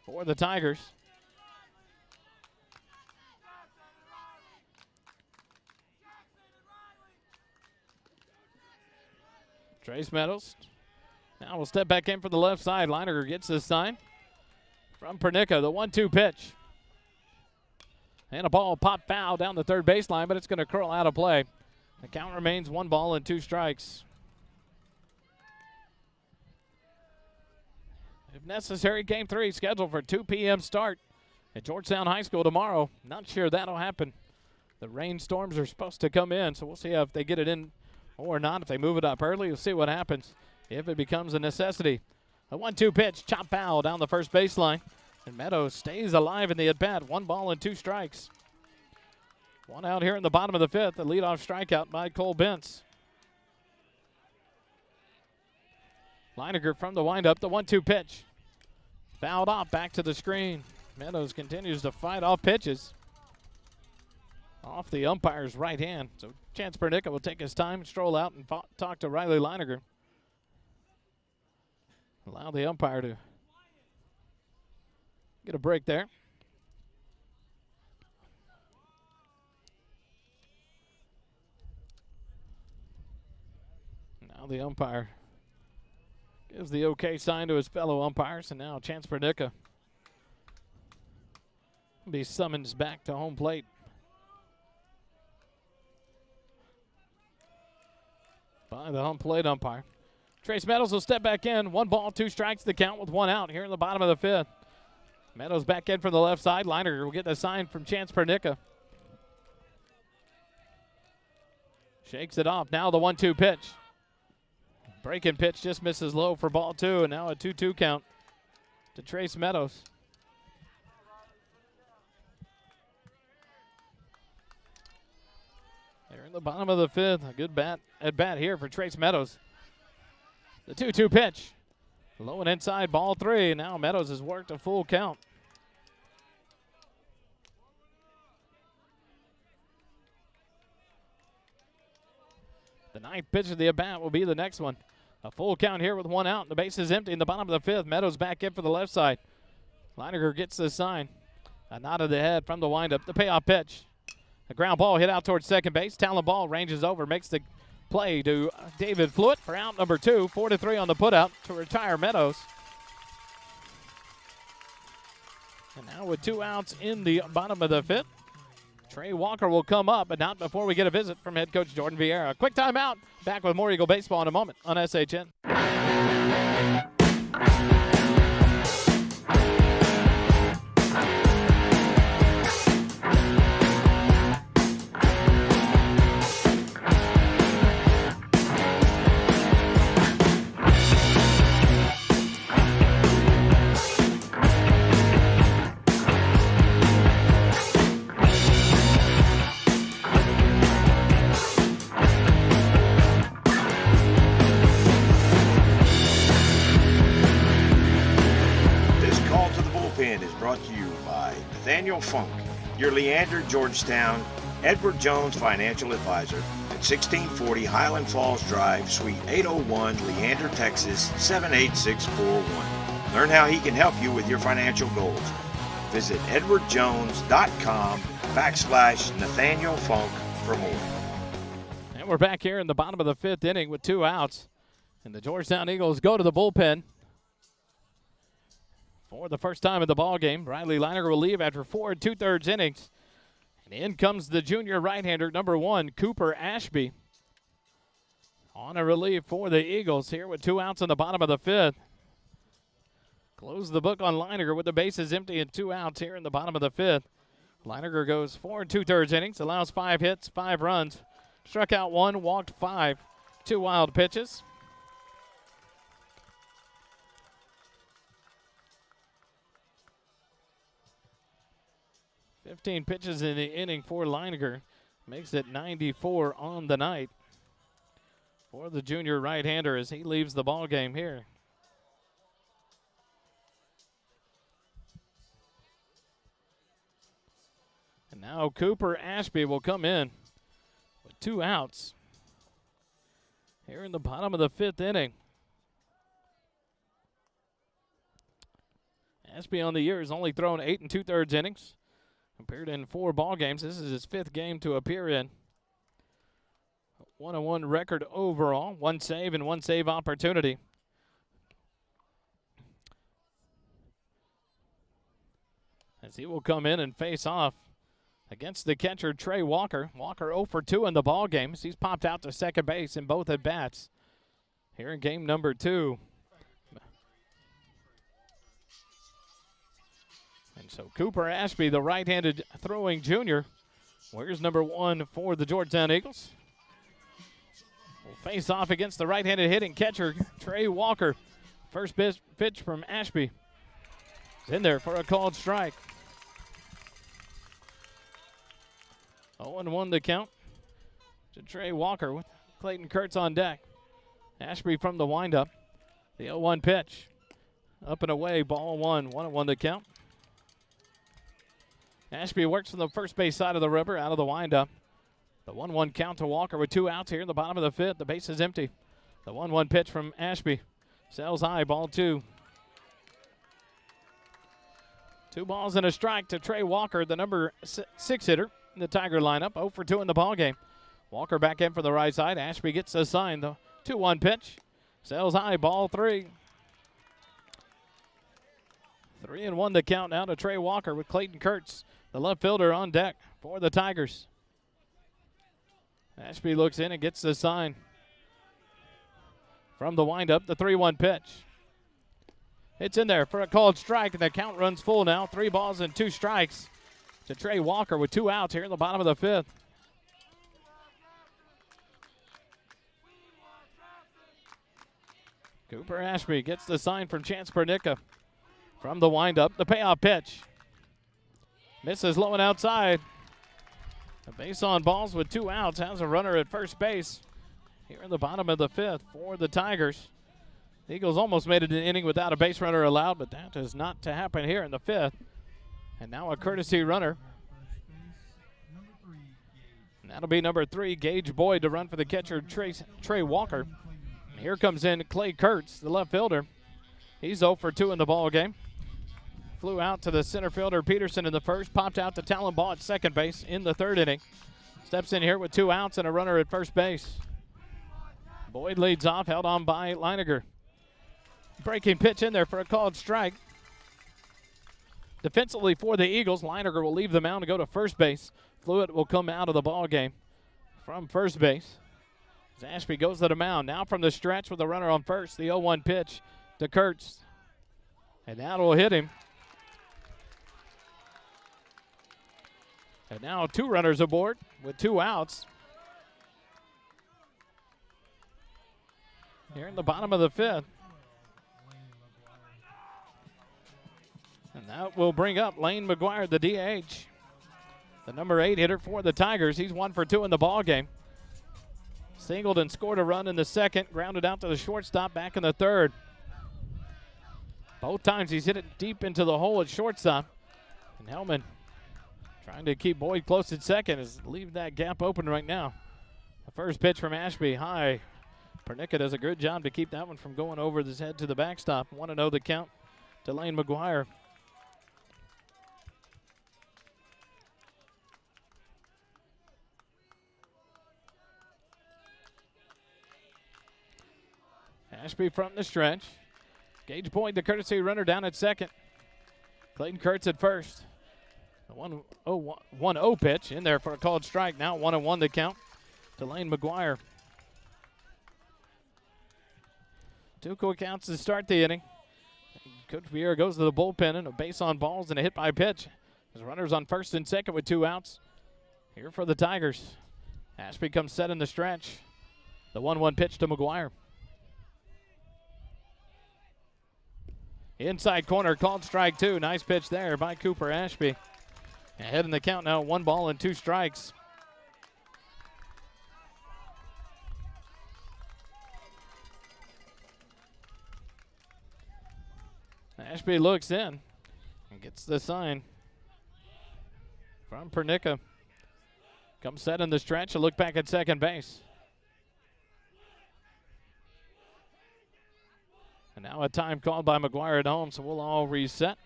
for the Tigers. Trace Meadows now will step back in for the left side. Leininger gets the sign from Pernica. The 1-2 pitch. And a ball popped foul down the third baseline, but it's going to curl out of play. The count remains 1 ball and 2 strikes. If necessary, Game 3 scheduled for 2 p.m. start at Georgetown High School tomorrow. Not sure that'll happen. The rainstorms are supposed to come in, so we'll see if they get it in or not. If they move it up early, we'll see what happens if it becomes a necessity. A 1-2 pitch, chop foul down the first baseline. And Meadows stays alive in the at-bat. 1 ball and 2 strikes. 1 out here in the bottom of the 5th. The leadoff strikeout by Cole Bentz. Leininger from the windup. The 1-2 pitch. Fouled off back to the screen. Meadows continues to fight off pitches. Off the umpire's right hand. So Chance Pernica will take his time, stroll out, and talk to Riley Leininger. Allow the umpire to get a break there. Now the umpire gives the okay sign to his fellow umpires, and now Chance Pernica will be summoned back to home plate. By the home plate umpire. Trace Meadows will step back in. 1 ball, 2 strikes the count with 1 out here in the bottom of the 5th. Meadows back in from the left side. Leininger will get the sign from Chance Pernica. Shakes it off. Now the 1-2 pitch. Breaking pitch just misses low for ball 2, and now a 2-2 count to Trace Meadows. They're in the bottom of the 5th. A good at bat here for Trace Meadows. The 2-2 pitch. Low and inside, ball 3. Now Meadows has worked a full count. The 9th pitch of the at-bat will be the next one. A full count here with 1 out. The base is empty in the bottom of the 5th. Meadows back in for the left side. Leininger gets the sign. A nod of the head from the windup. The payoff pitch. A ground ball hit out towards second base. Talon Ball ranges over, makes the play to David Fluitt for out number 2. 4-3 on the putout to retire Meadows. And now with 2 outs in the bottom of the 5th, Trey Walker will come up, but not before we get a visit from head coach Jordan Vieira. Quick timeout. Back with more Eagle baseball in a moment on SHN. Is brought to you by Nathaniel Funk, your Leander, Georgetown Edward Jones Financial Advisor at 1640 Highland Falls Drive, Suite 801, Leander, Texas 78641. Learn how he can help you with your financial goals. Visit edwardjones.com/Nathaniel Funk for more. And we're back here in the bottom of the 5th inning with 2 outs. And the Georgetown Eagles go to the bullpen for the first time in the ball game. Riley Leininger will leave after 4 2/3 innings. And in comes the junior right-hander, number 1, Cooper Ashby, on a relief for the Eagles here with 2 outs in the bottom of the 5th. Close the book on Leininger with the bases empty and 2 outs here in the bottom of the 5th. Leininger goes 4 2/3 innings, allows 5 hits, 5 runs, struck out 1, walked 5, 2 wild pitches. "15 pitches in the inning for Leininger, makes it 94 on the night for the junior right-hander as he leaves the ball game here. And now Cooper Ashby will come in with 2 outs here in the bottom of the 5th inning. Ashby on the year has only thrown 8 2/3 innings. Appeared in 4 ball games. This is his 5th game to appear in. 1-1 record overall. 1 save and 1 save opportunity. As he will come in and face off against the catcher, Trey Walker. Walker 0 for 2 in the ball game. He's popped out to second base in both at bats here in game number 2. And so Cooper Ashby, the right-handed throwing junior, wears number 1 for the Georgetown Eagles. Will face off against the right-handed hitting catcher, Trey Walker. First pitch from Ashby is in there for a called strike. 0-1 the count to Trey Walker with Clayton Kurtz on deck. Ashby from the windup. The 0-1 pitch. Up and away, ball 1. 1-1 the count. Ashby works from the first base side of the rubber, out of the windup. The 1-1 count to Walker with 2 outs here in the bottom of the 5th. The base is empty. The 1-1 pitch from Ashby. Sails high, ball 2. 2 balls and a strike to Trey Walker, the number 6 hitter in the Tiger lineup. 0 for 2 in the ball game. Walker back in for the right side. Ashby gets the sign. The 2-1 pitch. Sails high, ball 3. 3-1 the count now to Trey Walker with Clayton Kurtz, the left fielder, on deck for the Tigers. Ashby looks in and gets the sign. From the windup, the 3-1 pitch. It's in there for a called strike, and the count runs full now. 3 balls and 2 strikes to Trey Walker with 2 outs here in the bottom of the 5th. Cooper Ashby gets the sign from Chance Pernicka. From the windup, the payoff pitch. Misses low and outside. A base on balls with 2 outs. Has a runner at first base here in the bottom of the 5th for the Tigers. The Eagles almost made it an inning without a base runner allowed, but that is not to happen here in the 5th. And now a courtesy runner. And that'll be number 3, Gage Boyd, to run for the catcher, Trey Walker. And here comes in Clay Kurtz, the left fielder. He's 0 for 2 in the ball game. Flew out to the center fielder, Peterson, in the first. Popped out to Talon Ball at second base in the 3rd inning. Steps in here with 2 outs and a runner at first base. Boyd leads off, held on by Leininger. Breaking pitch in there for a called strike. Defensively for the Eagles, Leininger will leave the mound to go to first base. Fluid will come out of the ball game from first base. As Ashby goes to the mound. Now from the stretch with a runner on first. The 0-1 pitch to Kurtz. And that will hit him. And now 2 runners aboard with 2 outs. Here in the bottom of the 5th. And that will bring up Lane McGuire, the DH. The number 8 hitter for the Tigers. He's 1 for 2 in the ball game. Singled and scored a run in the 2nd. Grounded out to the shortstop back in the 3rd. Both times he's hit it deep into the hole at shortstop. And Hellman Trying to keep Boyd close at second is leave that gap open right now. The first pitch from Ashby, high. Pernica does a good job to keep that one from going over his head to the backstop. 1-0 the count to Lane McGuire. Ashby from the stretch. Gage Boyd, the courtesy runner, down at second. Clayton Kurtz at first. The 1-0 pitch in there for a called strike. Now 1-1 the count to Lane McGuire. 2 quick counts to start the inning. Coach Vieira goes to the bullpen and a base on balls and a hit by pitch. His runners on first and second with 2 outs. Here for the Tigers. Ashby comes set in the stretch. The 1-1 pitch to McGuire. Inside corner, called strike 2. Nice pitch there by Cooper Ashby. Ahead in the count now, 1 ball and 2 strikes. Ashby looks in and gets the sign from Pernica. Comes set in the stretch, a look back at second base. And now a time called by McGuire at home, so we'll all reset.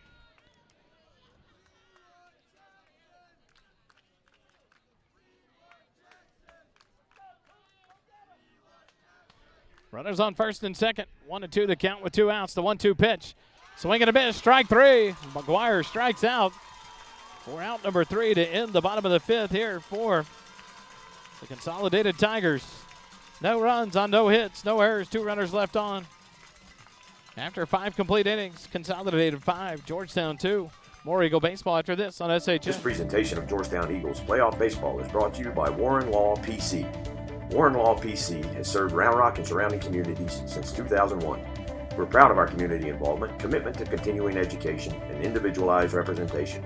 Runners on first and second. 1-2 the count with 2 outs. The 1-2 pitch. Swing and a miss. Strike 3. McGuire strikes out for out number 3 to end the bottom of the 5th here for the Consolidated Tigers. No runs on no hits, no errors, 2 runners left on. After 5 complete innings, Consolidated 5, Georgetown 2. More Eagle baseball after this on SHN. This presentation of Georgetown Eagles playoff baseball is brought to you by Warren Law PC. Warren Law PC has served Round Rock and surrounding communities since 2001. We're proud of our community involvement, commitment to continuing education, and individualized representation.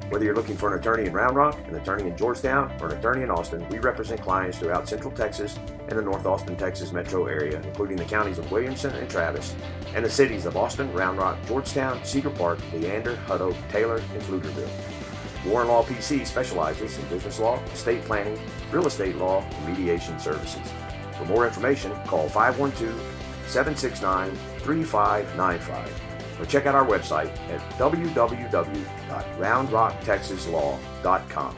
Whether you're looking for an attorney in Round Rock, an attorney in Georgetown, or an attorney in Austin, we represent clients throughout Central Texas and the North Austin, Texas metro area, including the counties of Williamson and Travis, and the cities of Austin, Round Rock, Georgetown, Cedar Park, Leander, Hutto, Taylor, and Pflugerville. Warren Law PC specializes in business law, estate planning, real estate law, and mediation services. For more information, call 512-769-3595 or check out our website at www.roundrocktexaslaw.com.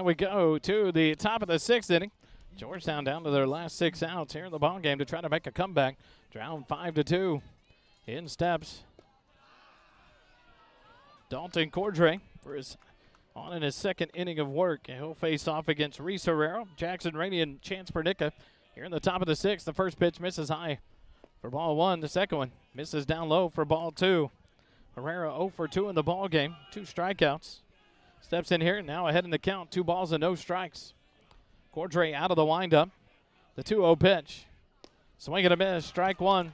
We go to the top of the 6th inning. Georgetown down to their last 6 outs here in the ball game to try to make a comeback. Down 5-2. In steps Dalton Cordray for his in his 2nd inning of work. And he'll face off against Reese Herrera, Jackson Rainey, and Chance Pernica. Here in the top of the 6th, the first pitch misses high for ball 1. The second one misses down low for ball 2. Herrera 0 for 2 in the ball game. 2 strikeouts. Steps in here, now ahead in the count. 2 balls and no strikes. Cordray out of the windup. The 2-0 pitch. Swing and a miss, strike 1.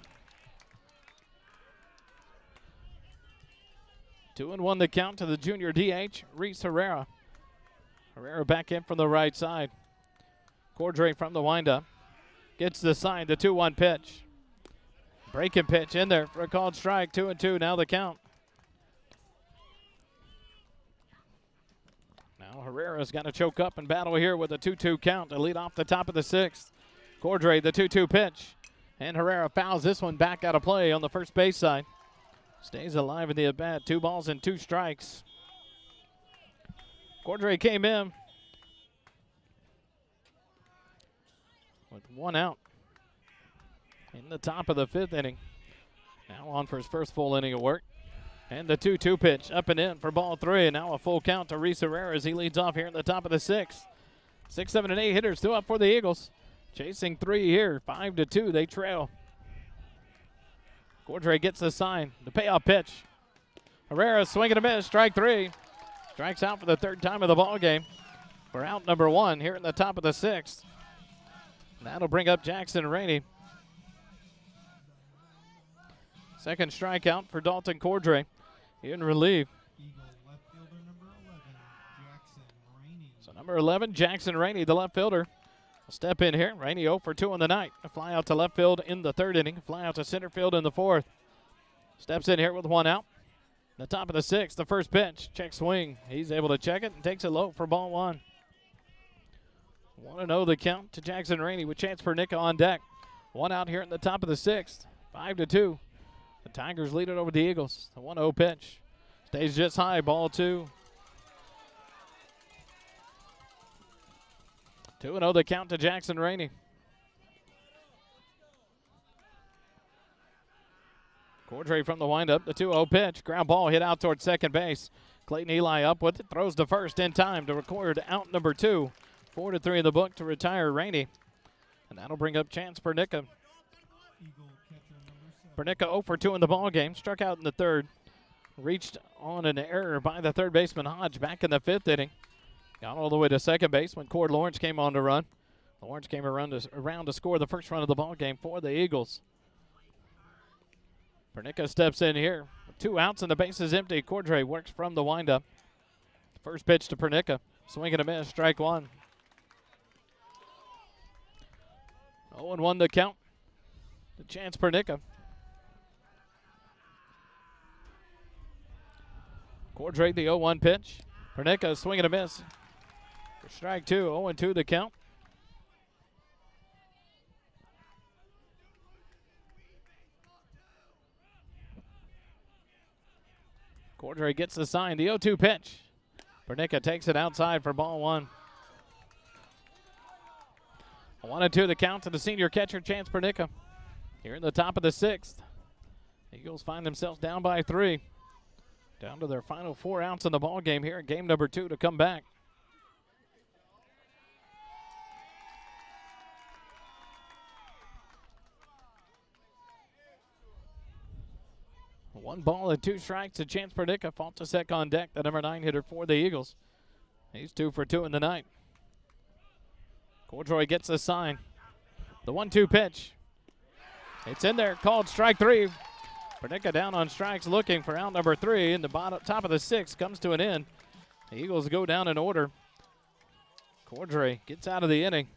2-1 the count to the junior DH, Reese Herrera. Herrera back in from the right side. Cordray from the windup. Gets the sign, the 2-1 pitch. Breaking pitch in there for a called strike. 2-2, now the count. Now Herrera's got to choke up and battle here with a 2-2 count to lead off the top of the 6th. Cordray, the 2-2 pitch. And Herrera fouls this one back out of play on the first base side. Stays alive in the at-bat. 2 balls and 2 strikes. Cordray came in with 1 out in the top of the 5th inning. Now on for his first full inning of work. And the 2-2 pitch up and in for ball 3. And now a full count to Reese Herrera as he leads off here in the top of the 6th. 6, 7, and 8 hitters still up for the Eagles. Chasing 3 here, 5-2, they trail. Cordray gets the sign, the payoff pitch. Herrera swinging a miss, strike 3. Strikes out for the third time of the ball game for out number 1 here in the top of the 6th. That'll bring up Jackson Rainey. Second strikeout for Dalton Cordray in relief. Eagle left fielder number 11, Jackson Rainey. So number 11, Jackson Rainey, the left fielder, will step in here. Rainey 0 for 2 in the night. A fly out to left field in the 3rd inning. Fly out to center field in the 4th. Steps in here with 1 out. The top of the 6th, the first pitch. Check swing. He's able to check it and takes it low for ball 1. 1-0 the count to Jackson Rainey with Chance Pernica on deck. 1 out here in the top of the 6th. 5-2. The Tigers lead it over the Eagles. The 1-0 pitch. Stays just high, ball 2. 2-0 the count to Jackson Rainey. Cordray from the windup. The 2-0 pitch. Ground ball hit out towards second base. Clayton Eli up with it. Throws to first in time to record out number 2. 4-3 in the book to retire Rainey. And that'll bring up Chance Pernica. Eagle catcher number 7. Pernica 0 for 2 in the ball game. Struck out in the 3rd. Reached on an error by the 3rd baseman Hodge back in the 5th inning. Got all the way to second base when Cord Lawrence came on to run. Lawrence came around to score the first run of the ball game for the Eagles. Pernica steps in here. 2 outs and the base is empty. Cordray works from the windup. First pitch to Pernica. Swing and a miss. Strike 1. 0-1 the count. The Chance Pernica. Cordray the 0-1 pitch. Pernica swing and a miss. For strike 2. 0-2 the count. Cordray gets the sign. The 0-2 pitch. Pernica takes it outside for ball 1. 1-2 the count to the senior catcher, Chance Pernica. Here in the top of the 6th. Eagles find themselves down by 3. Down to their final 4 outs in the ball game here in game number 2 to come back. One ball and 2 strikes to Chance Pernica. Faltasek on deck, the number 9 hitter for the Eagles. He's 2 for 2 in the night. Cordray gets the sign. The 1-2 pitch. It's in there, called strike 3. Pernica down on strikes looking for out number 3. And the top of the 6th comes to an end. The Eagles go down in order. Cordray gets out of the inning.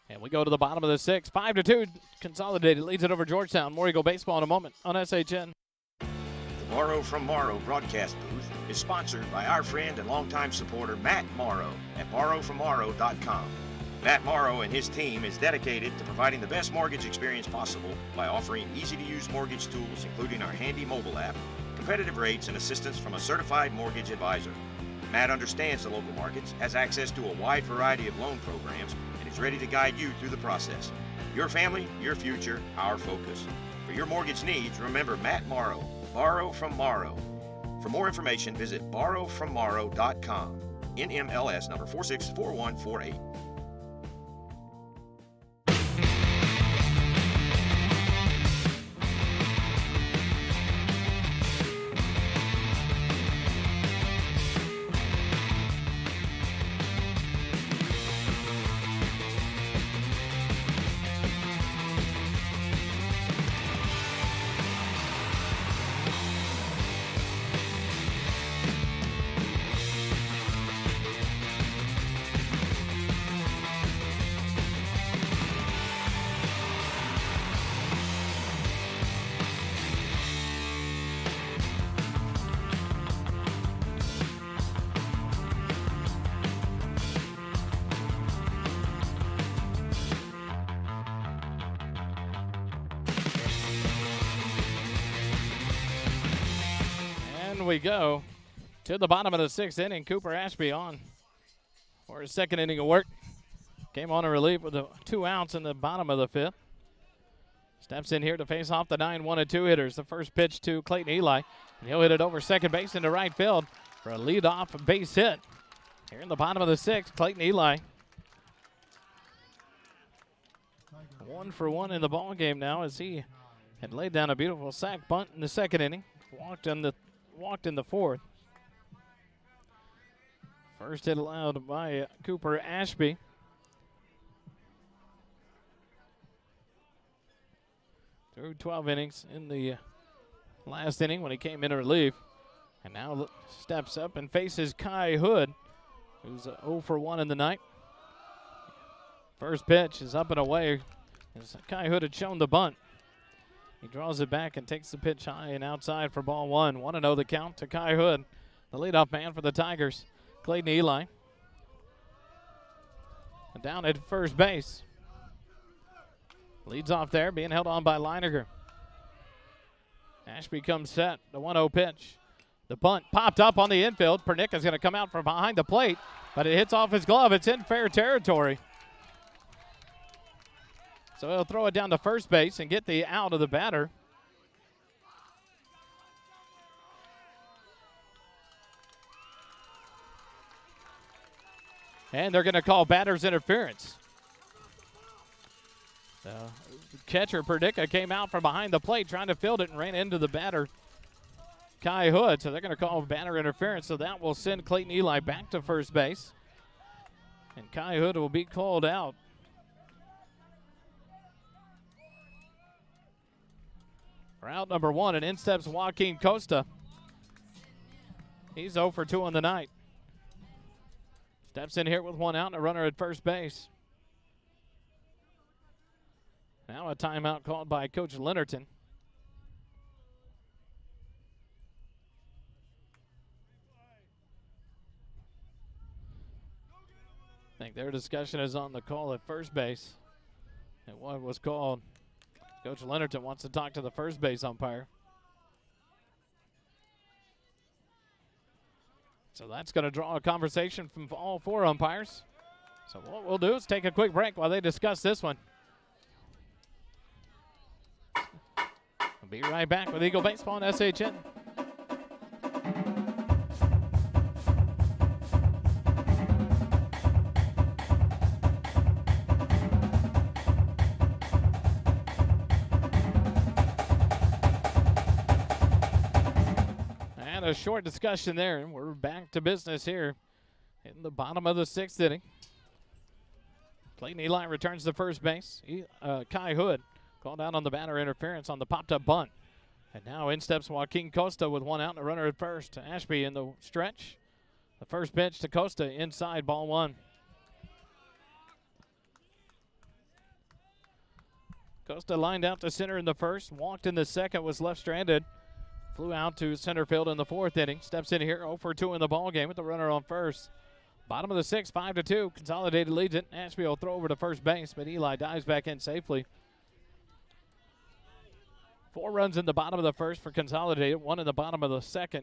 And we go to the bottom of the 6th. 5-2, Consolidated leads it over Georgetown. More Eagle baseball in a moment on SHN. The Morrow from Morrow broadcast booth is sponsored by our friend and longtime supporter Matt Morrow at borrowfrommorrow.com. Matt Morrow and his team is dedicated to providing the best mortgage experience possible by offering easy-to-use mortgage tools, including our handy mobile app, competitive rates, and assistance from a certified mortgage advisor. Matt understands the local markets, has access to a wide variety of loan programs, and is ready to guide you through the process. Your family, your future, our focus. For your mortgage needs, remember Matt Morrow, Borrow from Morrow. For more information, visit borrowfrommorrow.com. NMLS number 464148. We go to the bottom of the 6th inning. Cooper Ashby on for his 2nd inning of work. Came on in relief with the 2 outs in the bottom of the 5th. Steps in here to face off the 9-1-2 hitters. The first pitch to Clayton Eli, and he'll hit it over second base into right field for a leadoff base hit. Here in the bottom of the 6th, Clayton Eli. 1 for 1 in the ball game now as he had laid down a beautiful sac bunt in the 2nd inning. Walked in the 4th. First hit allowed by Cooper Ashby. Through 12 innings in the last inning when he came in to relief. And now steps up and faces Kai Hood, who's 0 for 1 in the night. First pitch is up and away, as Kai Hood had shown the bunt. He draws it back and takes the pitch high and outside for ball 1. 1-0 the count to Kai Hood, the leadoff man for the Tigers. Clayton Eli down at first base. Leads off there, being held on by Leininger. Ashby comes set, the 1-0 pitch. The bunt popped up on the infield. Pernick is going to come out from behind the plate, but it hits off his glove. It's in fair territory. So he'll throw it down to first base and get the out of the batter. And they're going to call batter's interference. The catcher, Perdicka, came out from behind the plate trying to field it and ran into the batter, Kai Hood. So they're going to call batter interference. So that will send Clayton Eli back to first base. And Kai Hood will be called out. For out number 1, and in steps Joaquin Costa. He's 0 for 2 on the night. Steps in here with 1 out and a runner at first base. Now a timeout called by Coach Leonardton. I think their discussion is on the call at first base. And what was called. Coach Leonardton wants to talk to the first base umpire. So that's going to draw a conversation from all 4 umpires. So what we'll do is take a quick break while they discuss this one. We'll be right back with Eagle Baseball and SHN. A short discussion there, and we're back to business here in the bottom of the 6th inning. Clayton Eli returns to first base. Kai Hood called out on the batter interference on the popped-up bunt. And now in steps Joaquin Costa with 1 out and a runner at first. Ashby in the stretch. The first pitch to Costa inside, ball 1. Costa lined out to center in the first, walked in the second, was left stranded. Flew out to center field in the 4th inning. Steps in here 0 for 2 in the ball game with the runner on first. Bottom of the 6th, 5-2. Consolidated leads it. Ashby will throw over to first base, but Eli dives back in safely. 4 runs in the bottom of the 1st for Consolidated. 1 in the bottom of the 2nd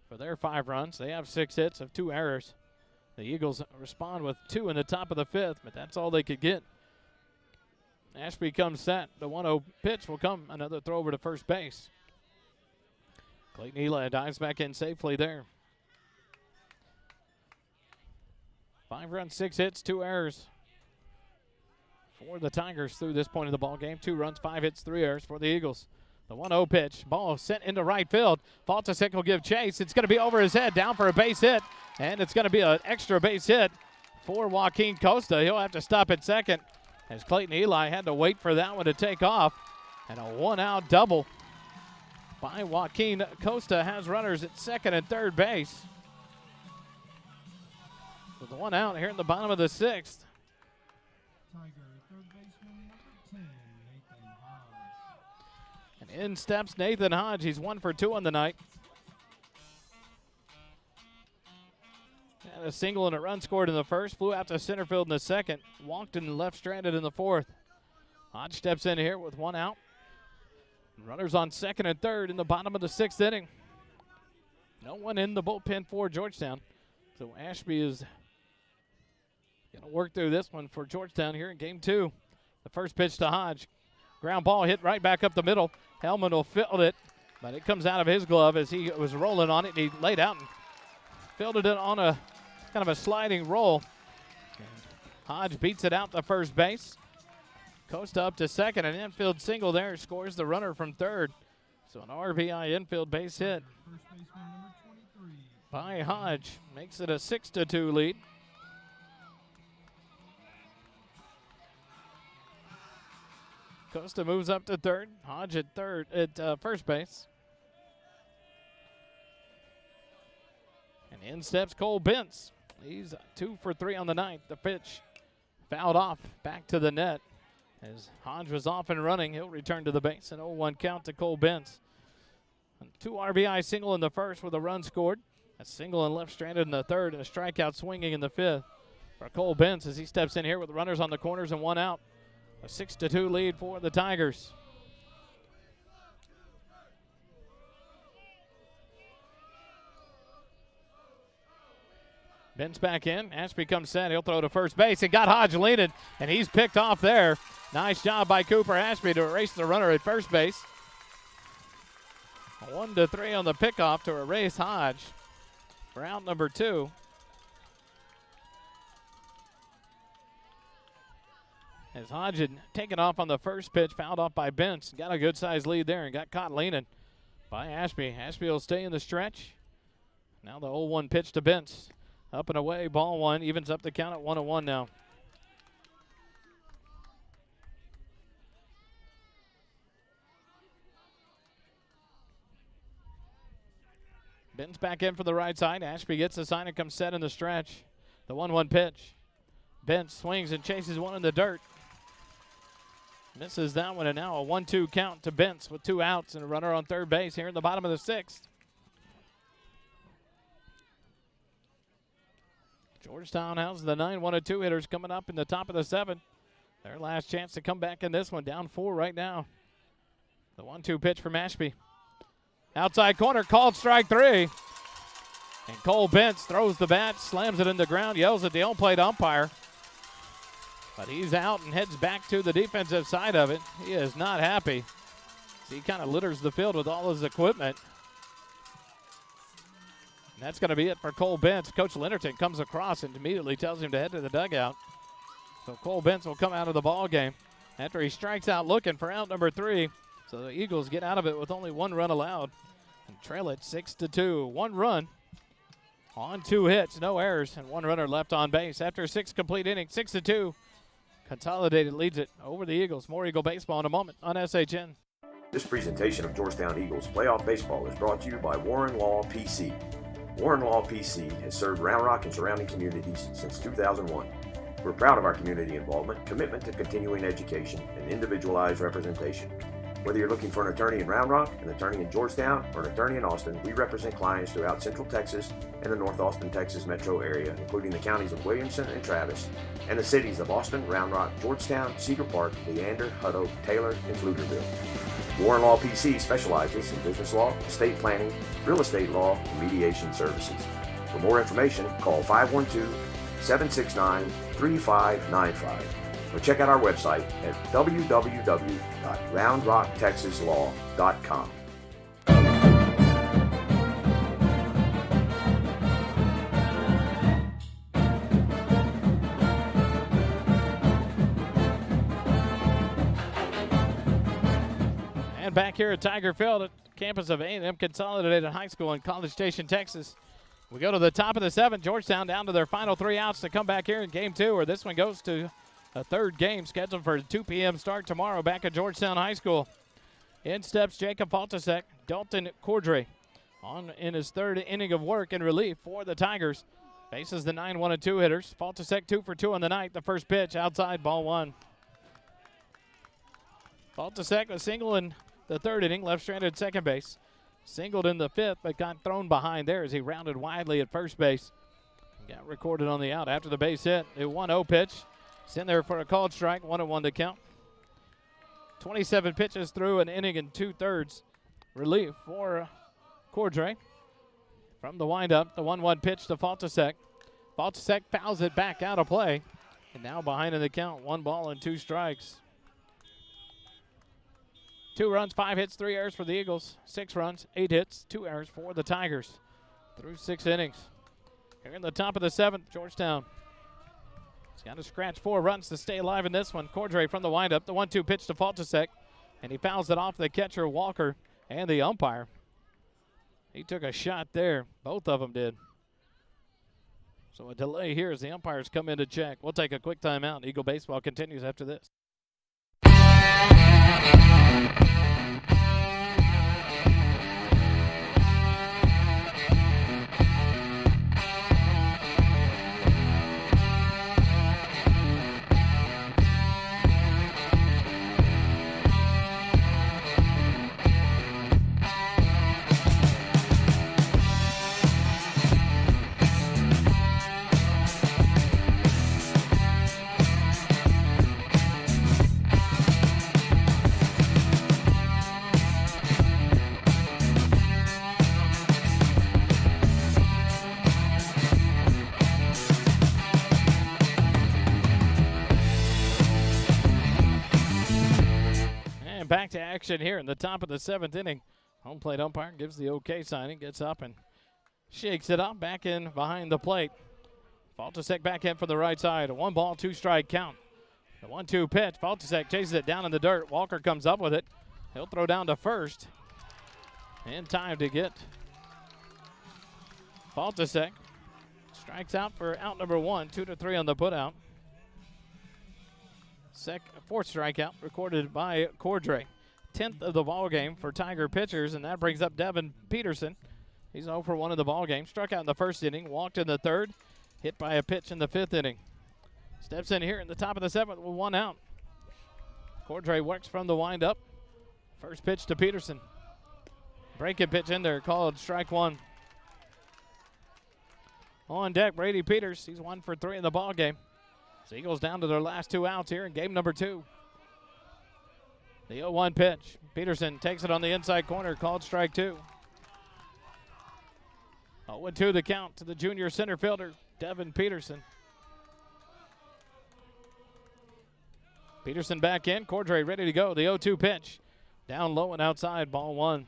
for their 5 runs. They have 6 hits of 2 errors. The Eagles respond with 2 in the top of the 5th, but that's all they could get. Ashby comes set. The 1-0 pitch will come. Another throw over to first base. Clayton Eli dives back in safely there. 5 runs, 6 hits, 2 errors for the Tigers through this point of the ball game. 2 runs, 5 hits, 3 errors for the Eagles. The 1-0 pitch, ball sent into right field. Faltasek will give chase. It's going to be over his head, down for a base hit, and it's going to be an extra base hit for Joaquin Costa. He'll have to stop at second as Clayton Eli had to wait for that one to take off. And a 1-out double by Joaquin Costa has runners at second and third base. With 1 out here in the bottom of the 6th. Tiger, third baseman number 10, Nathan Hodge. And in steps Nathan Hodge. He's 1 for 2 on the night. Had a single and a run scored in the first. Flew out to center field in the second. Walked and left stranded in the 4th. Hodge steps in here with 1 out. Runners on second and third in the bottom of the 6th inning. No one in the bullpen for Georgetown. So Ashby is going to work through this one for Georgetown here in game 2. The first pitch to Hodge. Ground ball hit right back up the middle. Hellman will field it, but it comes out of his glove as he was rolling on it. And he laid out and fielded it on a kind of a sliding roll. And Hodge beats it out to first base. Costa up to second, an infield single there, scores the runner from third. So an RBI infield base hit. First baseman number 23, by Hodge. Makes it a 6-2 lead. Costa moves up to third. Hodge at first base. And in steps Cole Bentz. He's 2 for 3 on the ninth. The pitch fouled off back to the net. As Hodge was off and running, he'll return to the base. An 0-1 count to Cole Bentz. 2 RBI single in the first with a run scored. A single and left stranded in the third, and a strikeout swinging in the fifth for Cole Bentz as he steps in here with runners on the corners and 1 out. A 6-2 lead for the Tigers. Bentz back in. Ashby comes set. He'll throw to first base. And got Hodge leaning, and he's picked off there. Nice job by Cooper Ashby to erase the runner at first base. 1-3 on the pickoff to erase Hodge for out number 2. As Hodge had taken off on the first pitch, fouled off by Bentz. Got a good-sized lead there and got caught leaning by Ashby. Ashby will stay in the stretch. Now the 0-1 pitch to Bentz. Up and away, ball 1. Evens up the count at 1-1 now. Bentz back in for the right side. Ashby gets the sign and comes set in the stretch. The 1-1 pitch. Bentz swings and chases one in the dirt. Misses that one, and now a 1-2 count to Bentz with 2 outs and a runner on third base here in the bottom of the 6th. Georgetown has the 9-1-2 hitters coming up in the top of the 7th. Their last chance to come back in this one. Down 4 right now. The 1-2 pitch from Ashby. Outside corner, called strike 3. And Cole Bentz throws the bat, slams it in the ground, yells at the on-plate umpire. But he's out and heads back to the defensive side of it. He is not happy. So he kind of litters the field with all his equipment. And that's going to be it for Cole Bentz. Coach Linderton comes across and immediately tells him to head to the dugout. So Cole Bentz will come out of the ball game after he strikes out looking for out number 3. So the Eagles get out of it with only 1 run allowed and trail it 6-2. 1 run on 2 hits, no errors, and 1 runner left on base. After 6 complete innings, 6-2. Consolidated leads it over the Eagles. More Eagle baseball in a moment on SHN. This presentation of Georgetown Eagles playoff baseball is brought to you by Warren Law PC. Warren Law PC has served Round Rock and surrounding communities since 2001. We're proud of our community involvement, commitment to continuing education, and individualized representation. Whether you're looking for an attorney in Round Rock, an attorney in Georgetown, or an attorney in Austin, we represent clients throughout Central Texas and the North Austin, Texas metro area, including the counties of Williamson and Travis, and the cities of Austin, Round Rock, Georgetown, Cedar Park, Leander, Hutto, Taylor, and Pflugerville. Warren Law PC specializes in business law, estate planning, real estate law, and mediation services. For more information, call 512-769-3595 or check out our website at www.roundrocktexaslaw.com. And back here at Tiger Field at campus of A&M Consolidated High School in College Station, Texas. We go to the top of the 7th. Georgetown down to their final 3 outs to come back here in game 2, where this one goes to a 3rd game scheduled for a 2 p.m. start tomorrow back at Georgetown High School. In steps Jacob Faltasek, Dalton Cordray in his 3rd inning of work in relief for the Tigers. Faces the 9-1-2 hitters. Faltasek 2 for 2 on the night. The first pitch outside, ball 1. Faltasek was single in the 3rd inning, left stranded at second base. Singled in the 5th, but got thrown behind there as he rounded widely at first base. Got recorded on the out after the base hit. A 1-0 pitch. It's in there for a called strike, 1-1 to count. 27 pitches through an inning and 2/3 relief for Cordray. From the windup, the 1-1 pitch to Faltasek. Faltasek fouls it back out of play. And now behind in the count, 1 ball and 2 strikes. 2 runs, 5 hits, 3 errors for the Eagles. 6 runs, 8 hits, 2 errors for the Tigers through 6 innings. Here in the top of the 7th, Georgetown. He's got to scratch 4 runs to stay alive in this one. Cordray from the windup, the 1-2 pitch to Faltasek, and he fouls it off the catcher, Walker, and the umpire. He took a shot there. Both of them did. So a delay here as the umpires come in to check. We'll take a quick timeout. Eagle baseball continues after this. Back to action here in the top of the 7th inning. Home plate umpire gives the okay signing, gets up and shakes it up, back in behind the plate. Faltusek back in for the right side. A 1-ball, 2-strike count. The 1-2 pitch. Faltusek chases it down in the dirt. Walker comes up with it. He'll throw down to first. In time to get Faltusek. Strikes out for out number 1, 2-3 on the putout. 4th strikeout recorded by Cordray. 10th of the ball game for Tiger pitchers, and that brings up Devin Peterson. He's 0 for 1 in the ball game. Struck out in the 1st inning, walked in the 3rd, hit by a pitch in the 5th inning. Steps in here in the top of the 7th with 1 out. Cordray works from the windup. First pitch to Peterson. Breaking pitch in there, called strike 1. On deck, Brady Peters. He's 1 for 3 in the ball game. So Eagles down to their last 2 outs here in game number 2. The 0-1 pitch. Peterson takes it on the inside corner, called strike 2. 0-2 the count to the junior center fielder, Devin Peterson. Peterson back in, Cordray ready to go. The 0-2 pitch. Down low and outside, ball 1.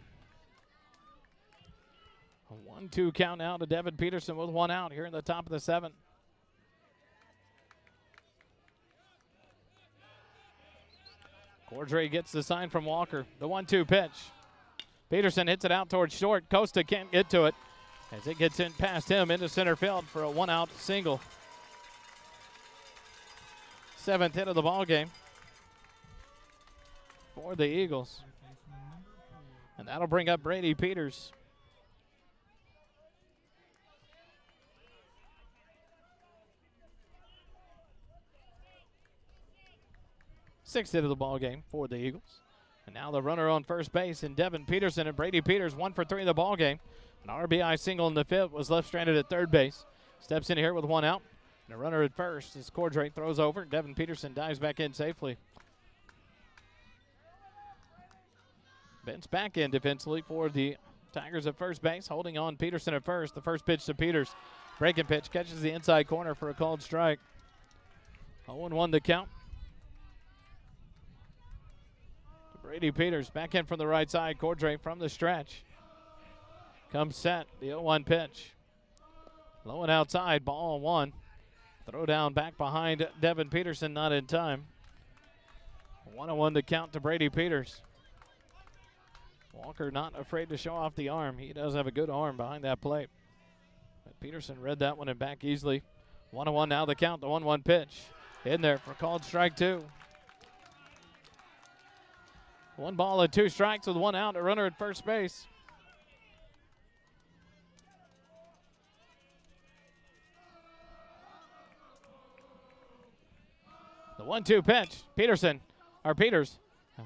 A 1-2 count now to Devin Peterson with 1 out here in the top of the 7th. Cordray gets the sign from Walker. The 1-2 pitch. Peterson hits it out towards short. Costa can't get to it as it gets in past him into center field for a 1-out single. 7th hit of the ball game for the Eagles. And that'll bring up Brady Peters. Sixth hit of the ball game for the Eagles. And now the runner on first base in Devin Peterson, and Brady Peters 1 for 3 in the ball game. An RBI single in the 5th, was left stranded at third base. Steps in here with 1 out. And a runner at first as Cordray throws over. Devin Peterson dives back in safely. Bents back in defensively for the Tigers at first base, holding on Peterson at first. The first pitch to Peters. Breaking pitch, catches the inside corner for a called strike. 0-1 the count. Brady Peters back in from the right side. Cordray from the stretch. Comes set. The 0-1 pitch. Low and outside. Ball 1. Throw down back behind Devin Peterson. Not in time. 1-1 the count to Brady Peters. Walker not afraid to show off the arm. He does have a good arm behind that plate. But Peterson read that one and back easily. 1-1 now the count. The 1-1 pitch. In there for called strike 2. 1 ball and 2 strikes with 1 out. A runner at first base. The 1-2 pitch. Peters.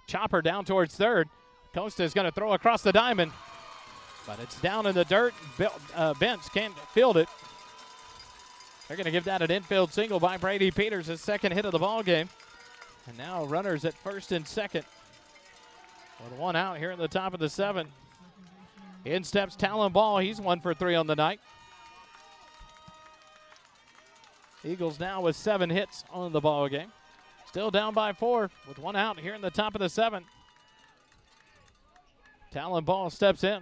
Chopper down towards third. Costa is going to throw across the diamond, but it's down in the dirt. Bents can't field it. They're going to give that an infield single by Brady Peters, his 2nd hit of the ball game. And now runners at first and second. With 1 out here in the top of the 7th. In steps Talon Ball. He's 1 for 3 on the night. Eagles now with 7 hits on the ball game. Still down by 4 with 1 out here in the top of the 7th. Talon Ball steps in.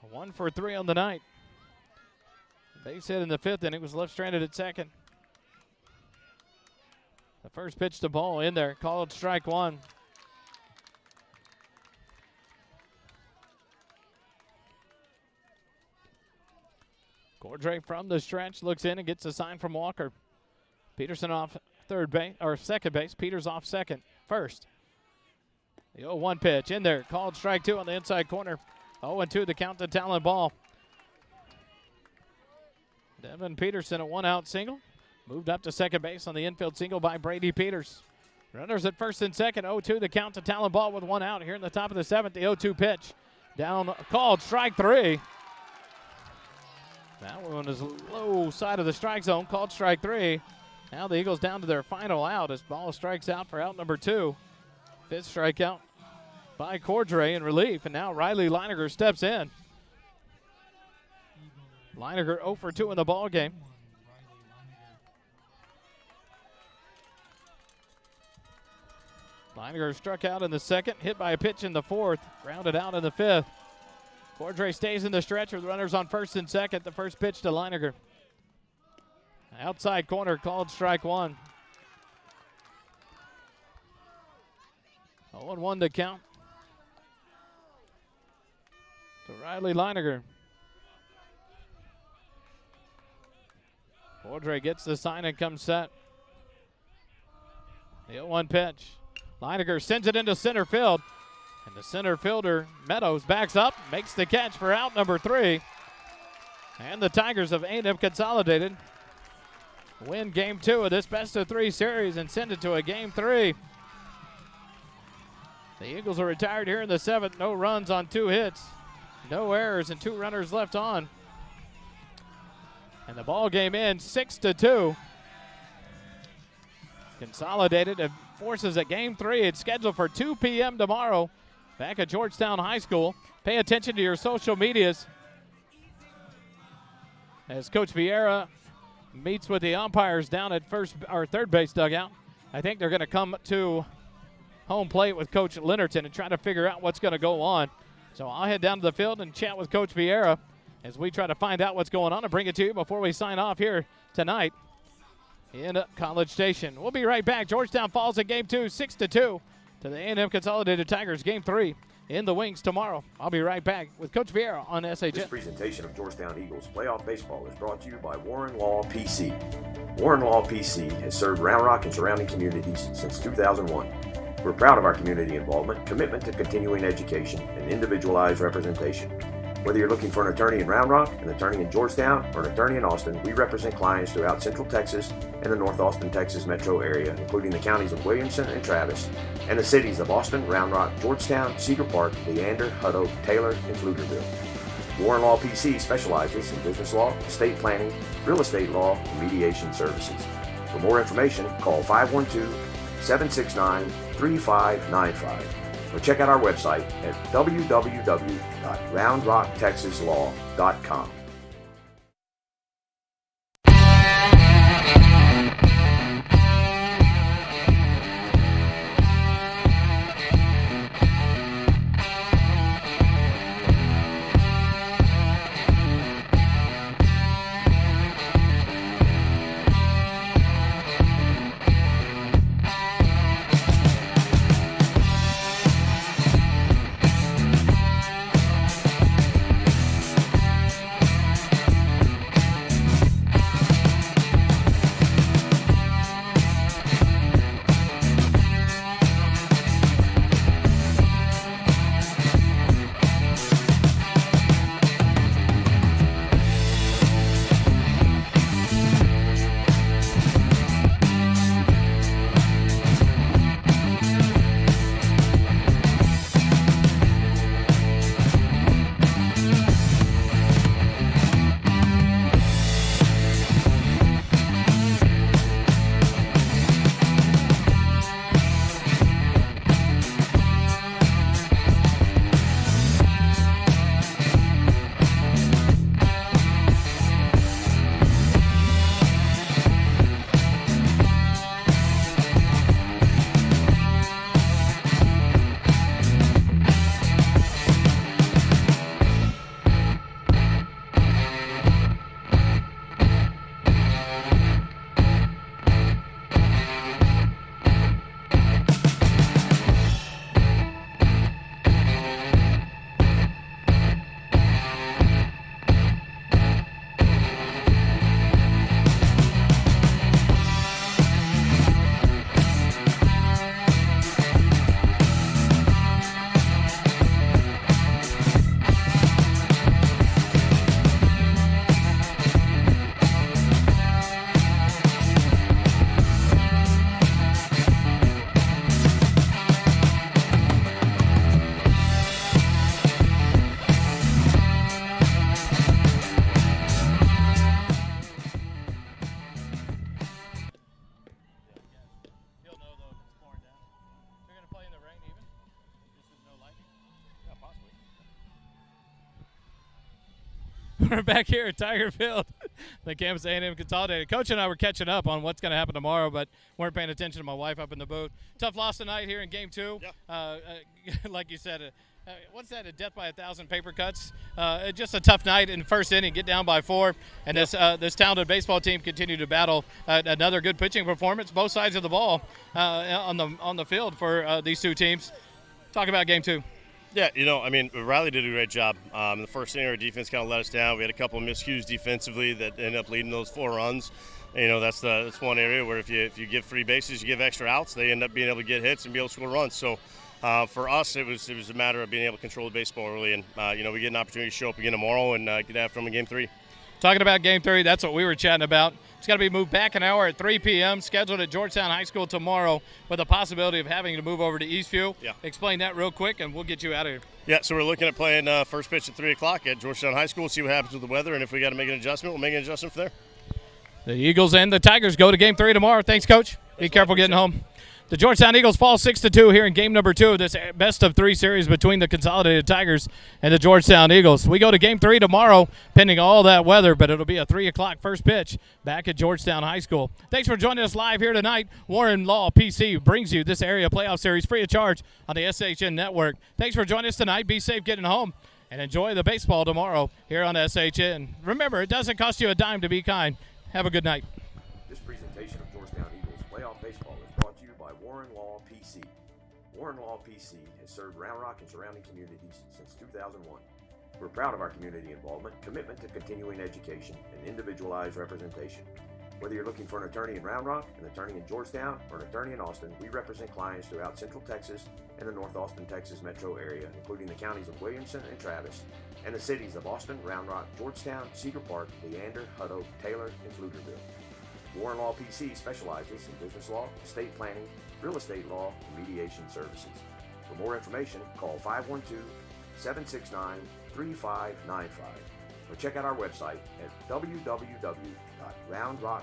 1 for 3 on the night. Base hit in the 5th inning, was left stranded at second. The first pitch to Ball in there, called strike 1. Cordray from the stretch looks in and gets a sign from Walker. Peterson off third base or second base. Peters off first. The 0-1 pitch in there. Called strike two on the inside corner. 0-2 the count to Talon Ball. Devin Peterson, a one-out single. Moved up to second base on the infield single by Brady Peters. Runners at first and second. 0-2 the count to Talon Ball with one out here in the top of the seventh. The 0-2 pitch. Down, called strike three. That one is low side of the strike zone. Called strike three. Now the Eagles down to their final out as Ball strikes out for out number two. Fifth strikeout by Cordray in relief. And now Riley Leiniger steps in. Leiniger 0 for 2 in the ball game. Leiniger struck out in the second, hit by a pitch in the fourth, grounded out in the fifth. Cordray stays in the stretch with runners on first and second. The first pitch to Leiniger. Outside corner, called strike one. 0-1 to count to Riley Leiniger. Cordray gets the sign and comes set. The 0-1 pitch. Leiniger sends it into center field. And the center fielder, Meadows, backs up, makes the catch for out number three. And the Tigers of A&M Consolidated win game two of this best-of-3 series and send it to a game three. The Eagles are retired here in the seventh. No runs on 2 hits. No errors and 2 runners left on. And the ball game ends 6-2. Consolidated forces a game three. It's scheduled for 2 p.m. tomorrow back at Georgetown High School. Pay attention to your social medias as Coach Vieira meets with the umpires down at third base dugout. I think they're going to come to home plate with Coach Leonardton and try to figure out what's going to go on. So I'll head down to the field and chat with Coach Vieira as we try to find out what's going on and bring it to you before we sign off here tonight in College Station. We'll be right back. Georgetown falls in game two, 6-2 to the A&M Consolidated Tigers. Game three in the wings tomorrow. I'll be right back with Coach Vieira on SHN. This presentation of Georgetown Eagles playoff baseball is brought to you by Warren Law PC. Warren Law PC has served Round Rock and surrounding communities since 2001. We're proud of our community involvement, commitment to continuing education, and individualized representation. Whether you're looking for an attorney in Round Rock, an attorney in Georgetown, or an attorney in Austin, we represent clients throughout Central Texas and the North Austin, Texas metro area, including the counties of Williamson and Travis, and the cities of Austin, Round Rock, Georgetown, Cedar Park, Leander, Hutto, Taylor, and Pflugerville. Warren Law PC specializes in business law, estate planning, real estate law, and mediation services. For more information, call 512-769-3595. Or check out our website at www.roundrocktexaslaw.com. We're back here at Tiger Field, the campus A&M Consolidated. Coach and I were catching up on what's going to happen tomorrow, but weren't paying attention to my wife up in the booth. Tough loss tonight here in Game 2. Yeah. Like you said, what's that, a death by 1,000 paper cuts? Just a tough night in the first inning, get down by 4. And this talented baseball team continued to battle another good pitching performance, both sides of the ball on the field for these two teams. Talk about Game 2. Yeah, Riley did a great job. In the first inning, our defense kind of let us down. We had a couple of miscues defensively that ended up leading those 4 runs. That's one area where if you give free bases, you give extra outs, they end up being able to get hits and be able to score runs. So for us, it was a matter of being able to control the baseball early, and we get an opportunity to show up again tomorrow and get after them in Game 3. Talking about Game 3, that's what we were chatting about. It's got to be moved back an hour at 3 p.m., scheduled at Georgetown High School tomorrow with the possibility of having to move over to Eastview. Yeah. Explain that real quick, and we'll get you out of here. Yeah, so we're looking at playing first pitch at 3 o'clock at Georgetown High School, see what happens with the weather, and if we got to make an adjustment, we'll make an adjustment from there. The Eagles and the Tigers go to Game 3 tomorrow. Thanks, Coach. Be careful getting home. The Georgetown Eagles fall 6-2 here in game number 2 of this best-of-3 series between the Consolidated Tigers and the Georgetown Eagles. We go to Game 3 tomorrow, pending all that weather, but it'll be a 3 o'clock first pitch back at Georgetown High School. Thanks for joining us live here tonight. Warren Law PC brings you this area playoff series free of charge on the SHN Network. Thanks for joining us tonight. Be safe getting home, and enjoy the baseball tomorrow here on SHN. Remember, it doesn't cost you a dime to be kind. Have a good night. This presentation of Georgetown Eagles playoff baseball is brought to you by Warren Law PC. Warren Law PC has served Round Rock and surrounding communities since 2001. We're proud of our community involvement, commitment to continuing education, and individualized representation. Whether you're looking for an attorney in Round Rock, an attorney in Georgetown, or an attorney in Austin, we represent clients throughout Central Texas and the North Austin, Texas metro area, including the counties of Williamson and Travis, and the cities of Austin, Round Rock, Georgetown, Cedar Park, Leander, Hutto, Taylor, and Pflugerville. Warren Law PC specializes in business law, estate planning, real estate law, and mediation services. For more information, call 512-769-3595 or check out our website at www.roundrock.com.